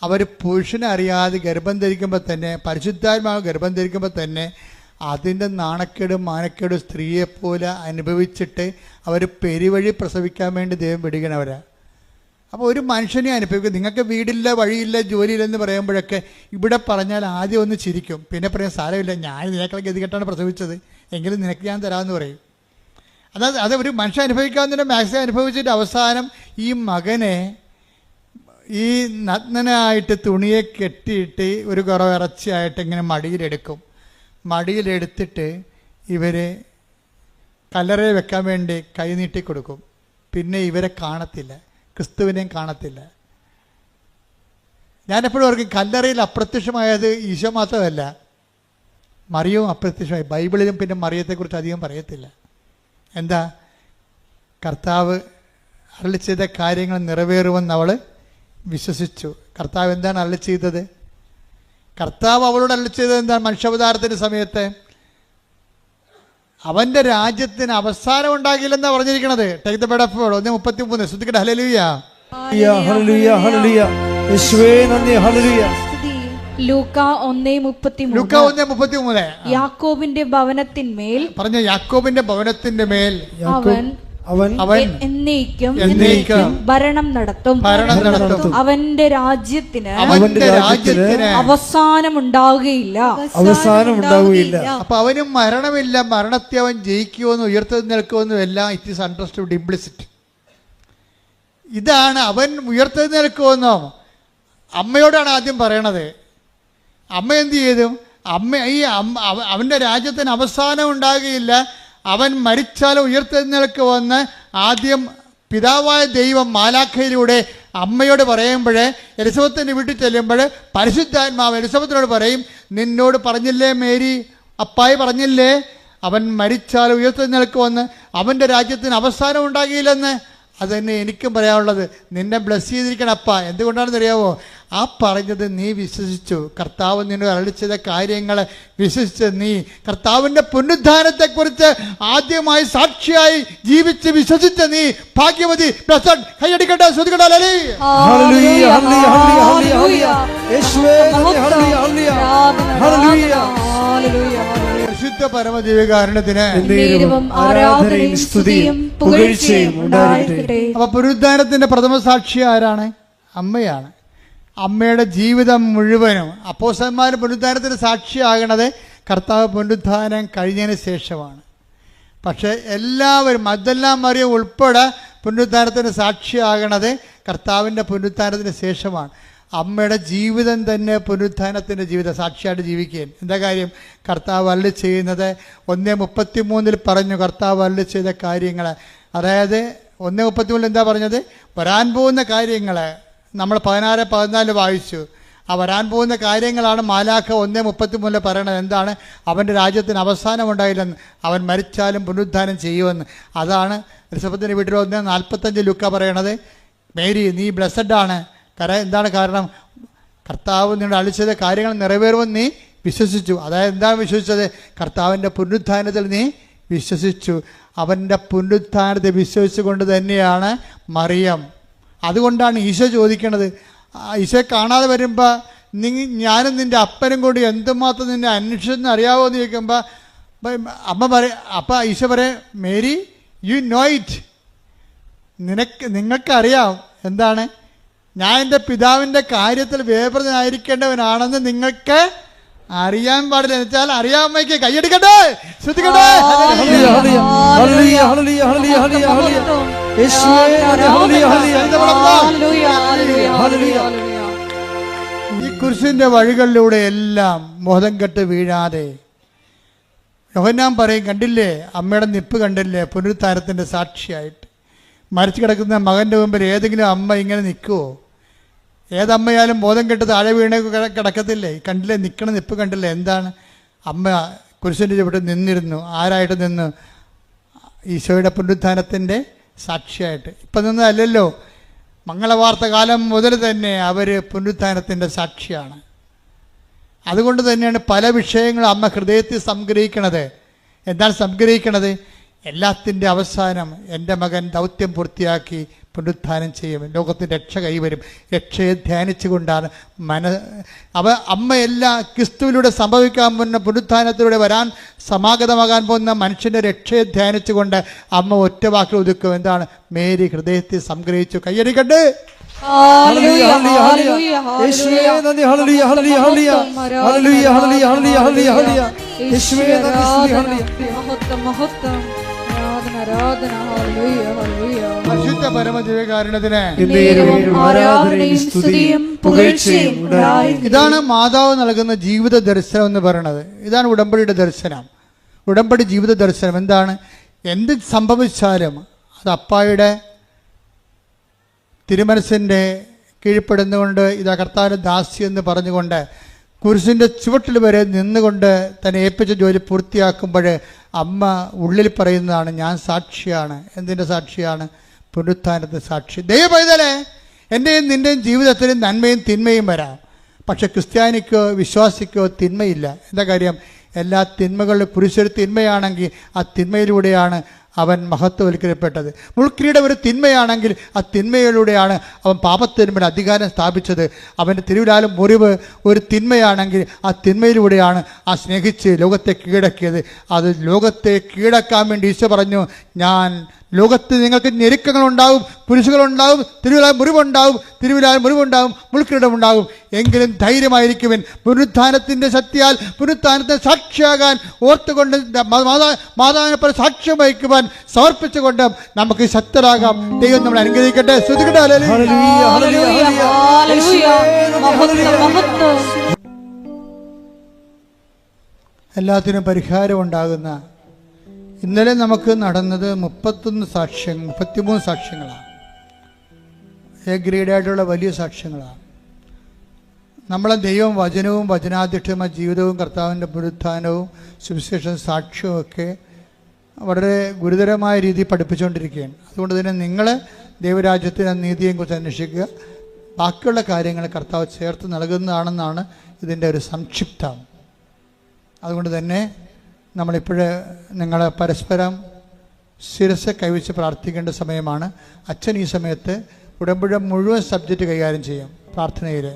അവർ പുരുഷനെ അറിയാതെ ഗർഭം ധരിക്കുമ്പോൾ തന്നെ, പരിശുദ്ധാത്മാവ് ഗർഭം ധരിക്കുമ്പോൾ തന്നെ അതിൻ്റെ നാണക്കേടും മാനക്കേടും സ്ത്രീയെപ്പോലെ അനുഭവിച്ചിട്ട് അവർ പെരുവഴി പ്രസവിക്കാൻ വേണ്ടി ദൈവം വിടുകണവരാ. അപ്പോൾ ഒരു മനുഷ്യനെ അനുഭവിക്കും. നിങ്ങൾക്ക് വീടില്ല, വഴിയില്ല, ജോലിയില്ലെന്ന് പറയുമ്പോഴൊക്കെ ഇവിടെ പറഞ്ഞാൽ ആദ്യം ഒന്ന് ചിരിക്കും, പിന്നെ പറയാൻ സാരമില്ല, ഞാൻ നിനക്കുള്ള ഗതികെട്ടാണ് പ്രസവിച്ചത്, എങ്കിലും നിനക്ക് ഞാൻ തരാമെന്ന് പറയും. അത് ഒരു മനുഷ്യൻ അനുഭവിക്കാവുന്നതിൻ്റെ മാക്സിമം അനുഭവിച്ചിട്ട് അവസാനം ഈ മകനെ ഈ നഗ്നനായിട്ട് തുണിയെ കെട്ടിയിട്ട് ഒരു കുറവ് ഇറച്ചിയായിട്ട് ഇങ്ങനെ മടിയിലെടുക്കും. മടിയിലെടുത്തിട്ട് ഇവർ കല്ലറയിൽ വെക്കാൻ വേണ്ടി കൈ നീട്ടി കൊടുക്കും. പിന്നെ ഇവരെ കാണത്തില്ല, ക്രിസ്തുവിനെയും കാണത്തില്ല. ഞാനെപ്പോഴും ഓർക്കും കല്ലറയിൽ അപ്രത്യക്ഷമായത് ഈശോ മാത്രമല്ല, മറിയവും അപ്രത്യക്ഷമായി. ബൈബിളിലും പിന്നെ മറിയത്തെക്കുറിച്ച് അധികം പറയത്തില്ല. എന്താ? കർത്താവ് അരുളി ചെയ്ത കാര്യങ്ങൾ നിറവേറുമെന്ന് അവൾ വിശ്വസിച്ചു. കർത്താവ് എന്താണ് അരുളി ചെയ്തത്? കർത്താവ് അവളോട് അരുളി ചെയ്തത് എന്താണ്? മനുഷ്യാവതാരത്തിൻ്റെ സമയത്ത് അവൻ്റെ രാജ്യത്തിന് അവസാനം ഉണ്ടാകില്ലെന്നാണ് പറഞ്ഞിരിക്കുന്നത്. Take the word of God 1:33. ശ്രദ്ധിക്കട്ടെ. ഹല്ലേലൂയ. Hallelujah, hallelujah. യേശുവേ നന്ദി. ഹല്ലേലൂയ. ലൂക്ക 1:33. യാക്കോബിന്റെ ഭവനത്തിന്മേൽ പറഞ്ഞ യാക്കോബിന്റെ ഭവനത്തിന്റെ മേൽ അവൻ എന്നേക്കും ഭരണം നടത്തും. അവന്റെ രാജ്യത്തിന് അവസാനം ഉണ്ടാവുകയില്ല. അപ്പൊ അവനും മരണമില്ല, മരണത്തെ അവൻ ജയിക്കുമെന്നും ഉയർത്തെഴുന്നേൽക്കുമെന്നും എല്ലാം ഇറ്റ് ഈസ് അണ്ടർസ്റ്റുഡ് ഇംപ്ലിസിറ്റ്. ഇതാണ് അവൻ ഉയർത്തെഴുന്നേൽക്കുമെന്നോ അമ്മയോടാണ് ആദ്യം പറയണത്. അമ്മ എന്ത് ചെയ്തു? അവൻ്റെ രാജ്യത്തിന് അവസാനം ഉണ്ടാകുകയില്ല, അവൻ മരിച്ചാലും ഉയർത്തെഴുന്നേൽക്കുമെന്ന് ആദ്യം പിതാവായ ദൈവം മാലാഖയിലൂടെ അമ്മയോട് പറയുമ്പോഴേ എലിസബത്തിൻ്റെ വീട്ടിൽ ചെല്ലുമ്പോൾ പരിശുദ്ധാത്മാവ് എലിസബത്തിനോട് പറയും, നിന്നോട് പറഞ്ഞില്ലേ മേരി, അപ്പായി പറഞ്ഞില്ലേ അവൻ മരിച്ചാലും ഉയർത്തെഴുന്നേൽക്കുമെന്ന്, അവൻ്റെ രാജ്യത്തിന് അവസാനം ഉണ്ടാകില്ലെന്ന്. അത് തന്നെ എനിക്കും പറയാനുള്ളത്. നിന്നെ ബ്ലസ് ചെയ്തിരിക്കണം അപ്പ. എന്തുകൊണ്ടാണെന്ന് അറിയാവോ? ആ പറഞ്ഞത് നീ വിശ്വസിച്ചു. കർത്താവ് നിന്നോട് അരുളി ചെയ്ത കാര്യങ്ങൾ വിശ്വസിച്ച് നീ കർത്താവിൻ്റെ പുനരുദ്ധാനത്തെക്കുറിച്ച് ആദ്യമായി സാക്ഷിയായി ജീവിച്ച് വിശ്വസിച്ച നീ ഭാഗ്യവതി. കൈയടിക്കട്ടെ, ശ്രുതികട്ടെ. Hallelujah, hallelujah, hallelujah, hallelujah. യേശുവേ നന്ദി. Hallelujah, hallelujah, hallelujah. പരിശുദ്ധ പരമദിവ്യകാരുണ്യത്തിന് ആരാധനയും സ്തുതിയും പുകഴ്ചയും ഉണ്ടായിരിക്കട്ടെ. അപ്പൊ പുനരുദ്ധാനത്തിന്റെ പ്രഥമ സാക്ഷി ആരാണ്? അമ്മയാണ്. അമ്മയുടെ ജീവിതം മുഴുവനും അപ്പോസ്തലന്മാർ പുനരുദ്ധാനത്തിന് സാക്ഷിയാകണത് കർത്താവ് പുനരുദ്ധാനം കഴിഞ്ഞതിന് ശേഷമാണ്. പക്ഷെ എല്ലാവരും മഗ്ദലന മറിയം ഉൾപ്പെടെ പുനരുദ്ധാനത്തിന് സാക്ഷിയാകണത് കർത്താവിൻ്റെ പുനരുദ്ധാനത്തിന് ശേഷമാണ്. അമ്മയുടെ ജീവിതം തന്നെ പുനരുദ്ധാനത്തിൻ്റെ ജീവിതം സാക്ഷിയായിട്ട് ജീവിക്കുകയും. എന്താ കാര്യം? കർത്താവ് അരുളി ചെയ്യുന്നത് 1:33 പറഞ്ഞു. കർത്താവ് അരുളി ചെയ്ത കാര്യങ്ങൾ, അതായത് 1:33 എന്താ പറഞ്ഞത്? വരാൻ പോകുന്ന കാര്യങ്ങൾ നമ്മൾ 16-14 വായിച്ചു. ആ വരാൻ പോകുന്ന കാര്യങ്ങളാണ് മാലാഖ 1:33 പറയണത്. എന്താണ്? അവൻ്റെ രാജ്യത്തിന് അവസാനം ഉണ്ടായില്ലെന്ന്, അവൻ മരിച്ചാലും പുനരുദ്ധാനം ചെയ്യുമെന്ന്. അതാണ് എലിസബത്തിന്റെ വീട്ടിൽ 1:45 ലൂക്ക പറയണത്. മേരി, നീ ബ്ലെസ്സഡാണ്. എന്താണ് കാരണം? കർത്താവ് നിങ്ങളുടെ അരുളി ചെയ്ത കാര്യങ്ങൾ നിറവേറുമെന്ന് നീ വിശ്വസിച്ചു. അതായത് എന്താണ് വിശ്വസിച്ചത്? കർത്താവിൻ്റെ പുനരുദ്ധാനത്തിൽ നീ വിശ്വസിച്ചു. അവൻ്റെ പുനരുദ്ധാനത്തെ വിശ്വസിച്ചുകൊണ്ട് തന്നെയാണ് മറിയം. അതുകൊണ്ടാണ് ഈശോ ചോദിക്കണത്. ഈശോയെ കാണാതെ വരുമ്പോൾ ഞാനും നിൻ്റെ അപ്പനും കൂടി എന്തുമാത്രം നിന്നെ അന്വേഷിച്ചെന്ന് അറിയാവോ എന്ന് ചോദിക്കുമ്പോൾ അമ്മ അപ്പം ഈശോ പറയും, മേരി, യു നോ ഇറ്റ്. നിങ്ങൾക്കറിയാം. എന്താണ്? ഞാൻ എൻ്റെ പിതാവിൻ്റെ കാര്യത്തിൽ വേപൃതനായിരിക്കേണ്ടവനാണെന്ന് നിങ്ങൾക്ക് അറിയാൻ പാടില്ല. എന്ന് വെച്ചാൽ അറിയാമയ്ക്ക് കൈയടിക്കട്ടെ, ശ്രദ്ധിക്കട്ടെ. ഈ കുരിശിന്റെ വഴികളിലൂടെ എല്ലാം ബോധം കെട്ട് വീഴാതെ യോഹന്നാൻ പറയും, കണ്ടില്ലേ അമ്മയുടെ നിപ്പ് കണ്ടില്ലേ? പുനരുദ്ധാനത്തിൻ്റെ സാക്ഷിയായിട്ട് മരിച്ചു കിടക്കുന്ന മകൻ്റെ മുമ്പിൽ ഏതെങ്കിലും അമ്മ ഇങ്ങനെ നിൽക്കുമോ? ഏതമ്മയാലും ബോധം കെട്ട് താഴെ വീണ കിടക്കത്തില്ലേ? കണ്ടില്ലേ നിൽക്കണ നിപ്പ് കണ്ടില്ലേ? എന്താണ്? അമ്മ കുരിശിൻ്റെ ചുവട്ടിൽ നിന്നിരുന്നു. ആരായിട്ട് നിന്ന്? ഈശോയുടെ പുനരുദ്ധാനത്തിൻ്റെ സാക്ഷിയായിട്ട്. ഇപ്പം നിന്നതല്ലല്ലോ, മംഗളവാർത്ത കാലം മുതൽ തന്നെ അവർ പുനരുദ്ധാനത്തിൻ്റെ സാക്ഷിയാണ്. അതുകൊണ്ട് തന്നെയാണ് പല വിഷയങ്ങളും അമ്മ ഹൃദയത്തിൽ സംഗ്രഹിക്കണത്. എന്താണ് സംഗ്രഹിക്കണത്? എല്ലാത്തിൻ്റെ അവസാനം എൻ്റെ മകൻ ദൗത്യം പൂർത്തിയാക്കി പുനരുദ്ധാനം ചെയ്യും, ലോകത്തിൻ്റെ രക്ഷ കൈവരും. രക്ഷയെ ധ്യാനിച്ചുകൊണ്ടാണ് അമ്മയെല്ലാം ക്രിസ്തുവിലൂടെ സംഭവിക്കാൻ പോകുന്ന പുനരുദ്ധാനത്തിലൂടെ വരാൻ സമാഗതമാകാൻ പോകുന്ന മനുഷ്യൻ്റെ രക്ഷയെ ധ്യാനിച്ചുകൊണ്ട് അമ്മ ഒറ്റ വാക്കിൽ ഒതുക്കും. എന്താണ്? മേരി ഹൃദയത്തിൽ സംഗ്രഹിച്ചു. കയ്യടിക്കട്ടെ. പരിശുദ്ധ പരമദിവ്യകാരുണ്യത്തിന് ഇതാണ് മാതാവ് നൽകുന്ന ജീവിത ദർശനം എന്ന് പറയുന്നത്. ഇതാണ് ഉടമ്പടിയുടെ ദർശനം. ഉടമ്പടി ജീവിത ദർശനം എന്താണ്? എന്ത് സംഭവിച്ചാലും അത് അപ്പായുടെ തിരുമനസ്സിൻ്റെ കീഴ്പ്പെടുന്നുകൊണ്ട് ഇതാ കർത്താവിൻ്റെ ദാസി എന്ന് പറഞ്ഞുകൊണ്ട് കുരിശിൻ്റെ ചുവട്ടിൽ വരെ നിന്നുകൊണ്ട് തന്നെ ഏൽപ്പിച്ച ജോലി പൂർത്തിയാക്കുമ്പോൾ അമ്മ ഉള്ളിൽ പറയുന്നതാണ്, ഞാൻ സാക്ഷിയാണ്. എന്തിൻ്റെ സാക്ഷിയാണ്? പുനരുത്ഥാനത്തിൻ്റെ സാക്ഷി. ദൈവപൈതലേ, എൻ്റെയും നിൻ്റെയും ജീവിതത്തിൽ നന്മയും തിന്മയും വരാം. പക്ഷെ ക്രിസ്ത്യാനിക്കോ വിശ്വാസിക്കോ തിന്മയില്ല. എന്താ കാര്യം? എല്ലാ തിന്മകളിലും പുരുഷൊരു തിന്മയാണെങ്കിൽ ആ തിന്മയിലൂടെയാണ് അവൻ മഹത്വവൽക്കരിക്കപ്പെട്ടത്. മുൾക്കിരീടം ഒരു തിന്മയാണെങ്കിൽ ആ തിന്മയിലൂടെയാണ് അവൻ പാപത്തിന്മേൽ അധികാരം സ്ഥാപിച്ചത്. അവൻ്റെ തിരുവിലാലും മുറിവ് ഒരു തിന്മയാണെങ്കിൽ ആ തിന്മയിലൂടെയാണ് ആ സ്നേഹിച്ച് ലോകത്തെ കീഴടക്കിയത്. അത് ലോകത്തെ കീഴടക്കാൻ വേണ്ടി ഈശോ പറഞ്ഞു, ഞാൻ ലോകത്ത് നിങ്ങൾക്ക് ഞെരുക്കങ്ങളുണ്ടാവും, കുരിശുകളുണ്ടാവും, തിരുവിലാൽ മുറിവുണ്ടാവും, മുൾക്കിരീടമുണ്ടാകും. എങ്കിലും ധൈര്യമായിരിക്കുവിൻ. പുനരുത്ഥാനത്തിൻ്റെ ശക്തിയാൽ പുനരുത്ഥാനത്തെ സാക്ഷിയാകാൻ ഓർത്തുകൊണ്ട് മാതാവിനെപ്പോലെ സാക്ഷ്യം വഹിക്കുവാൻ സമർപ്പിച്ചുകൊണ്ട് നമുക്ക് ശക്തരാകാം. ദൈവം നമ്മൾ അനുഗ്രഹിക്കട്ടെ. ശ്രദ്ധിക്കട്ടെ. എല്ലാത്തിനും പരിഹാരമുണ്ടാകുന്ന ഇന്നലെ നമുക്ക് നടന്നത് 33 സാക്ഷ്യങ്ങളാണ്. എ ഗ്രേഡായിട്ടുള്ള വലിയ സാക്ഷ്യങ്ങളാണ്. നമ്മളെ ദൈവം വചനവും വചനാധ്യക്ഷമായ ജീവിതവും കർത്താവിൻ്റെ പുനരുത്ഥാനവും സുവിശേഷം സാക്ഷ്യവും ഒക്കെ വളരെ ഗുരുതരമായ രീതിയിൽ പഠിപ്പിച്ചുകൊണ്ടിരിക്കുകയാണ്. അതുകൊണ്ട് തന്നെ നിങ്ങൾ ദൈവരാജ്യത്തിന് നീതിയെയും കുറിച്ച് അന്വേഷിക്കുക. ബാക്കിയുള്ള കാര്യങ്ങൾ കർത്താവ് ചേർത്ത് നൽകുന്നതാണെന്നാണ് ഇതിൻ്റെ ഒരു സംക്ഷിപ്തം. അതുകൊണ്ട് തന്നെ നമ്മളിപ്പോഴ് നിങ്ങൾ പരസ്പരം ശിരസ് കൈവച്ച് പ്രാർത്ഥിക്കേണ്ട സമയമാണ്. അച്ഛൻ ഈ സമയത്ത് ഉടമ്പുഴ മുഴുവൻ സബ്ജക്റ്റ് കൈകാര്യം ചെയ്യും പ്രാർത്ഥനയിൽ.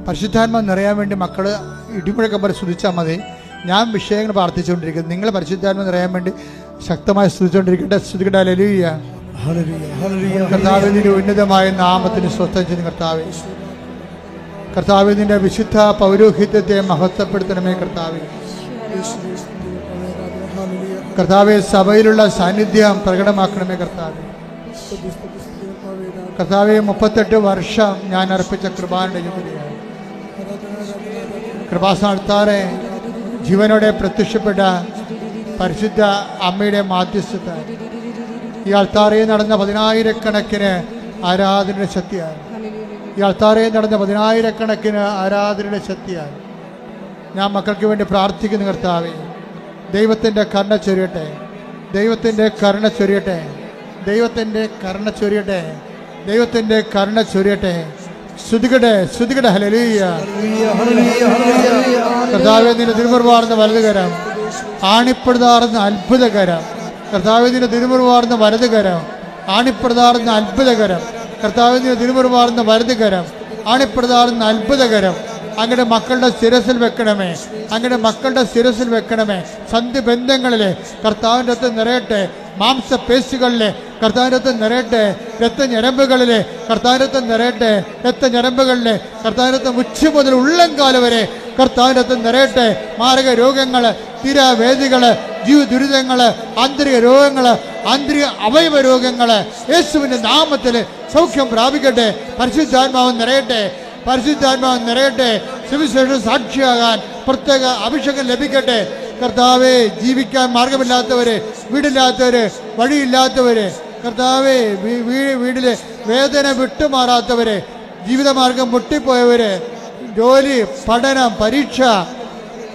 പരിശുദ്ധാത്മാവ് നിറയാൻ വേണ്ടി മക്കൾ ഇടിമുഴക്കം പോലെ സ്തുതിച്ചാൽ മതി. ഞാൻ വിഷയങ്ങൾ പ്രാർത്ഥിച്ചുകൊണ്ടിരിക്കുന്നത്, നിങ്ങൾ പരിശുദ്ധാത്മാവ് നിറയാൻ വേണ്ടി ശക്തമായി സ്തുതിച്ചുകൊണ്ടിരിക്കട്ടെ. സ്തുതിക്കട്ടെ. ഹല്ലേലൂയ. കർത്താവിന്റെ ഉന്നതമായ നാമത്തിന് സ്വസ്ഥം ചെയ്യുന്ന കർത്താവേ, കർത്താവിന്റെ വിശുദ്ധ പൗരോഹിത്യത്തെ മഹത്വപ്പെടുത്തണമേ കർത്താവേ. കർത്താവെ, സഭയിലുള്ള സാന്നിധ്യം പ്രകടമാക്കണമേ കർത്താവേ. കർത്താവെ, 38 വർഷം ഞാൻ അർപ്പിച്ച കൃപാന്റെ ജൂബിലിയാണ്. കൃപാസ്ഥാനത്താറെ ജീവനോടെ പ്രത്യക്ഷപ്പെട്ട പരിശുദ്ധ അമ്മയുടെ മാധ്യസ്ഥത ഈ അൾത്താറയിൽ നടന്ന 10,000-കണക്കിന് ആരാധനയുടെ ശക്തിയാണ്. ഈ അൾത്താറയിൽ നടന്ന 10,000-കണക്കിന് ആരാധനയുടെ ശക്തിയാണ്. ഞാൻ മക്കൾക്ക് വേണ്ടി പ്രാർത്ഥിക്കുന്ന കർത്താവേ, ദൈവത്തിൻ്റെ കരുണ ചൊരിയട്ടെ, ദൈവത്തിൻ്റെ കരുണ ചൊരിയട്ടെ, ദൈവത്തിൻ്റെ കരുണ ചൊരിയട്ടെ, ദൈവത്തിൻ്റെ കരുണ ചൊരിയട്ടെ. സ്തുതിക്കട്ടെ, സ്തുതിക്കട്ടെ. ഹല്ലേലൂയ. കർത്താവേ, നിന്റെ തിരുമുറിവാർന്ന വലതുകരം, ആണിപ്പെടുതാർന്ന അത്ഭുതകരം. കർത്താവേ, നിന്റെ തിരുമുറിവാർന്ന വലതുകരം, ആണിപ്പെടുതാർന്ന അത്ഭുതകരം. കർത്താവേ, നിന്റെ തിരുമുറിവാർന്ന വലതുകരം, ആണിപ്പെടുതാർന്ന അത്ഭുതകരം അങ്ങയുടെ മക്കളുടെ ശിരസിൽ വെക്കണമേ, അങ്ങയുടെ മക്കളുടെ ശിരസിൽ വെക്കണമേ. സന്ധിബന്ധങ്ങളിലെ കർത്താവിൻ്റെ രക്തം നിറയട്ടെ, മാംസപേശികളിലെ കർത്താവിൻ്റെ രക്തം നിറയട്ടെ, രക്തഞരമ്പുകളിലെ കർത്താവിൻ്റെ രക്തം നിറയട്ടെ, രക്തഞരമ്പുകളിലെ കർത്താവിൻ്റെ രക്തം ഉച്ച മുതൽ ഉള്ളംകാല വരെ കർത്താവിൻ്റെ രക്തം നിറയട്ടെ. മാരക രോഗങ്ങൾ, തീരാവേദികൾ, ജീവദുരിതങ്ങൾ, ആന്തരിക രോഗങ്ങൾ, ആന്തരിക അവയവ രോഗങ്ങൾ യേശുവിൻ്റെ നാമത്തിൽ സൗഖ്യം പ്രാപിക്കട്ടെ. പരിശുദ്ധാത്മാവ് നിറയട്ടെ, പരിശുദ്ധാത്മാവ് നിറയട്ടെ. സുവിശേഷം സാക്ഷിയാകാൻ പ്രത്യേക അഭിഷേകം ലഭിക്കട്ടെ. കർത്താവെ, ജീവിക്കാൻ മാർഗമില്ലാത്തവര്, വീടില്ലാത്തവര്, വഴിയില്ലാത്തവര്, കർത്താവെ, വീടിലെ വേദന വിട്ടുമാറാത്തവര്, ജീവിതമാർഗം മുട്ടിപ്പോയവര്, ജോലി, പഠനം, പരീക്ഷ,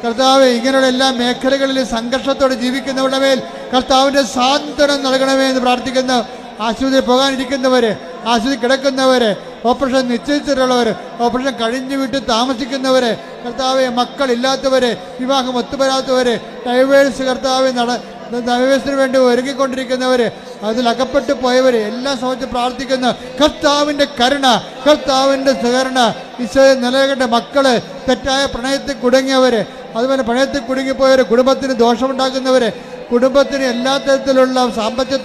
കർത്താവെ, ഇങ്ങനെയുള്ള എല്ലാ മേഖലകളിൽ സംഘർഷത്തോടെ ജീവിക്കുന്നവരുടെ മേൽ കർത്താവിൻ്റെ സാന്ത്വനം നൽകണമേ എന്ന് പ്രാർത്ഥിക്കുന്നു. ആശുപത്രിയിൽ പോകാനിരിക്കുന്നവര്, ആശുപത്രി കിടക്കുന്നവര്, ഓപ്പറേഷൻ നിശ്ചയിച്ചിട്ടുള്ളവര്, ഓപ്പറേഷൻ കഴിഞ്ഞു വീട്ടിൽ താമസിക്കുന്നവര്, കർത്താവെ, മക്കളില്ലാത്തവര്, വിവാഹം ഒത്തുവരാത്തവര്, ഡൈവേഴ്സ്, കർത്താവെ, ഡൈവേഴ്സിന് വേണ്ടി ഒരുങ്ങിക്കൊണ്ടിരിക്കുന്നവര്, അതിൽ അകപ്പെട്ടു പോയവര് എല്ലാം സംബന്ധിച്ച് പ്രാർത്ഥിക്കുന്നു. കർത്താവിൻ്റെ കരുണ, കർത്താവിൻ്റെ സഹകരണ ഈശോയെ നിലനിൽക്കട്ടെ. മക്കള് തെറ്റായ പ്രണയത്തിൽ കുടുങ്ങിയവര്, അതുപോലെ പ്രണയത്തിൽ കുടുങ്ങിപ്പോയവര്, കുടുംബത്തിന് ദോഷമുണ്ടാക്കുന്നവര്, കുടുംബത്തിന് എല്ലാ തരത്തിലുള്ള സാമ്പത്തിക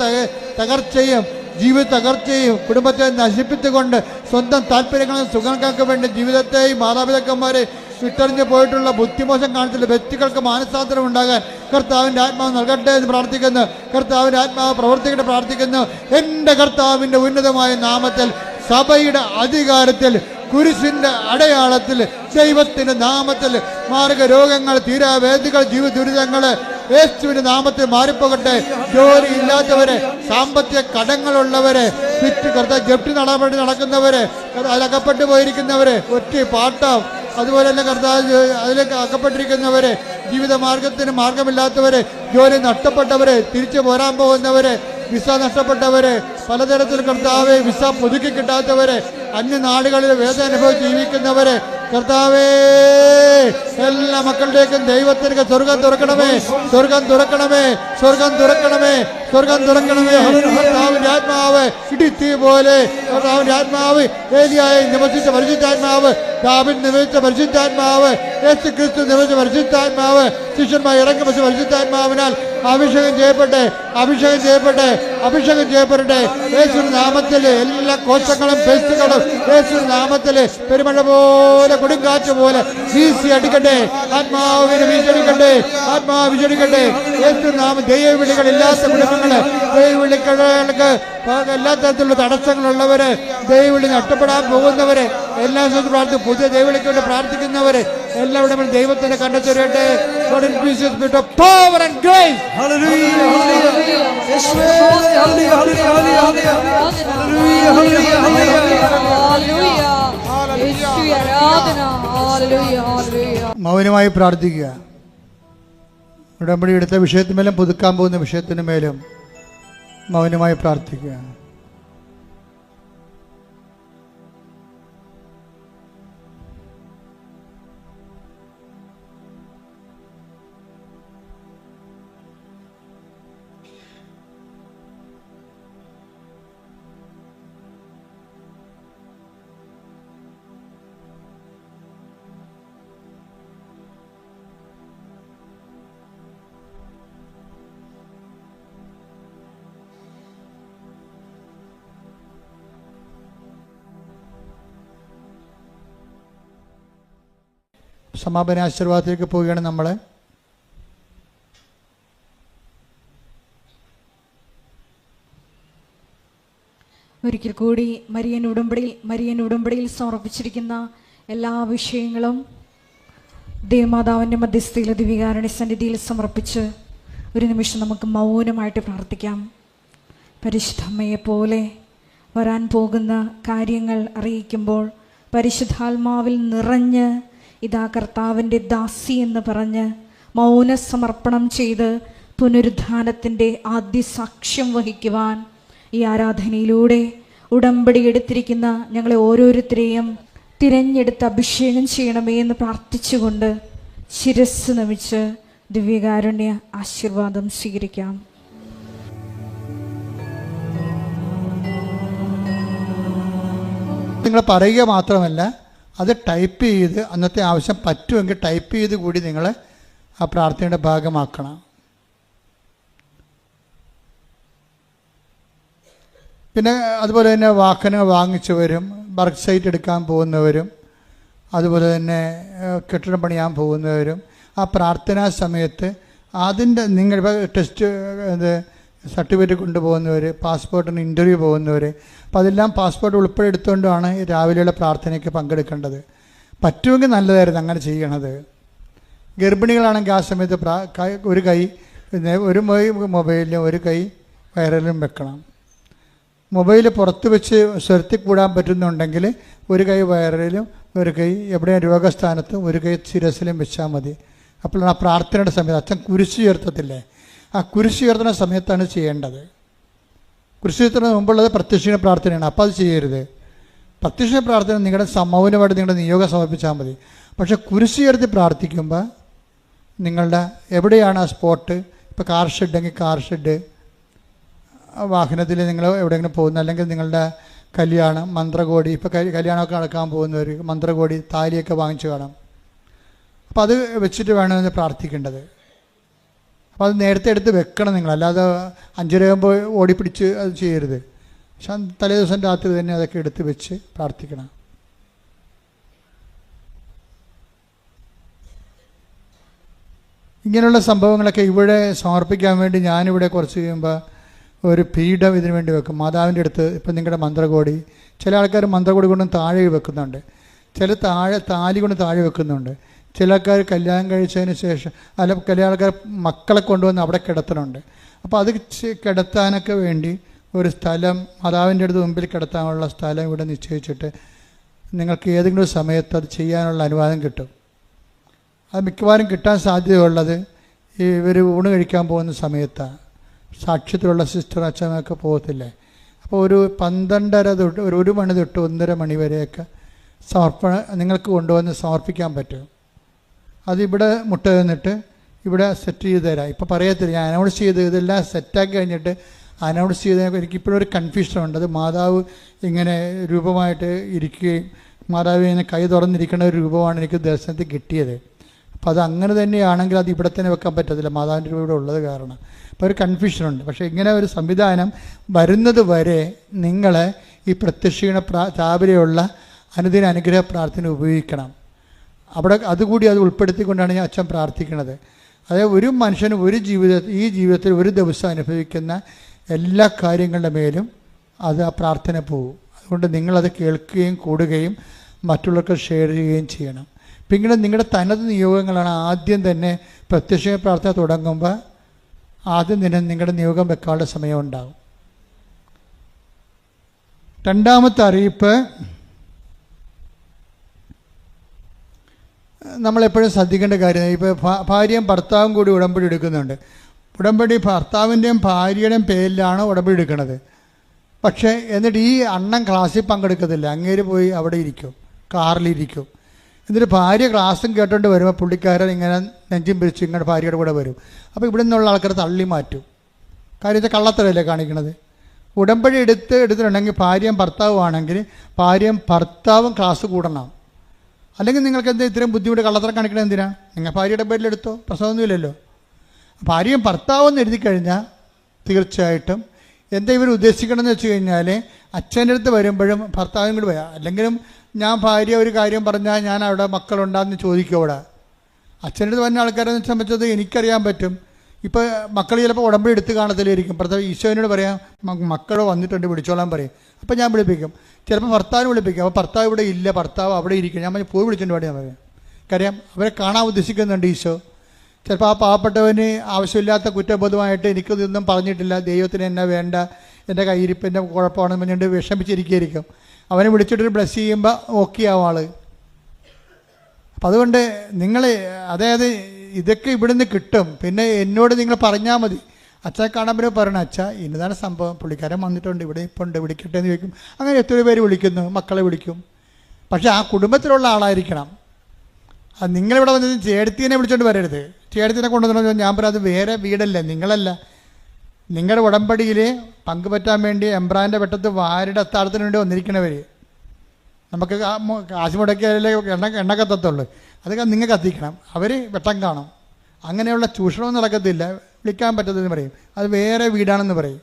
തകർച്ചയും ജീവിത തകർച്ചയും കുടുംബത്തെ നശിപ്പിച്ചുകൊണ്ട് സ്വന്തം താല്പര്യങ്ങളും സുഖങ്ങൾക്ക് വേണ്ടി ജീവിതത്തെയും മാതാപിതാക്കന്മാരെ വിട്ടെറിഞ്ഞു പോയിട്ടുള്ള ബുദ്ധിമോശം കാണിച്ചിട്ടുള്ള വ്യക്തികൾക്ക് മാനസാന്തരം ഉണ്ടാകാൻ കർത്താവിൻ്റെ ആത്മാവ് നൽകട്ടെ എന്ന് പ്രാർത്ഥിക്കുന്നു. കർത്താവിൻ്റെ ആത്മാവ് പ്രവർത്തിക്കട്ടെ പ്രാർത്ഥിക്കുന്നു. എൻ്റെ കർത്താവിൻ്റെ ഉന്നതമായ നാമത്തിൽ, സഭയുടെ അധികാരത്തിൽ, കുരിശിന്റെ അടയാളത്തിൽ, ദൈവത്തിന്റെ നാമത്തിൽ മാർഗരോഗങ്ങൾ, തീരാവേദികൾ, ജീവദുരിതങ്ങൾ യേശുവിന്റെ നാമത്തിൽ മാറിപ്പോകട്ടെ. ജോലി ഇല്ലാത്തവരെ, സാമ്പത്തിക കടങ്ങളുള്ളവരെ, ജപ്തി നടപടി നടക്കുന്നവരെ, അതിലകപ്പെട്ടു പോയിരിക്കുന്നവരെ, ഒറ്റ പാട്ടം, അതുപോലെ തന്നെ കർത്താവ് അതിലേക്ക് അകപ്പെട്ടിരിക്കുന്നവരെ, ജീവിതമാർഗത്തിന് മാർഗമില്ലാത്തവരെ, ജോലി നഷ്ടപ്പെട്ടവരെ, തിരിച്ചു പോരാൻ പോകുന്നവരെ, വിസ നഷ്ടപ്പെട്ടവരെ, പലതരത്തിൽ കർത്താവെ വിസ പുതുക്കി കിട്ടാത്തവരെ, അന്യനാടുകളിൽ വേദന അനുഭവിച്ച് ജീവിക്കുന്നവരെ, കർത്താവേ, എല്ലാ മക്കളുടേക്കും ദൈവത്തിനൊക്കെ സ്വർഗം തുറക്കണമേ, സ്വർഗം തുറക്കണമേ, സ്വർഗം തുറക്കണമേ, സ്വർഗം തുറക്കണമേ. കർത്താവിന്റെ ആത്മാവ് ഇടിത്തീ പോലെ, കർത്താവിന്റെ ആത്മാവ് ഏലിയായി നിവസിച്ച പരിശുദ്ധാത്മാവ്, ദാവീദ് നിവസിച്ച പരിശുദ്ധാത്മാവ്, യേശു ക്രിസ്തു നിവസിച്ച പരിശുദ്ധാത്മാവ്, ശിഷ്യന്മാർ ഇറങ്ങിവച്ച പരിശുദ്ധാത്മാവിനാൽ അഭിഷേകം ചെയ്യപ്പെട്ടെ, അഭിഷേകം ചെയ്യപ്പെട്ടെ, അഭിഷേകം ചെയ്യപ്പെടട്ടെ. യേശുവിന്റെ നാമത്തിൽ എല്ലാ കോശങ്ങളും പേശികളും യേശുവിന്റെ നാമത്തിൽ പെരുമഴ പോലെ, കൊടുങ്കാറ്റ് പോലെ വീശി അടിക്കട്ടെ. ആത്മാവിനെ വീശടിക്കട്ടെ, ആത്മാവ് വീശടിക്കട്ടെ. യേശുവിന്റെ നാമം ദൈവവിളികളില്ലാത്ത കുടുംബങ്ങള്, ദൈവവിളികൾക്ക് എല്ലാ തരത്തിലുള്ള തടസ്സങ്ങളുള്ളവര്, ദൈവവിളി നഷ്ടപ്പെടാൻ പോകുന്നവര്, എല്ലാ സ്ഥലത്തും പ്രാർത്ഥിക്കും. പുതിയ ദൈവവിളിക്ക് വേണ്ടി പ്രാർത്ഥിക്കുന്നവര് എല്ലാവരുടെ ദൈവത്തിന്റെ കണ്ടെത്തരട്ടെ. Power and grace. യേശുവേ ആരാധന. Hallelujah, hallelujah. മൗനമായി പ്രാർത്ഥിക്കുക. ഉടമ്പടി എടുത്ത വിഷയത്തിന്മേലും പുതുക്കാൻ പോകുന്ന വിഷയത്തിന് മേലും മൗനമായി പ്രാർത്ഥിക്കുക. സമാപന ആശീർവാദത്തിലേക്ക് പോവുകയാണ് നമ്മൾ. ഒരിക്കൽ കൂടി മരിയൻ ഉടമ്പടിയിൽ സമർപ്പിച്ചിരിക്കുന്ന എല്ലാ വിഷയങ്ങളും ദേവമാതാവിൻ്റെ മധ്യസ്ഥയിലെ ദിവ്യകാരുണ്യ സന്നിധിയിൽ സമർപ്പിച്ച് ഒരു നിമിഷം നമുക്ക് മൗനമായിട്ട് പ്രാർത്ഥിക്കാം. പരിശുദ്ധമ്മയെപ്പോലെ വരാൻ പോകുന്ന കാര്യങ്ങൾ അറിയിക്കുമ്പോൾ പരിശുദ്ധാത്മാവിൽ നിറഞ്ഞ് ഇതാ കർത്താവിൻ്റെ ദാസി എന്ന് പറഞ്ഞ് മൗന സമർപ്പണം ചെയ്ത് പുനരുദ്ധാനത്തിൻ്റെ ആദ്യ സാക്ഷ്യം വഹിക്കുവാൻ ഈ ആരാധനയിലൂടെ ഉടമ്പടി എടുത്തിരിക്കുന്ന ഞങ്ങളെ ഓരോരുത്തരെയും തിരഞ്ഞെടുത്ത് അഭിഷേകം ചെയ്യണമേ എന്ന് പ്രാർത്ഥിച്ചുകൊണ്ട് ശിരസ് നമിച്ച് ദിവ്യകാരുണ്യ ആശീർവാദം സ്വീകരിക്കാം. നിങ്ങൾ പറയുക മാത്രമല്ല, അത് ടൈപ്പ് ചെയ്ത് അന്നത്തെ ആവശ്യം പറ്റുമെങ്കിൽ ടൈപ്പ് ചെയ്ത് കൂടി നിങ്ങൾ ആ പ്രാർത്ഥനയുടെ ഭാഗമാക്കണം. പിന്നെ അതുപോലെ തന്നെ വാഹനങ്ങൾ വാങ്ങിച്ചവരും വർക്ക് സൈറ്റ് എടുക്കാൻ പോകുന്നവരും അതുപോലെ തന്നെ കെട്ടിടം പണിയാൻ പോകുന്നവരും ആ പ്രാർത്ഥനാ സമയത്ത് അതിൻ്റെ നിങ്ങൾ ടെസ്റ്റ് സർട്ടിഫിക്കറ്റ് കൊണ്ടുപോകുന്നവർ, പാസ്പോർട്ടിന് ഇൻ്റർവ്യൂ പോകുന്നവർ, അപ്പോൾ അതെല്ലാം പാസ്പോർട്ട് ഉൾപ്പെടെ എടുത്തുകൊണ്ടാണ് രാവിലെയുള്ള പ്രാർത്ഥനയ്ക്ക് പങ്കെടുക്കേണ്ടത്. പറ്റുമെങ്കിൽ നല്ലതായിരുന്നു അങ്ങനെ ചെയ്യണത്. ഗർഭിണികളാണെങ്കിൽ ആ സമയത്ത് ഒരു കൈ മൊബൈലിലും ഒരു കൈ വയറിലും വെക്കണം. മൊബൈൽ പുറത്ത് വെച്ച് സ്വരത്തിൽ കൂടാൻ പറ്റുന്നുണ്ടെങ്കിൽ ഒരു കൈ വയറിലും ഒരു കൈ എവിടെയും രോഗസ്ഥാനത്തും ഒരു കൈ ശിരസിലും വെച്ചാൽ മതി. അപ്പോൾ ആ പ്രാർത്ഥനയുടെ സമയത്ത് അച്ഛൻ കുരിശ് ഉയർത്തത്തില്ലേ, ആ കുരിശ് ഉയർത്തുന്ന സമയത്താണ് ചെയ്യേണ്ടത്. കുരിശ് ഉയർത്തുന്നതിന് മുമ്പുള്ളത് പ്രത്യക്ഷീണ പ്രാർത്ഥനയാണ്. അപ്പോൾ അത് ചെയ്യരുത്. പ്രത്യക്ഷീണ പ്രാർത്ഥന നിങ്ങളുടെ മൗനമായിട്ട് നിങ്ങളുടെ നിയോഗം സമർപ്പിച്ചാൽ മതി. പക്ഷേ കുരിശ് ഉയർത്തി പ്രാർത്ഥിക്കുമ്പോൾ നിങ്ങളുടെ എവിടെയാണ് ആ സ്പോട്ട്, ഇപ്പോൾ കാർ ഷെഡെങ്കിൽ കാർ ഷെഡ്, വാഹനത്തിൽ നിങ്ങൾ എവിടെയെങ്കിലും പോകുന്ന, അല്ലെങ്കിൽ നിങ്ങളുടെ കല്യാണം, മന്ത്രകോടി, ഇപ്പോൾ കല്യാണമൊക്കെ നടക്കാൻ പോകുന്നവർ മന്ത്രകോടി താലിയൊക്കെ വാങ്ങിച്ചു കാണാം. അപ്പോൾ അത് വെച്ചിട്ട് വേണമെന്ന് പ്രാർത്ഥിക്കേണ്ടത്. അപ്പോൾ അത് നേരത്തെ എടുത്ത് വെക്കണം നിങ്ങൾ, അല്ലാതെ 5:30 ഓടിപ്പിടിച്ച് അത് ചെയ്യരുത്. പക്ഷെ തലേ ദിവസം രാത്രി തന്നെ അതൊക്കെ എടുത്ത് വെച്ച് പ്രാർത്ഥിക്കണം. ഇങ്ങനെയുള്ള സംഭവങ്ങളൊക്കെ ഇവിടെ സമർപ്പിക്കാൻ വേണ്ടി ഞാനിവിടെ കുറച്ച് കഴിയുമ്പോൾ ഒരു പീഠം ഇതിനു വേണ്ടി വെക്കും മാതാവിൻ്റെ അടുത്ത്. ഇപ്പം നിങ്ങളുടെ മന്ത്രകോടി, ചില ആൾക്കാർ മന്ത്രകോടി കൊണ്ടും താഴെ വെക്കുന്നുണ്ട്, ചില താലി കൊണ്ട് താഴെ വെക്കുന്നുണ്ട്, ചില ആൾക്കാർ കല്യാണം കഴിച്ചതിന് ശേഷം ചില ആൾക്കാർ മക്കളെ കൊണ്ടുവന്ന് അവിടെ കിടത്തണുണ്ട്. അപ്പോൾ അത് കിടത്താനൊക്കെ വേണ്ടി ഒരു സ്ഥലം മാതാവിൻ്റെ അടുത്ത് മുമ്പിൽ കിടത്താനുള്ള സ്ഥലം ഇവിടെ നിശ്ചയിച്ചിട്ട് നിങ്ങൾക്ക് ഏതെങ്കിലും സമയത്ത് അത് ചെയ്യാനുള്ള അനുവാദം കിട്ടും. അത് മിക്കവാറും കിട്ടാൻ സാധ്യതയുള്ളത് ഇവർ ഊണ് കഴിക്കാൻ പോകുന്ന സമയത്താണ്. സാക്ഷ്യത്തിലുള്ള സിസ്റ്റർ അച്ഛനൊക്കെ പോകത്തില്ലേ, അപ്പോൾ ഒരു 12:30 തൊട്ട് 1 മണി തൊട്ട് 1:30 മണി വരെയൊക്കെ നിങ്ങൾക്ക് കൊണ്ടുവന്ന് സമർപ്പിക്കാൻ പറ്റും. അതിവിടെ മുട്ട നിന്നിട്ട് ഇവിടെ സെറ്റ് ചെയ്ത് തരാം. ഇപ്പോൾ പറയത്തില്ല, ഞാൻ അനൗൺസ് ചെയ്ത് ഇതെല്ലാം സെറ്റാക്കി കഴിഞ്ഞിട്ട് അനൗൺസ് ചെയ്ത് എനിക്കിപ്പോഴൊരു കൺഫ്യൂഷനുണ്ട്. അത് മാതാവ് ഇങ്ങനെ രൂപമായിട്ട് ഇരിക്കുകയും മാതാവ് ഇങ്ങനെ കൈ തുറന്നിരിക്കുന്ന ഒരു രൂപമാണ് എനിക്ക് ദർശനത്തിൽ കിട്ടിയത്. അപ്പോൾ അത് അങ്ങനെ തന്നെയാണെങ്കിൽ അത് ഇവിടെ തന്നെ വെക്കാൻ പറ്റത്തില്ല, മാതാവിൻ്റെ രൂപ ഇവിടെ ഉള്ളത് കാരണം. അപ്പോൾ ഒരു കൺഫ്യൂഷനുണ്ട്. പക്ഷേ ഇങ്ങനെ ഒരു സംവിധാനം വരുന്നത് വരെ നിങ്ങൾ ഈ പ്രത്യക്ഷീണ രാവിലെയുള്ള അനുദിന അനുഗ്രഹ പ്രാർത്ഥന ഉപയോഗിക്കണം. അവിടെ അതുകൂടി അത് ഉൾപ്പെടുത്തിക്കൊണ്ടാണ് ഞാൻ അച്ഛൻ പ്രാർത്ഥിക്കുന്നത്. അതായത് ഒരു മനുഷ്യന് ഈ ജീവിതത്തിൽ ഒരു ദിവസം അനുഭവിക്കുന്ന എല്ലാ കാര്യങ്ങളുടെ മേലും അത് ആ പ്രാർത്ഥന പോകും. അതുകൊണ്ട് നിങ്ങളത് കേൾക്കുകയും കൂടുകയും മറ്റുള്ളവർക്ക് ഷെയർ ചെയ്യുകയും ചെയ്യണം. പിന്നെ നിങ്ങളുടെ തനത് നിയോഗങ്ങളാണ് ആദ്യം തന്നെ പ്രത്യക്ഷ പ്രാർത്ഥന തുടങ്ങുമ്പോൾ ആദ്യം തന്നെ നിങ്ങളുടെ നിയോഗം വെക്കാനുള്ള സമയം ഉണ്ടാകും. രണ്ടാമത്തെ അറിയിപ്പ്, നമ്മളെപ്പോഴും ശ്രദ്ധിക്കേണ്ട കാര്യം, ഇപ്പോൾ ഭാര്യയും ഭർത്താവും കൂടി ഉടമ്പടി എടുക്കുന്നുണ്ട്. ഉടമ്പടി ഭർത്താവിൻ്റെയും ഭാര്യയുടെയും പേരിലാണ് ഉടമ്പടി എടുക്കുന്നത്. പക്ഷേ എന്നിട്ട് ഈ അണ്ണൻ ക്ലാസ്സിൽ പങ്കെടുക്കത്തില്ല, അങ്ങേര് പോയി അവിടെ ഇരിക്കും, കാറിലിരിക്കും. എന്നിട്ട് ഭാര്യ ക്ലാസ്സും കേട്ടോണ്ട് വരുമ്പോൾ പുള്ളിക്കാരൻ ഇങ്ങനെ നെഞ്ചും പിരിച്ച് ഇങ്ങനെ ഭാര്യയുടെ കൂടെ വരും. അപ്പോൾ ഇവിടെ നിന്നുള്ള ആൾക്കാർ തള്ളി മാറ്റും. കാര്യത്തെ കള്ളത്തരല്ലേ കാണിക്കണത്. ഉടമ്പടി എടുത്തിട്ടുണ്ടെങ്കിൽ ഭാര്യയും ഭർത്താവും ആണെങ്കിൽ ഭാര്യയും ഭർത്താവും ക്ലാസ് കൂടണം. അല്ലെങ്കിൽ നിങ്ങൾക്ക് എന്താ ഇത്രയും ബുദ്ധിമുട്ട് കള്ളത്തരം കാണിക്കണത് എന്തിനാ? നിങ്ങൾ ഭാര്യയുടെ പേരിലെടുത്തോ, പ്രശ്നമൊന്നുമില്ലല്ലോ. ഭാര്യയും ഭർത്താവും എന്ന് എഴുതി കഴിഞ്ഞാൽ തീർച്ചയായിട്ടും എന്താ ഇവർ ഉദ്ദേശിക്കണമെന്ന് വെച്ച് കഴിഞ്ഞാൽ അച്ഛൻ്റെ അടുത്ത് വരുമ്പോഴും ഭർത്താവിനും കൂടി വരാം. അല്ലെങ്കിലും ഞാൻ ഭാര്യ ഒരു കാര്യം പറഞ്ഞാൽ ഞാൻ അവിടെ മക്കളുണ്ടാന്ന് ചോദിക്കും. അവിടെ അച്ഛൻ്റെ അടുത്ത് വരുന്ന ആൾക്കാരെന്ന് സംബന്ധിച്ചത് എനിക്കറിയാൻ പറ്റും. ഇപ്പോൾ മക്കൾ ചിലപ്പോൾ ഉടമ്പടി എടുത്ത് കാണത്തില്ലായിരിക്കും. പ്രത്യേകം ഈശോനോട് പറയാം മക്കൾ വന്നിട്ടുണ്ട് വിളിച്ചോളാൻ പറയും. അപ്പോൾ ഞാൻ വിളിപ്പിക്കും. ചിലപ്പോൾ ഭർത്താവിന് വിളിപ്പിക്കും. അപ്പോൾ ഭർത്താവ് ഇവിടെ ഇല്ല, ഭർത്താവ് അവിടെ ഇരിക്കും. ഞാൻ പോയി വിളിച്ചിട്ട് പാടി ഞാൻ പറയാം. കാര്യം അവരെ കാണാൻ ഉദ്ദേശിക്കുന്നുണ്ട് ഈശോ. ചിലപ്പോൾ ആ പാവപ്പെട്ടവന് ആവശ്യമില്ലാത്ത കുറ്റബോധമായിട്ട് എനിക്കിതൊന്നും പറഞ്ഞിട്ടില്ല, ദൈവത്തിന് എന്നെ വേണ്ട, എൻ്റെ കയ്യിരിപ്പിൻ്റെ കുഴപ്പമാണെന്ന് പറഞ്ഞുകൊണ്ട് വിഷമിച്ചിരിക്കുകയായിരിക്കും. അവനെ വിളിച്ചിട്ടൊരു ബ്ലസ് ചെയ്യുമ്പോൾ ഓക്കെയാവും ആൾ. അപ്പം അതുകൊണ്ട് നിങ്ങൾ അതായത് ഇതൊക്കെ ഇവിടുന്ന് കിട്ടും. പിന്നെ എന്നോട് നിങ്ങൾ പറഞ്ഞാൽ മതി. അച്ഛനെ കാണാൻ പറ്റുമ്പോൾ പറയണം, അച്ഛാ ഇന്നതാണ് സംഭവം, പുള്ളിക്കാരൻ വന്നിട്ടുണ്ട്, ഇവിടെ ഇപ്പോൾ ഉണ്ട്, വിളിക്കട്ടെ എന്ന് ചോദിക്കും. അങ്ങനെ എത്ര പേര് വിളിക്കുന്നു, മക്കളെ വിളിക്കും. പക്ഷേ ആ കുടുംബത്തിലുള്ള ആളായിരിക്കണം. അത് നിങ്ങളിവിടെ വന്നത് ചേടത്തിനെ വിളിച്ചോണ്ട് വരരുത്. ചേടത്തിനെ കൊണ്ടുവന്നു ഞാൻ പറയാം, അത് വേറെ വീടല്ലേ, നിങ്ങളല്ല. നിങ്ങളുടെ ഉടമ്പടിയിൽ പങ്കുപറ്റാൻ വേണ്ടി എംബ്രാൻ്റെ വെട്ടത്ത് വാരുടെ അത്താഴത്തിന് വേണ്ടി വന്നിരിക്കണവർ. നമുക്ക് കാശ് മുടക്കിയാലേ എണ്ണ കത്തത്തുള്ളൂ. അതൊക്കെ നിങ്ങൾ കത്തിക്കണം. അവർ വെട്ടം കാണും. അങ്ങനെയുള്ള ചൂഷണവും നടക്കത്തില്ല. വിളിക്കാൻ പറ്റത്തെന്ന് പറയും. അത് വേറെ വീടാണെന്ന് പറയും.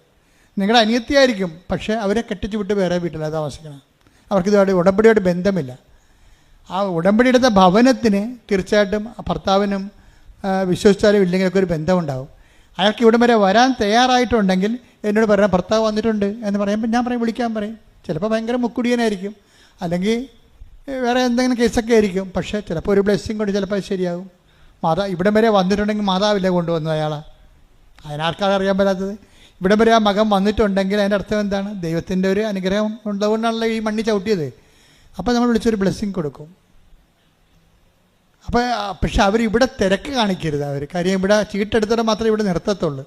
നിങ്ങളുടെ അനിയത്തിയായിരിക്കും, പക്ഷേ അവരെ കെട്ടിച്ചു വിട്ട് വേറെ വീട്ടിൽ അത് താമസിക്കണം. അവർക്കിതുമായിട്ട് ഉടമ്പടിയായിട്ട് ബന്ധമില്ല. ആ ഉടമ്പടി എടുത്ത ഭവനത്തിന് തീർച്ചയായിട്ടും ഭർത്താവിനും വിശ്വസിച്ചാലും ഇല്ലെങ്കിലൊക്കെ ഒരു ബന്ധമുണ്ടാവും. അയാൾക്ക് ഇവിടം വരെ വരാൻ തയ്യാറായിട്ടുണ്ടെങ്കിൽ എന്നോട് പറയാം ഭർത്താവ് വന്നിട്ടുണ്ട് എന്ന് പറയുമ്പോൾ ഞാൻ പറയും വിളിക്കാൻ പറയും. ചിലപ്പോൾ ഭയങ്കര മുക്കുടിയനായിരിക്കും, അല്ലെങ്കിൽ വേറെ എന്തെങ്കിലും കേസൊക്കെ ആയിരിക്കും. പക്ഷേ ചിലപ്പോൾ ഒരു ബ്ലെസ്സിങ് കൊണ്ട് ചിലപ്പോൾ അത് ശരിയാകും. ഇവിടം വരെ വന്നിട്ടുണ്ടെങ്കിൽ മാതാവില്ല കൊണ്ടുവന്നത് അയാളെ. അതിനാർക്കാണ് അറിയാൻ പറ്റാത്തത്. ഇവിടം വരെ ആ മകൻ വന്നിട്ടുണ്ടെങ്കിൽ അതിൻ്റെ അർത്ഥം എന്താണ്? ദൈവത്തിൻ്റെ ഒരു അനുഗ്രഹം ഉള്ളതുകൊണ്ടാണല്ലോ ഈ മണ്ണി ചവിട്ടിയത്. അപ്പോൾ നമ്മൾ വിളിച്ചൊരു ബ്ലെസ്സിങ് കൊടുക്കും. അപ്പോൾ പക്ഷെ അവരിവിടെ തിരക്ക് കാണിക്കരുത്. അവർ കാര്യം ഇവിടെ ചീട്ടെടുത്തിട്ട് മാത്രമേ ഇവിടെ നിർത്തത്തുള്ളൂ.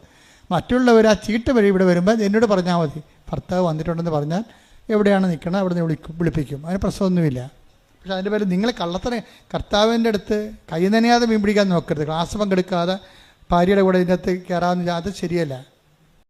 മറ്റുള്ളവർ ആ ചീട്ട് വഴി ഇവിടെ വരുമ്പോൾ എന്നോട് പറഞ്ഞാൽ മതി, ഭർത്താവ് വന്നിട്ടുണ്ടെന്ന് പറഞ്ഞാൽ എവിടെയാണ് നിൽക്കണം അവിടെ നിന്ന് വിളിപ്പിക്കും. അതിന് പ്രശ്നമൊന്നുമില്ല. പക്ഷെ അതിൻ്റെ പേര് നിങ്ങൾ കള്ളത്തരം കർത്താവിൻ്റെ അടുത്ത് കൈ നനയാതെ മീൻ പിടിക്കാൻ നോക്കരുത്. ക്ലാസ് പങ്കെടുക്കാതെ ഭാര്യയുടെ കൂടെ ഇതിനകത്ത് കയറാമെന്ന് അത് ശരിയല്ല.